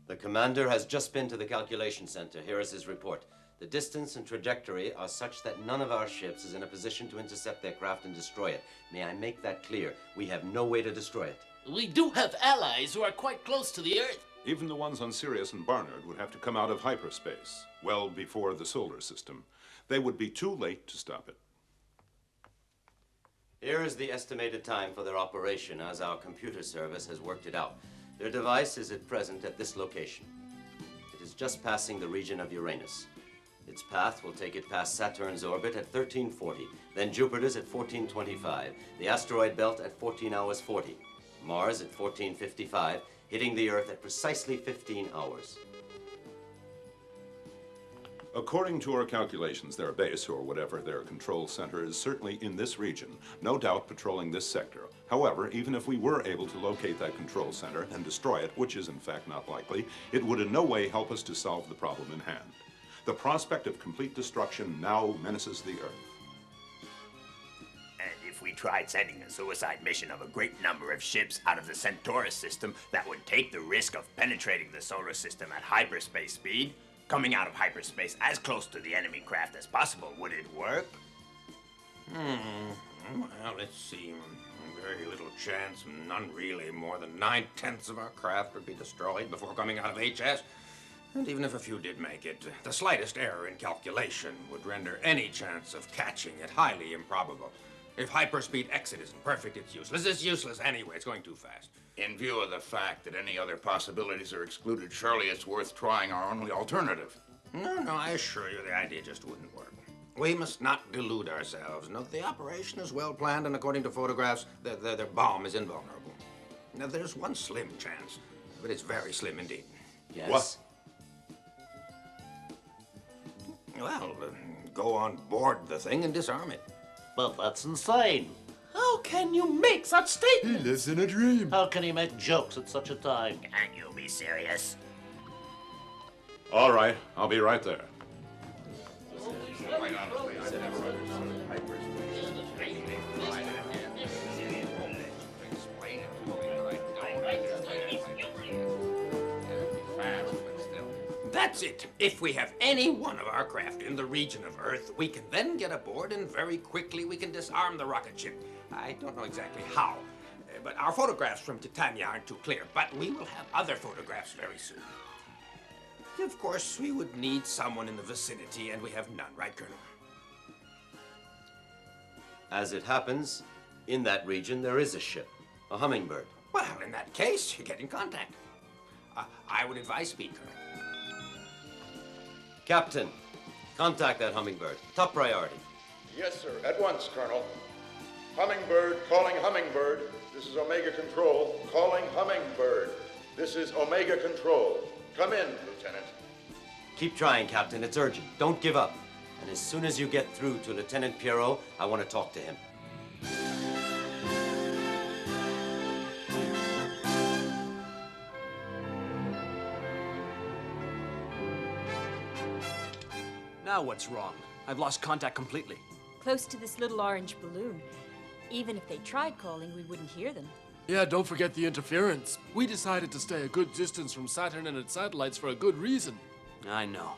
The commander has just been to the calculation center. Here is his report. The distance and trajectory are such that none of our ships is in a position to intercept their craft and destroy it. May I make that clear? We have no way to destroy it. We do have allies who are quite close to the Earth. Even the ones on Sirius and Barnard would have to come out of hyperspace, well before the solar system. They would be too late to stop it. Here is the estimated time for their operation as our computer service has worked it out. Their device is at present at this location. It is just passing the region of Uranus. Its path will take it past Saturn's orbit at 1340, then Jupiter's at 1425, the asteroid belt at 14 hours 40, Mars at 1455, hitting the Earth at precisely 15 hours. According to our calculations, their base, or whatever their control center, is certainly in this region, no doubt patrolling this sector. However, even if we were able to locate that control center and destroy it, which is in fact not likely, it would in no way help us to solve the problem in hand. The prospect of complete destruction now menaces the Earth. And if we tried sending a suicide mission of a great number of ships out of the Centaurus system that would take the risk of penetrating the solar system at hyperspace speed, coming out of hyperspace as close to the enemy craft as possible, would it work? Well, let's see. very little chance, none really. More than 9/10 of our craft would be destroyed before coming out of HS. And even if a few did make it, the slightest error in calculation would render any chance of catching it highly improbable. If hyperspeed exit isn't perfect, it's useless. It's useless anyway. It's going too fast. In view of the fact that any other possibilities are excluded, surely it's worth trying our only alternative. No, I assure you the idea just wouldn't work. We must not delude ourselves. No, the operation is well planned, and according to photographs, their bomb is invulnerable. Now, there's one slim chance, but it's very slim indeed. Yes? What? Well, go on board the thing and disarm it. But that's insane. How can you make such statements? He lives in a dream. How can he make jokes at such a time? Can't you be serious? All right, I'll be right there. That's it. If we have any one of our craft in the region of Earth, we can then get aboard and very quickly we can disarm the rocket ship. I don't know exactly how, but our photographs from Titania aren't too clear, but we will have other photographs very soon. Of course, we would need someone in the vicinity, and we have none, right, Colonel? As it happens, in that region there is a ship, a hummingbird. Well, in that case, you get in contact. I would advise speed, Colonel. Captain, contact that hummingbird. Top priority. Yes, sir. At once, Colonel. Hummingbird calling Hummingbird. This is Omega Control calling Hummingbird. This is Omega Control. Come in, Lieutenant. Keep trying, Captain. It's urgent. Don't give up. And as soon as you get through to Lieutenant Pierrot, I want to talk to him. Now what's wrong? I've lost contact completely. Close to this little orange balloon. Even if they tried calling, we wouldn't hear them. Yeah, don't forget the interference. We decided to stay a good distance from Saturn and its satellites for a good reason. I know.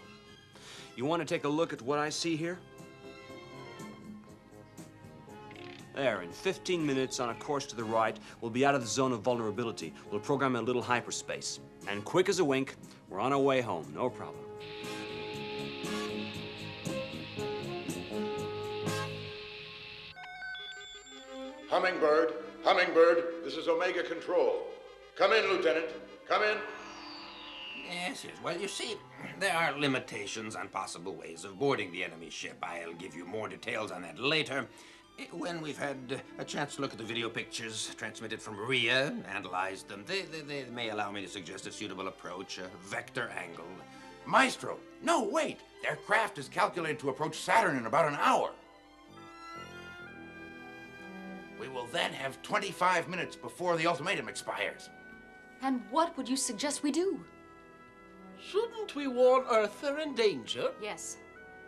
You want to take a look at what I see here? There, in 15 minutes on a course to the right, we'll be out of the zone of vulnerability. We'll program a little hyperspace. And quick as a wink, we're on our way home, no problem. Hummingbird, Hummingbird, this is Omega Control. Come in, Lieutenant. Come in. Yes. Well, you see, there are limitations on possible ways of boarding the enemy ship. I'll give you more details on that later, when we've had a chance to look at the video pictures transmitted from Rhea and analyzed them. They may allow me to suggest a suitable approach, a vector angle. Maestro, no, wait. Their craft is calculated to approach Saturn in about an hour. We will then have 25 minutes before the ultimatum expires. And what would you suggest we do? Shouldn't we warn Earth they're in danger? Yes.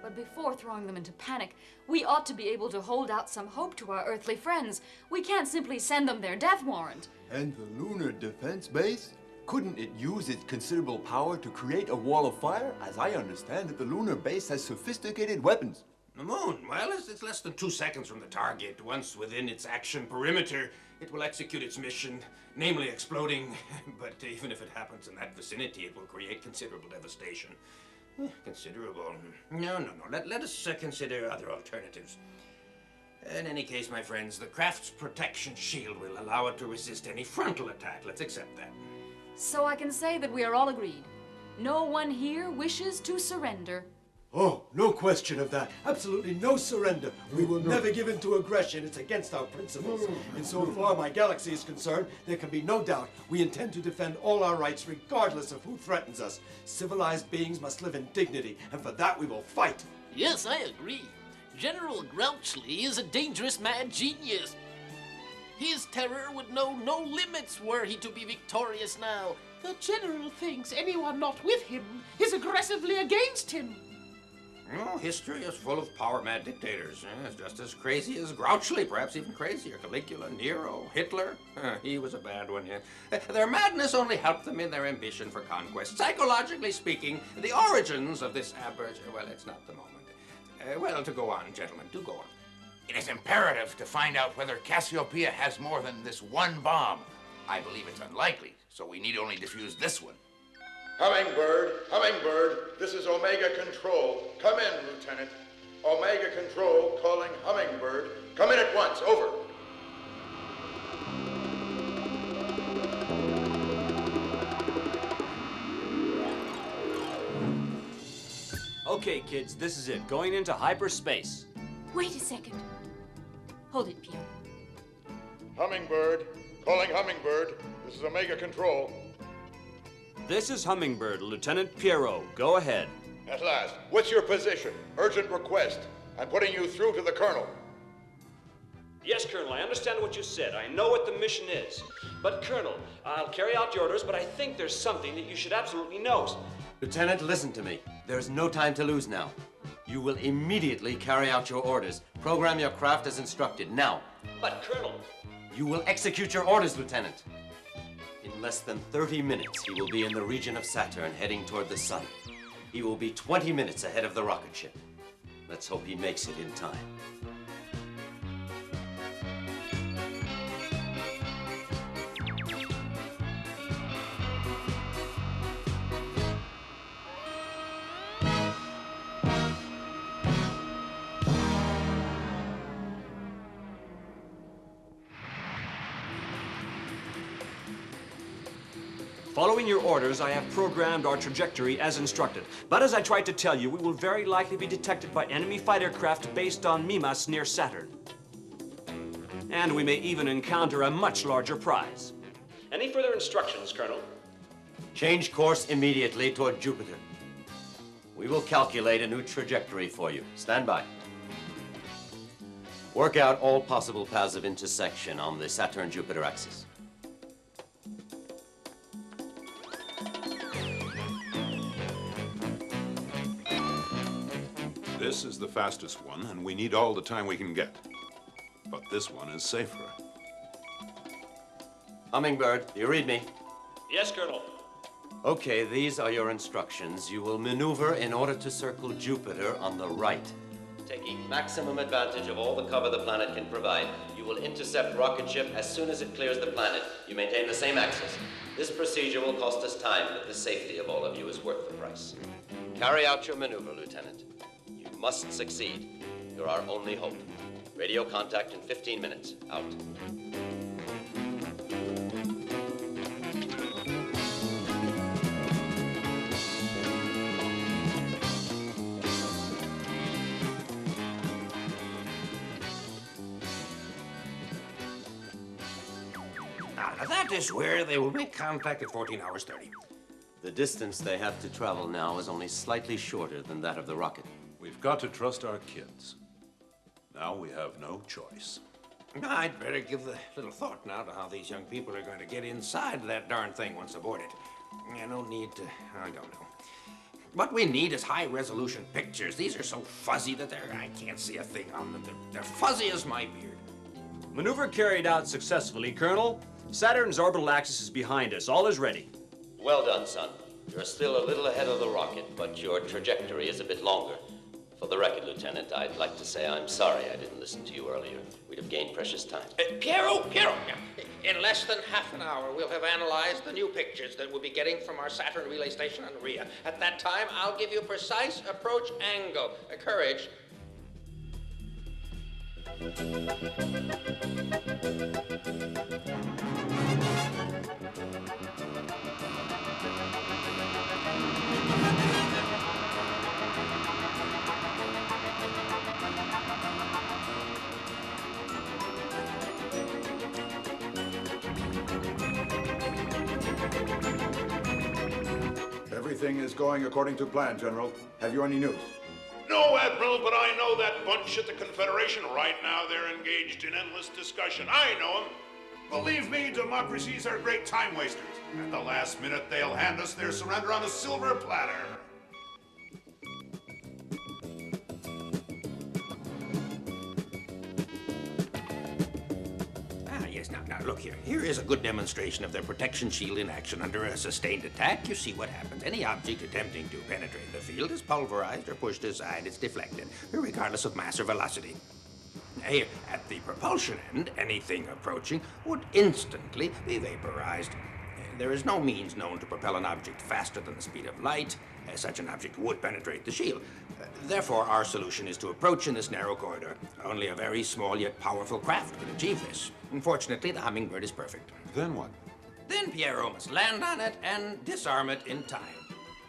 But before throwing them into panic, we ought to be able to hold out some hope to our earthly friends. We can't simply send them their death warrant. And the lunar defense base? Couldn't it use its considerable power to create a wall of fire? As I understand it, the lunar base has sophisticated weapons. The moon, well, it's less than 2 seconds from the target. Once within its action perimeter, it will execute its mission, namely exploding. But even if it happens in that vicinity, it will create considerable devastation. Considerable. No. Let us consider other alternatives. In any case, my friends, the craft's protection shield will allow it to resist any frontal attack. Let's accept that. So I can say that we are all agreed. No one here wishes to surrender. Oh, no question of that. Absolutely no surrender. We will never give in to aggression. It's against our principles. And so far my galaxy is concerned, there can be no doubt we intend to defend all our rights regardless of who threatens us. Civilized beings must live in dignity, and for that we will fight. Yes, I agree. General Grouchly is a dangerous mad genius. His terror would know no limits were he to be victorious now. The General thinks anyone not with him is aggressively against him. Oh, history is full of power-mad dictators. It's just as crazy as Grouchly, perhaps even crazier. Caligula, Nero, Hitler. He was a bad one, yeah. Their madness only helped them in their ambition for conquest. Psychologically speaking, the origins of this aberration... Well, it's not the moment. Well, to go on, gentlemen, do go on. It is imperative to find out whether Cassiopeia has more than this one bomb. I believe it's unlikely, so we need only defuse this one. Hummingbird, this is Omega Control. Come in, Lieutenant. Omega Control calling Hummingbird. Come in at once, over. Okay, kids, this is it. Going into hyperspace. Wait a second. Hold it, Pierre. Hummingbird, calling Hummingbird. This is Omega Control. This is Hummingbird, Lieutenant Pierrot. Go ahead. At last. What's your position? Urgent request. I'm putting you through to the Colonel. Yes, Colonel, I understand what you said. I know what the mission is. But, Colonel, I'll carry out your orders, but I think there's something that you should absolutely know. Lieutenant, listen to me. There's no time to lose now. You will immediately carry out your orders. Program your craft as instructed, now. But, Colonel... You will execute your orders, Lieutenant. In less than 30 minutes, he will be in the region of Saturn, heading toward the sun. He will be 20 minutes ahead of the rocket ship. Let's hope he makes it in time. Following your orders, I have programmed our trajectory as instructed. But as I tried to tell you, we will very likely be detected by enemy fighter craft based on Mimas near Saturn. And we may even encounter a much larger prize. Any further instructions, Colonel? Change course immediately toward Jupiter. We will calculate a new trajectory for you. Stand by. Work out all possible paths of intersection on the Saturn-Jupiter axis. This is the fastest one, and we need all the time we can get. But this one is safer. Hummingbird, do you read me? Yes, Colonel. Okay, these are your instructions. You will maneuver in order to circle Jupiter on the right. Taking maximum advantage of all the cover the planet can provide, you will intercept rocket ship as soon as it clears the planet. You maintain the same axis. This procedure will cost us time, but the safety of all of you is worth the price. Carry out your maneuver, Lieutenant. You must succeed. You're our only hope. Radio contact in 15 minutes. Out. Now that is where they will make contact at 14 hours 30. The distance they have to travel now is only slightly shorter than that of the rocket. We've got to trust our kids. Now we have no choice. I'd better give a little thought now to how these young people are going to get inside that darn thing once aboard it. I don't need to, I don't know. What we need is high-resolution pictures. These are so fuzzy that I can't see a thing on them. They're fuzzy as my beard. Maneuver carried out successfully, Colonel. Saturn's orbital axis is behind us. All is ready. Well done, son. You're still a little ahead of the rocket, but your trajectory is a bit longer. For the record, Lieutenant, I'd like to say I'm sorry I didn't listen to you earlier. We'd have gained precious time. Piero! In less than half an hour, we'll have analyzed the new pictures that we'll be getting from our Saturn relay station on Rhea. At that time, I'll give you a precise approach angle. Courage. Everything is going according to plan, General. Have you any news? No, Admiral, but I know that bunch at the Confederation. Right now, they're engaged in endless discussion. I know them. Believe me, democracies are great time wasters. At the last minute, they'll hand us their surrender on a silver platter. Now, look here. Here is a good demonstration of their protection shield in action under a sustained attack. You see what happens. Any object attempting to penetrate the field is pulverized or pushed aside. It's deflected, regardless of mass or velocity. Here, at the propulsion end, anything approaching would instantly be vaporized. There is no means known to propel an object faster than the speed of light. Such an object would penetrate the shield. Therefore, our solution is to approach in this narrow corridor. Only a very small yet powerful craft could achieve this. Unfortunately, the Hummingbird is perfect. Then what? Then Pierrot must land on it and disarm it in time.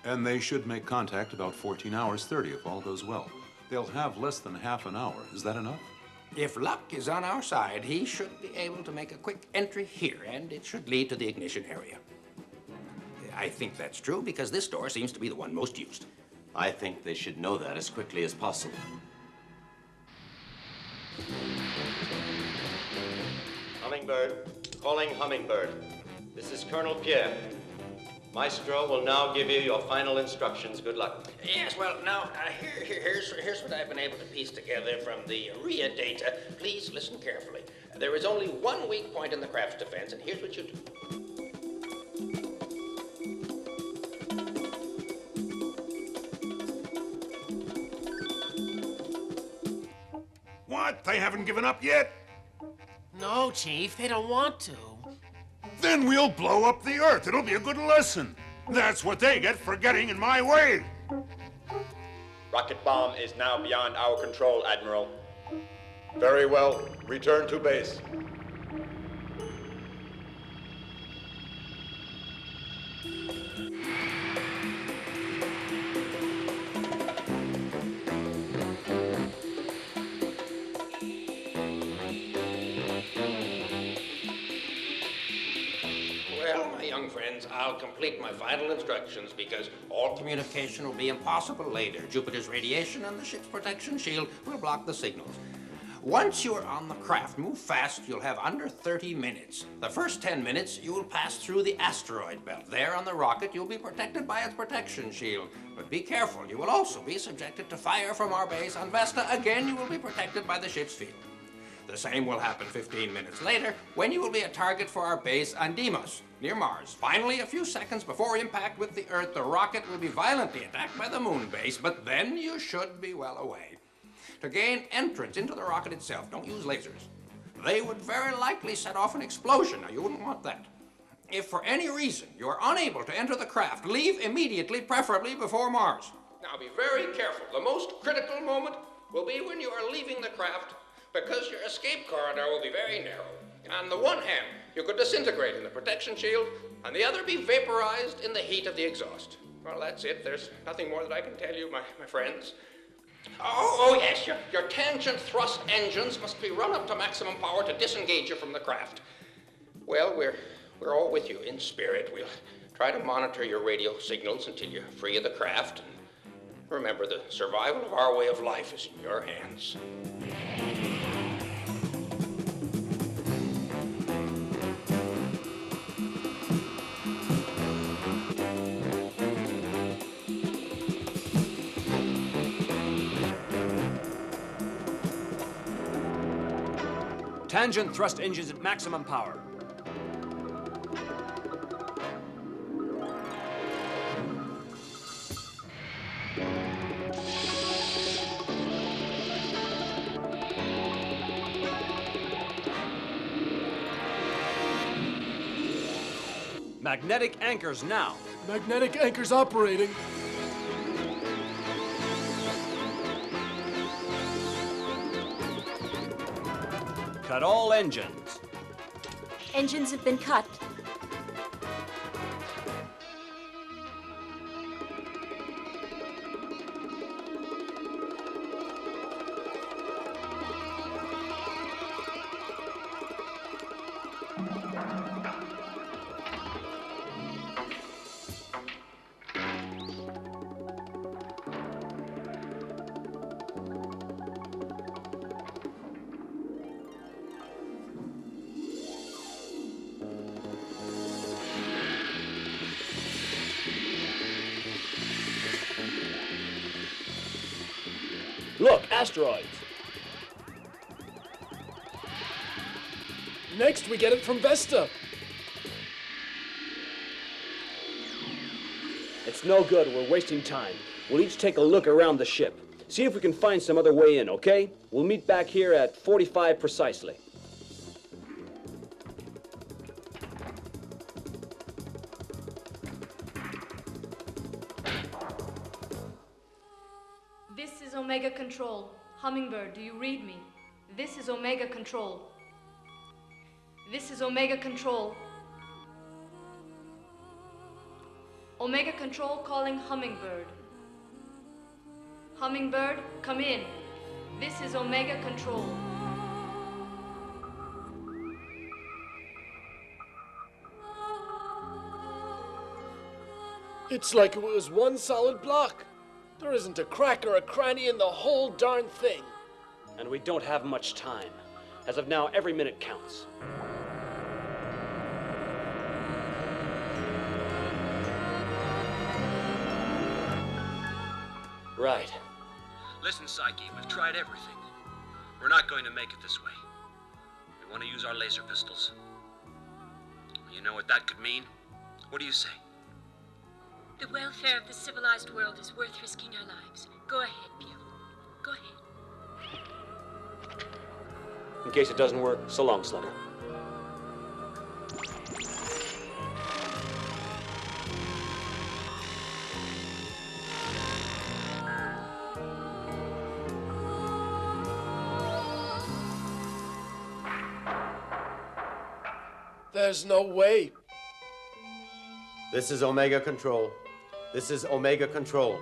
And they should make contact about 14 hours 30 if all goes well. They'll have less than half an hour. Is that enough? If luck is on our side, he should be able to make a quick entry here, and it should lead to the ignition area. I think that's true because this door seems to be the one most used. I think they should know that as quickly as possible. Hummingbird, calling Hummingbird. This is Colonel Pierre. Maestro will now give you your final instructions. Good luck. Yes, well, now, here's what I've been able to piece together from the RIA data. Please listen carefully. There is only one weak point in the craft's defense, and here's what you do. What? They haven't given up yet? No, Chief, they don't want to. Then we'll blow up the Earth. It'll be a good lesson. That's what they get for getting in my way. Rocket bomb is now beyond our control, Admiral. Very well. Return to base. Well, my young friends, I'll complete my final instructions because all communication will be impossible later. Jupiter's radiation and the ship's protection shield will block the signals. Once you're on the craft, move fast. You'll have under 30 minutes. The first 10 minutes, you will pass through the asteroid belt. There on the rocket, you'll be protected by its protection shield. But be careful. You will also be subjected to fire from our base on Vesta. Again, you will be protected by the ship's field. The same will happen 15 minutes later when you will be a target for our base on Deimos, near Mars. Finally, a few seconds before impact with the Earth, the rocket will be violently attacked by the moon base, but then you should be well away. To gain entrance into the rocket itself, don't use lasers. They would very likely set off an explosion. Now, you wouldn't want that. If for any reason you are unable to enter the craft, leave immediately, preferably before Mars. Now, be very careful. The most critical moment will be when you are leaving the craft, because your escape corridor will be very narrow. On the one hand, you could disintegrate in the protection shield, on the other, be vaporized in the heat of the exhaust. Well, that's it. There's nothing more that I can tell you, my friends. Oh, yes, your tangent thrust engines must be run up to maximum power to disengage you from the craft. Well, we're all with you in spirit. We'll try to monitor your radio signals until you're free of the craft. And remember, the survival of our way of life is in your hands. Tangent thrust engines at maximum power. Magnetic anchors now. Magnetic anchors operating. Cut all engines. Engines have been cut. Look, asteroids. Next, we get it from Vesta. It's no good. We're wasting time. We'll each take a look around the ship. See if we can find some other way in, okay? We'll meet back here at 45 precisely. This is Omega Control. Hummingbird, do you read me? This is Omega Control. This is Omega Control. Omega Control calling Hummingbird. Hummingbird, come in. This is Omega Control. It's like it was one solid block. There isn't a crack or a cranny in the whole darn thing. And we don't have much time. As of now, every minute counts. Right. Listen, Psyche, we've tried everything. We're not going to make it this way. We want to use our laser pistols. You know what that could mean? What do you say? The welfare of the civilized world is worth risking our lives. Go ahead, Pierre. Go ahead. In case it doesn't work, so long, Slugger. There's no way. This is Omega Control. This is Omega Control.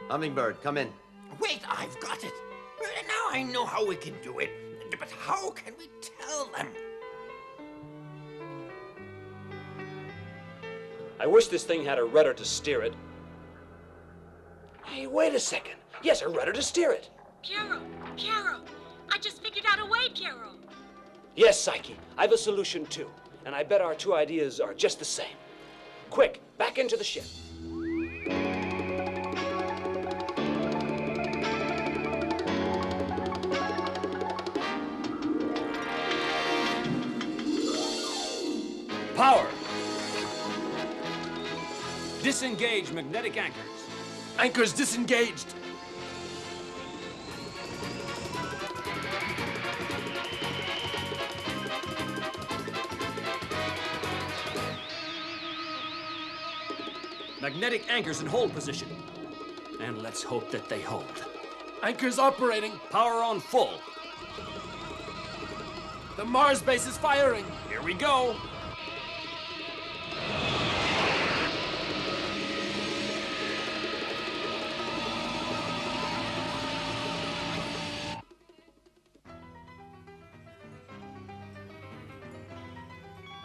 Hummingbird, come in. Wait, I've got it. Now I know how we can do it. But how can we tell them? I wish this thing had a rudder to steer it. Hey, wait a second. Yes, a rudder to steer it. Piero, I just figured out a way, Piero. Yes, Psyche, I've a solution too. And I bet our two ideas are just the same. Quick, back into the ship. Power! Disengage magnetic anchors. Anchors disengaged. Magnetic anchors in hold position. And let's hope that they hold. Anchors operating. Power on full. The Mars base is firing. Here we go.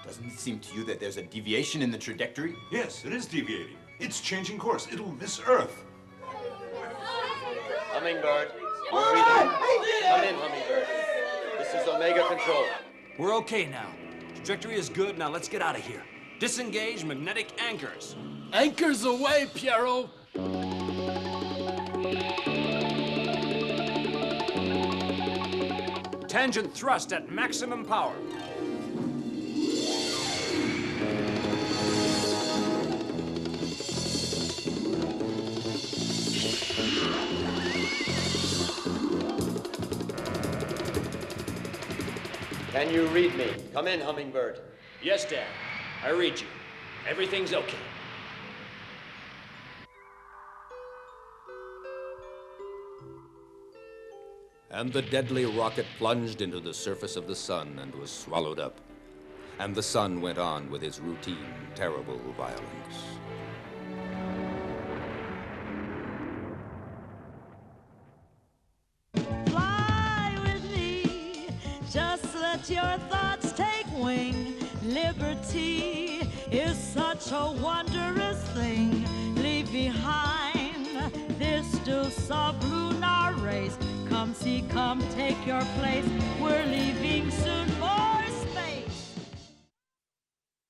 Doesn't it seem to you that there's a deviation in the trajectory? Yes, it is deviating. It's changing course. It'll miss Earth. Hummingbird, we're reading. Come in, Hummingbird. This is Omega Control. We're okay now. Trajectory is good. Now let's get out of here. Disengage magnetic anchors. Anchors away, Piero. Tangent thrust at maximum power. Can you read me? Come in, Hummingbird. Yes, Dad. I read you. Everything's okay. And the deadly rocket plunged into the surface of the sun and was swallowed up. And the sun went on with its routine, terrible violence. Fly with me, just let your thoughts take wing. Liberty is such a wondrous thing. Leave behind this deuce of lunar race. Come see, come take your place. We're leaving soon